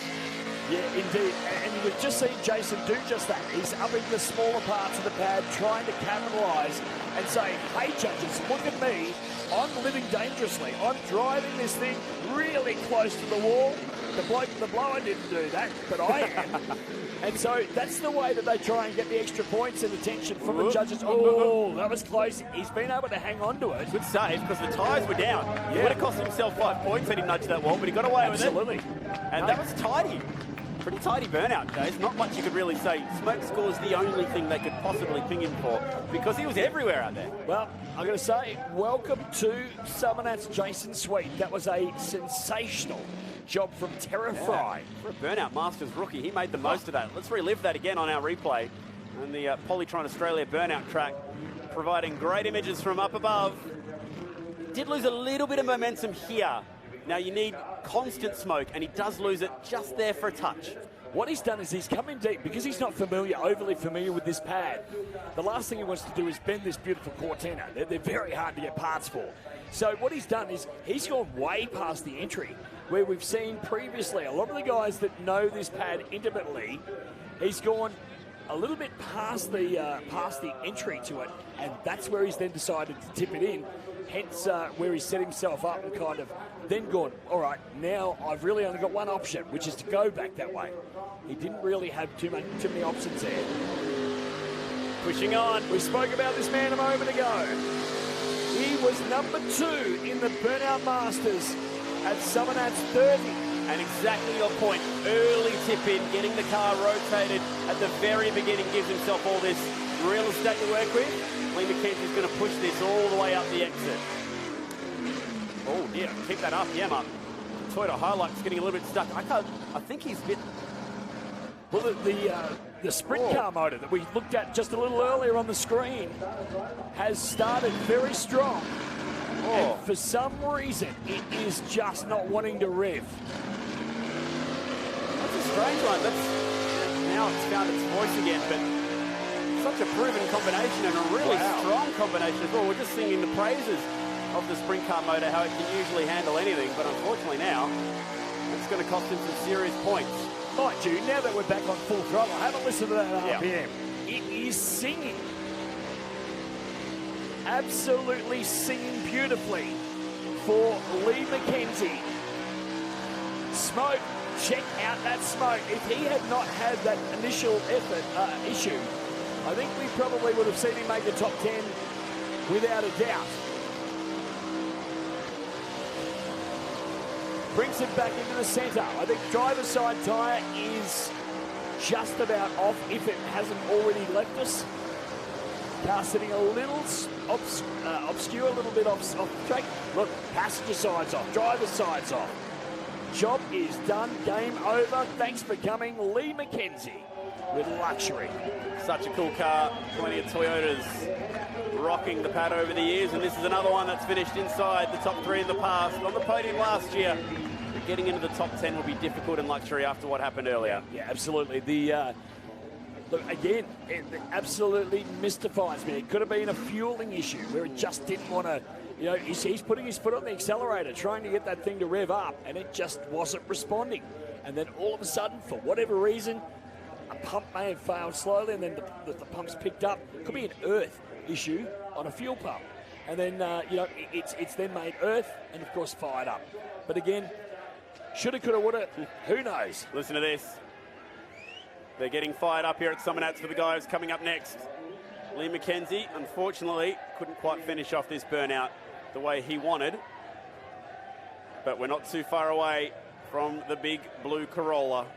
Yeah, indeed. And we've just seen Jason do just that. He's upping the smaller parts of the pad, trying to capitalise and say, hey, judges, look at me. I'm living dangerously. I'm driving this thing really close to the wall. The blower didn't do that, but I am. And so that's the way that they try and get the extra points and attention from the judges. Oh, that was close. He's been able to hang on to it. Good save, because the tyres were down. He would have cost himself 5 points had he nudged that wall, but he got away with it. Absolutely. And that was tidy. Pretty tidy burnout, Jace. Not much you could really say. Smoke score's the only thing they could possibly ping him for, because he was everywhere out there. Well, I'm going to say, welcome to Summernats, Jason Sweet. That was a sensational job from Terra Fry. For a burnout Masters rookie, he made the most of that. Let's relive that again on our replay. And the Polytron Australia burnout track, providing great images from up above. Did lose a little bit of momentum here. Now you need constant smoke, and he does lose it just there for a touch. What he's done is he's come in deep because he's not overly familiar with this pad. The last thing he wants to do is bend this beautiful Cortina. They're very hard to get parts for. So what he's done is he's gone way past the entry, where we've seen previously a lot of the guys that know this pad intimately. He's gone a little bit past the entry to it, and that's where he's then decided to tip it in. Hence where he's set himself up and kind of then gone, all right, now I've really only got one option, which is to go back that way. He didn't really have too many options there. Pushing on. We spoke about this man a moment ago. He was number 2 in the Burnout Masters at Summernats 30. And exactly your point, early tip in, getting the car rotated at the very beginning gives himself all this real estate to work with. Lee McKenzie's going to push this all the way up the exit. Oh dear, keep that up, Yama. Toyota Hilux's getting a little bit stuck. I think he's a bit... Well, the sprint car motor that we looked at just a little earlier on the screen has started very strong. And for some reason, it is just not wanting to rev. That's a strange one. Now it's found its voice again, but such a proven combination and a really strong combination as well. We're just singing the praises of the sprint car motor, how it can usually handle anything, but unfortunately now, it's going to cost him some serious points. Mind you, now that we're back on full throttle, have a listen to that RPM. It is singing. Absolutely singing beautifully for Lee McKenzie. Smoke, check out that smoke. If he had not had that initial effort issue, I think we probably would have seen him make the top 10 without a doubt. Brings it back into the centre. I think driver's side tyre is just about off if it hasn't already left us. Car sitting a little obscure, a little bit off track. Look, passenger side's off, driver's side's off. Job is done, game over. Thanks for coming, Lee McKenzie with luxury. Such a cool car. Plenty of Toyotas rocking the pad over the years, and this is another one that's finished inside the top 3 in the past. On the podium last year, but getting into the top 10 will be difficult in luxury after what happened earlier. Yeah, absolutely. Look, again, it absolutely mystifies me. It could have been a fueling issue where it just didn't want to, he's putting his foot on the accelerator, trying to get that thing to rev up, and it just wasn't responding. And then all of a sudden, for whatever reason, a pump may have failed slowly, and then the pump's picked up. It could be an earth issue on a fuel pump. And then, it's then made earth and, of course, fired up. But again, shoulda, coulda, woulda, who knows? Listen to this. They're getting fired up here at Summernats for the guys coming up next. Lee McKenzie, unfortunately, couldn't quite finish off this burnout the way he wanted. But we're not too far away from the big blue Corolla.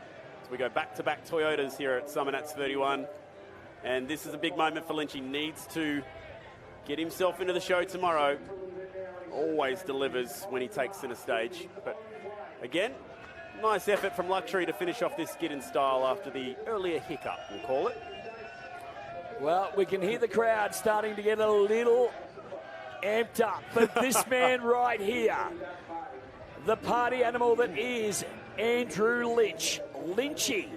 So we go back-to-back Toyotas here at Summernats 31. And this is a big moment for Lynch. He needs to get himself into the show tomorrow. Always delivers when he takes center stage. But again, nice effort from Luxury to finish off this skid in style after the earlier hiccup, we'll call it. Well, we can hear the crowd starting to get a little amped up. But this man right here, the party animal that is Andrew Lynch. Lynchy.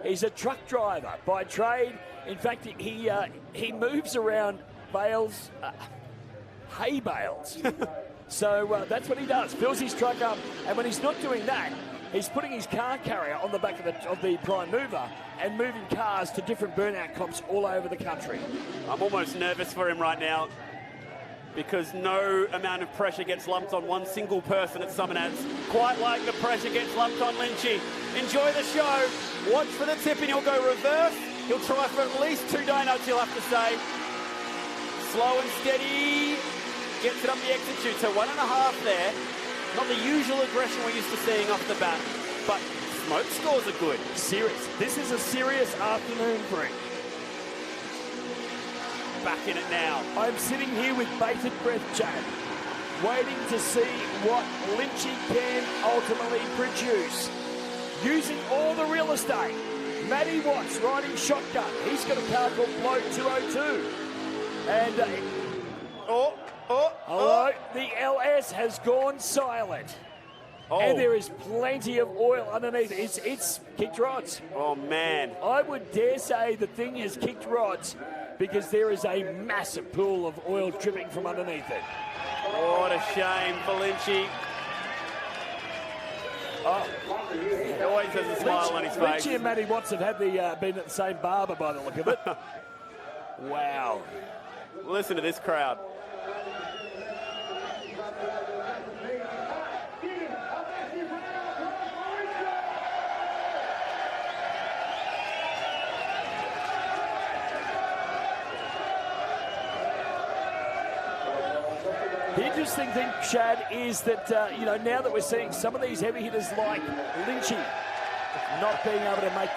He's a truck driver by trade. In fact, he moves around bales, hay bales. So that's what he does, fills his truck up, and when he's not doing that, he's putting his car carrier on the back of the prime mover and moving cars to different burnout comps all over the country. I'm almost nervous for him right now because no amount of pressure gets lumped on one single person at Summernats, quite like the pressure gets lumped on Lynchy. Enjoy the show. Watch for the tip and he'll go reverse. He'll try for at least 2 donuts, he'll have to say. Slow and steady. Gets it up the exit chute. So 1.5 there. Not the usual aggression we're used to seeing off the bat, but smoke scores are good. Serious. This is a serious afternoon for him. Back in it now. I'm sitting here with bated breath, Chad, waiting to see what Lynchy can ultimately produce. Using all the real estate. Matty Watts riding shotgun. He's got a car called Blow 202. And hello, the LS has gone silent. And there is plenty of oil underneath. It's kicked rods. Oh, man. I would dare say the thing has kicked rods because there is a massive pool of oil dripping from underneath it. What a shame for Lynchy. Oh, he always has a smile on his face. Lynchy and Matty Watts have had been at the same barber by the look of it. Wow. Listen to this crowd. The interesting thing, Chad, is that, now that we're seeing some of these heavy hitters like Lynchy not being able to make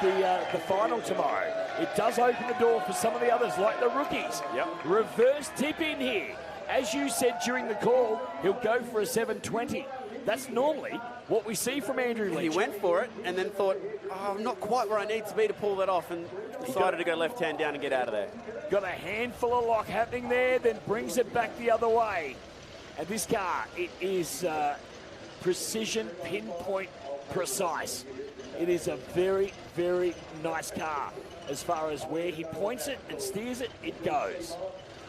the final tomorrow, it does open the door for some of the others, like the rookies. Yep. Reverse tip in here. As you said during the call, he'll go for a 720. That's normally what we see from Andrew Lynch. He went for it and then thought, oh, I'm not quite where I need to be to pull that off, and decided to go left hand down and get out of there. Got a handful of lock happening there, then brings it back the other way. And this car, it is precision, pinpoint, precise. It is a very, very nice car. As far as where he points it and steers it, it goes.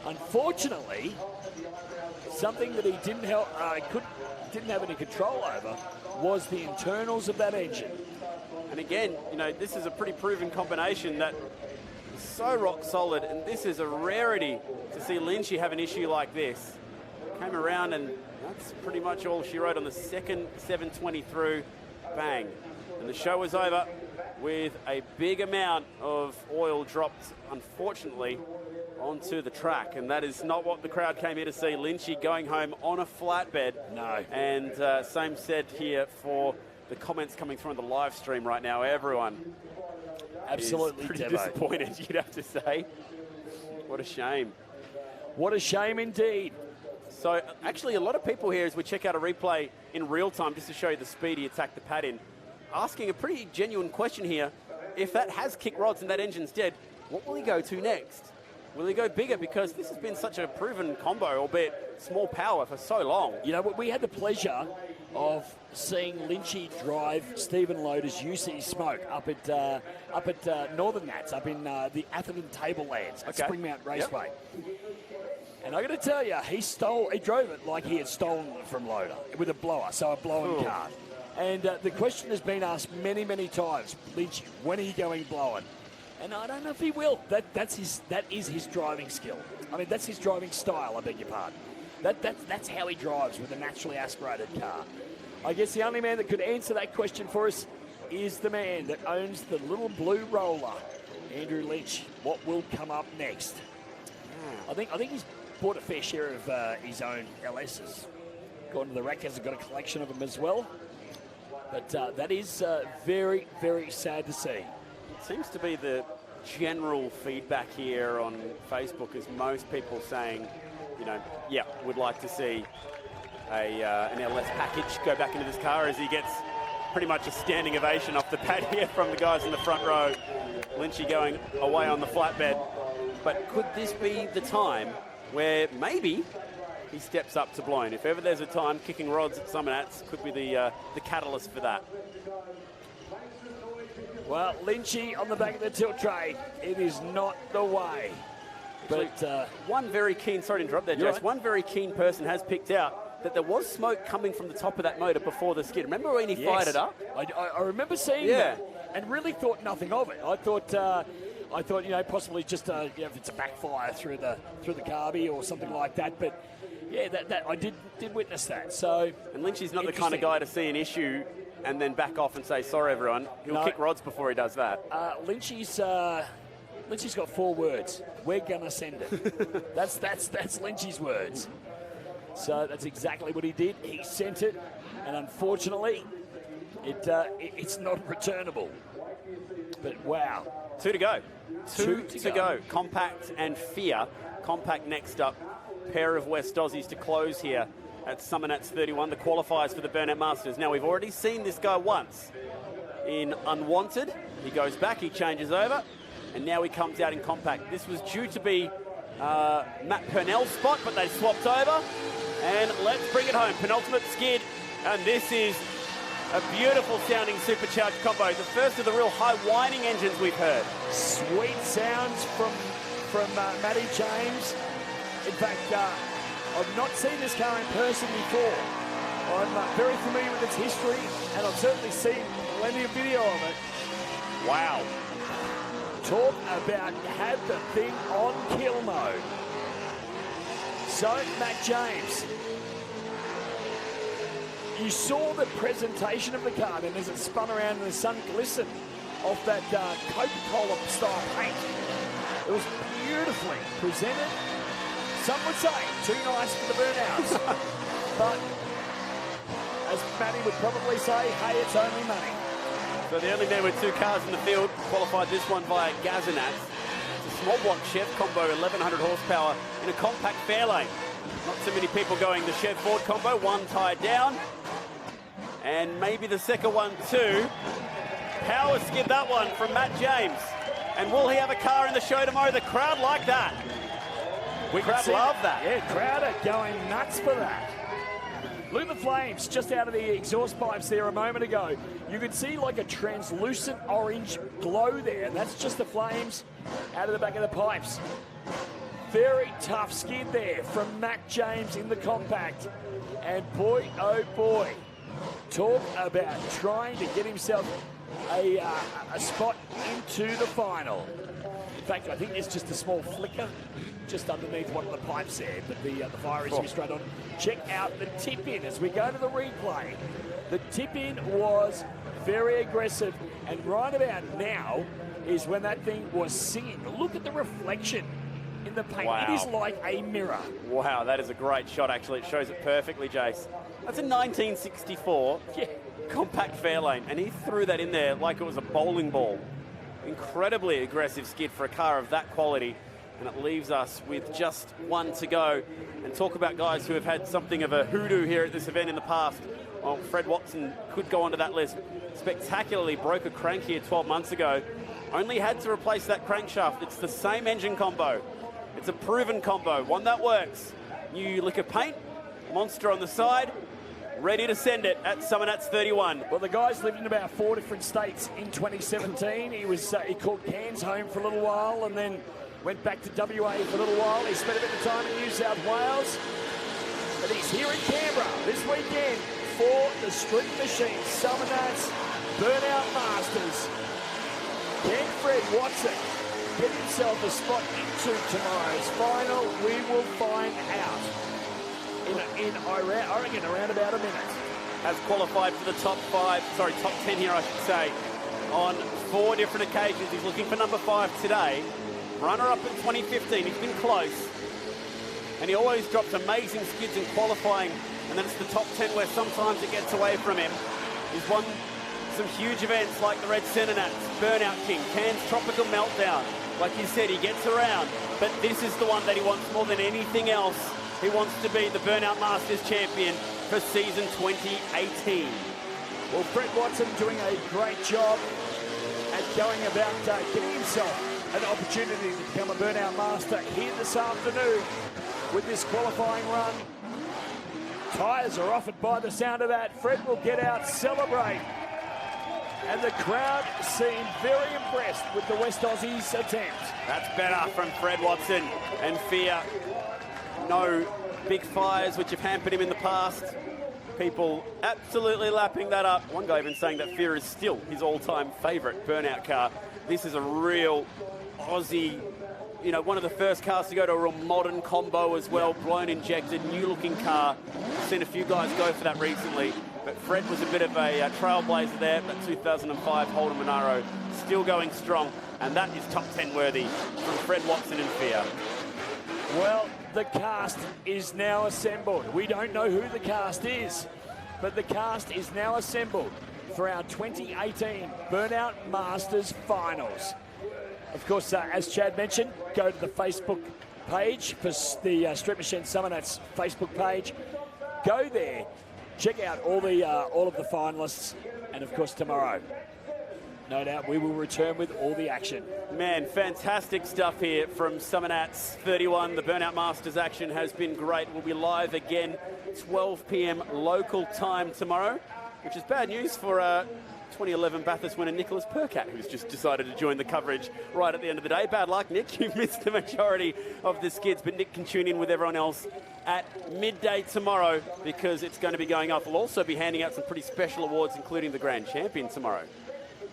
Unfortunately, something that he didn't have any control over was the internals of that engine. And again, you know, this is a pretty proven combination that is so rock solid, and this is a rarity to see Lynchy have an issue like this. Came around, and that's pretty much all she wrote on the second 720 through. Bang. And the show was over with a big amount of oil dropped, unfortunately, onto the track. And that is not what the crowd came here to see. Lynchy going home on a flatbed. No. And same said here for the comments coming through on the live stream right now. Everyone absolutely is pretty Devo. disappointed, you'd have to say. What a shame. What a shame indeed. So actually a lot of people here, as we check out a replay in real time, just to show you the speed he attacked the pad in, asking a pretty genuine question here. If that has kick rods and that engine's dead, what will he go to next? Will he go bigger? Because this has been such a proven combo, albeit small power, for so long. You know, we had the pleasure of seeing Lynchy drive Stephen Loader's UC Smoke up at Northern Nats, up in the Atherton Tablelands at Springmount Raceway. Yep. And I got to tell you, he drove it like he had stolen it from Loader with a blower, so a blowing car. And the question has been asked many, many times, Lynchy, when are you going blowing? And I don't know if he will. That is his driving skill. I mean, that's his driving style, I beg your pardon. That's how he drives with a naturally aspirated car. I guess the only man that could answer that question for us is the man that owns the little blue roller, Andrew Lynch. What will come up next? I think he's bought a fair share of his own LSs. Gone to the rack, has got a collection of them as well. But that is very, very sad to see. Seems to be the general feedback here on Facebook is most people saying, you know, yeah, would like to see an LS package go back into this car, as he gets pretty much a standing ovation off the pad here from the guys in the front row. Lynchy going away on the flatbed. But could this be the time where maybe he steps up to blowing? If ever there's a time, kicking rods at Summernats could be the catalyst for that. Well, Lynchy on the back of the tilt tray. It is not the way. But one very keen, sorry to interrupt there, Jace, one very keen person has picked out that there was smoke coming from the top of that motor before the skid. Remember when he fired it up? I remember seeing that and really thought nothing of it. I thought, you know, possibly just if it's a backfire through the carby or something like that. But yeah, that I did witness that. So, and Lynchy's not the kind of guy to see an issue and then back off and say, sorry, everyone. He'll kick rods before he does that. Lynchy's got 4 words. We're gonna send it. that's Lynchy's words. So that's exactly what he did. He sent it, and unfortunately, it's not returnable. But wow. 2 to go. Two to go. Compact and Fear. Compact next up. Pair of West Aussies to close here at Summernats 31, the qualifiers for the Burnout Masters. Now, we've already seen this guy once in Unwanted. He goes back, he changes over, and now he comes out in Compact. This was due to be Matt Purnell's spot, but they swapped over. And let's bring it home. Penultimate skid, and this is a beautiful sounding supercharged combo. The first of the real high whining engines we've heard. Sweet sounds from Matty James. In fact, I've not seen this car in person before. I'm very familiar with its history, and I've certainly seen plenty of video of it. Wow. Talk about had the thing on kill mode. So, Matt James, you saw the presentation of the car, and as it spun around and the sun glistened off that Coca-Cola style paint. It was beautifully presented. Some would say too nice for the burnouts. But as Matty would probably say, hey, it's only money. So the only man with 2 cars in the field qualified this one via Gazanats. It's a small block Chev combo, 1100 horsepower in a compact fair lane. Not too many people going the Chev Ford combo, 1 tied down. And maybe the second one too. Power skid that one from Matt James. And will he have a car in the show tomorrow? The crowd like that. We crowd love that. Yeah, crowd are going nuts for that. Look at the flames just out of the exhaust pipes there a moment ago. You could see like a translucent orange glow there. That's just the flames out of the back of the pipes. Very tough skid there from Matt James in the compact. And boy, oh boy, talk about trying to get himself a spot into the final. In fact, I think there's just a small flicker just underneath one of the pipes there, but the fire is straight on. Check out the tip-in as we go to the replay. The tip-in was very aggressive, and right about now is when that thing was singing. Look at the reflection in the paint. Wow. It is like a mirror. Wow, that is a great shot, actually. It shows it perfectly, Jace. That's a 1964 compact Fairlane, and he threw that in there like it was a bowling ball. Incredibly aggressive skid for a car of that quality, and it leaves us with just one to go. And talk about guys who have had something of a hoodoo here at this event in the past. Well, Fred Watson could go onto that list. Spectacularly broke a crank here 12 months ago. Only had to replace that crankshaft. It's the same engine combo. It's a proven combo, one that works. New lick of paint, monster on the side, ready to send it at Summernats 31. Well, the guy's lived in about 4 different states in 2017. He called Cairns home for a little while and then went back to WA for a little while. He spent a bit of time in New South Wales. But he's here in Canberra this weekend for the Street Machine Summernats Burnout Masters. Can Fred Watson get himself a spot into tomorrow's final? We will find out I reckon around about a minute. Has qualified for the top 10 here, I should say, on 4 different occasions. He's looking for number 5 today. Runner-up in 2015. He's been close. And he always drops amazing skids in qualifying. And then it's the top 10 where sometimes it gets away from him. He's won some huge events like the Red Summernats, Burnout King, Cairns Tropical Meltdown. Like you said, he gets around. But this is the one that he wants more than anything else. He wants to be the Burnout Masters champion for season 2018. Well, Fred Watson doing a great job at going about getting himself an opportunity to become a Burnout Master here this afternoon with this qualifying run. Tyres are offered by the sound of that. Fred will get out, celebrate. And the crowd seem very impressed with the West Aussies' attempt. That's better from Fred Watson. And Fear, no big fires which have hampered him in the past. People absolutely lapping that up. One guy even saying that Fear is still his all-time favourite Burnout car. This is a real Aussie, one of the first cars to go to a real modern combo as well. Blown injected, new-looking car. I've seen a few guys go for that recently. But Fred was a bit of a trailblazer there. That 2005 Holden Monaro still going strong. And that is top 10 worthy from Fred Watson and Fear. Well, the cast is now assembled. We don't know who the cast is, but the cast is now assembled for our 2018 Burnout Masters Finals. Of course, as Chad mentioned, go to the Facebook page for the Street Machine Summernats Facebook page. Go there, check out all of the finalists, and of course tomorrow, no doubt we will return with all the action. Man, fantastic stuff here from Summernats 31. The Burnout Masters action has been great. We'll be live again 12 p.m. local time tomorrow, which is bad news for 2011 Bathurst winner Nicholas Percat, who's just decided to join the coverage right at the end of the day. Bad luck, Nick. You missed the majority of the skids, but Nick can tune in with everyone else at midday tomorrow because it's going to be going off. We'll also be handing out some pretty special awards, including the Grand Champion tomorrow.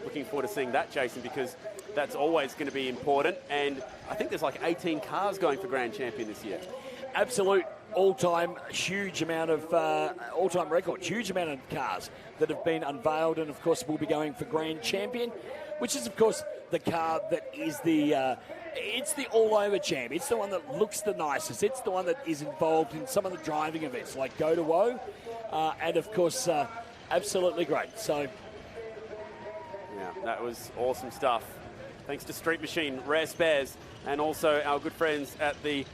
Looking forward to seeing that, Jason, because that's always going to be important. And I think there's like 18 cars going for Grand Champion this year. Absolute all-time huge amount of all-time record, huge amount of cars that have been unveiled, and of course we'll be going for Grand Champion, which is of course the car that is it's the all-over champ. It's the one that looks the nicest. It's the one that is involved in some of the driving events like Go to Woe, and of course absolutely great. So yeah, that was awesome stuff. Thanks to Street Machine, Rare Spares, and also our good friends at the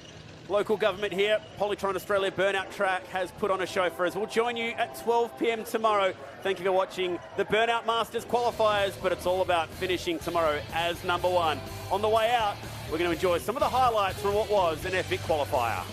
local government here, Polytron Australia Burnout Track has put on a show for us. We'll join you at 12 p.m. tomorrow. Thank you for watching the Burnout Masters qualifiers, but it's all about finishing tomorrow as number one. On the way out, we're going to enjoy some of the highlights from what was an epic qualifier.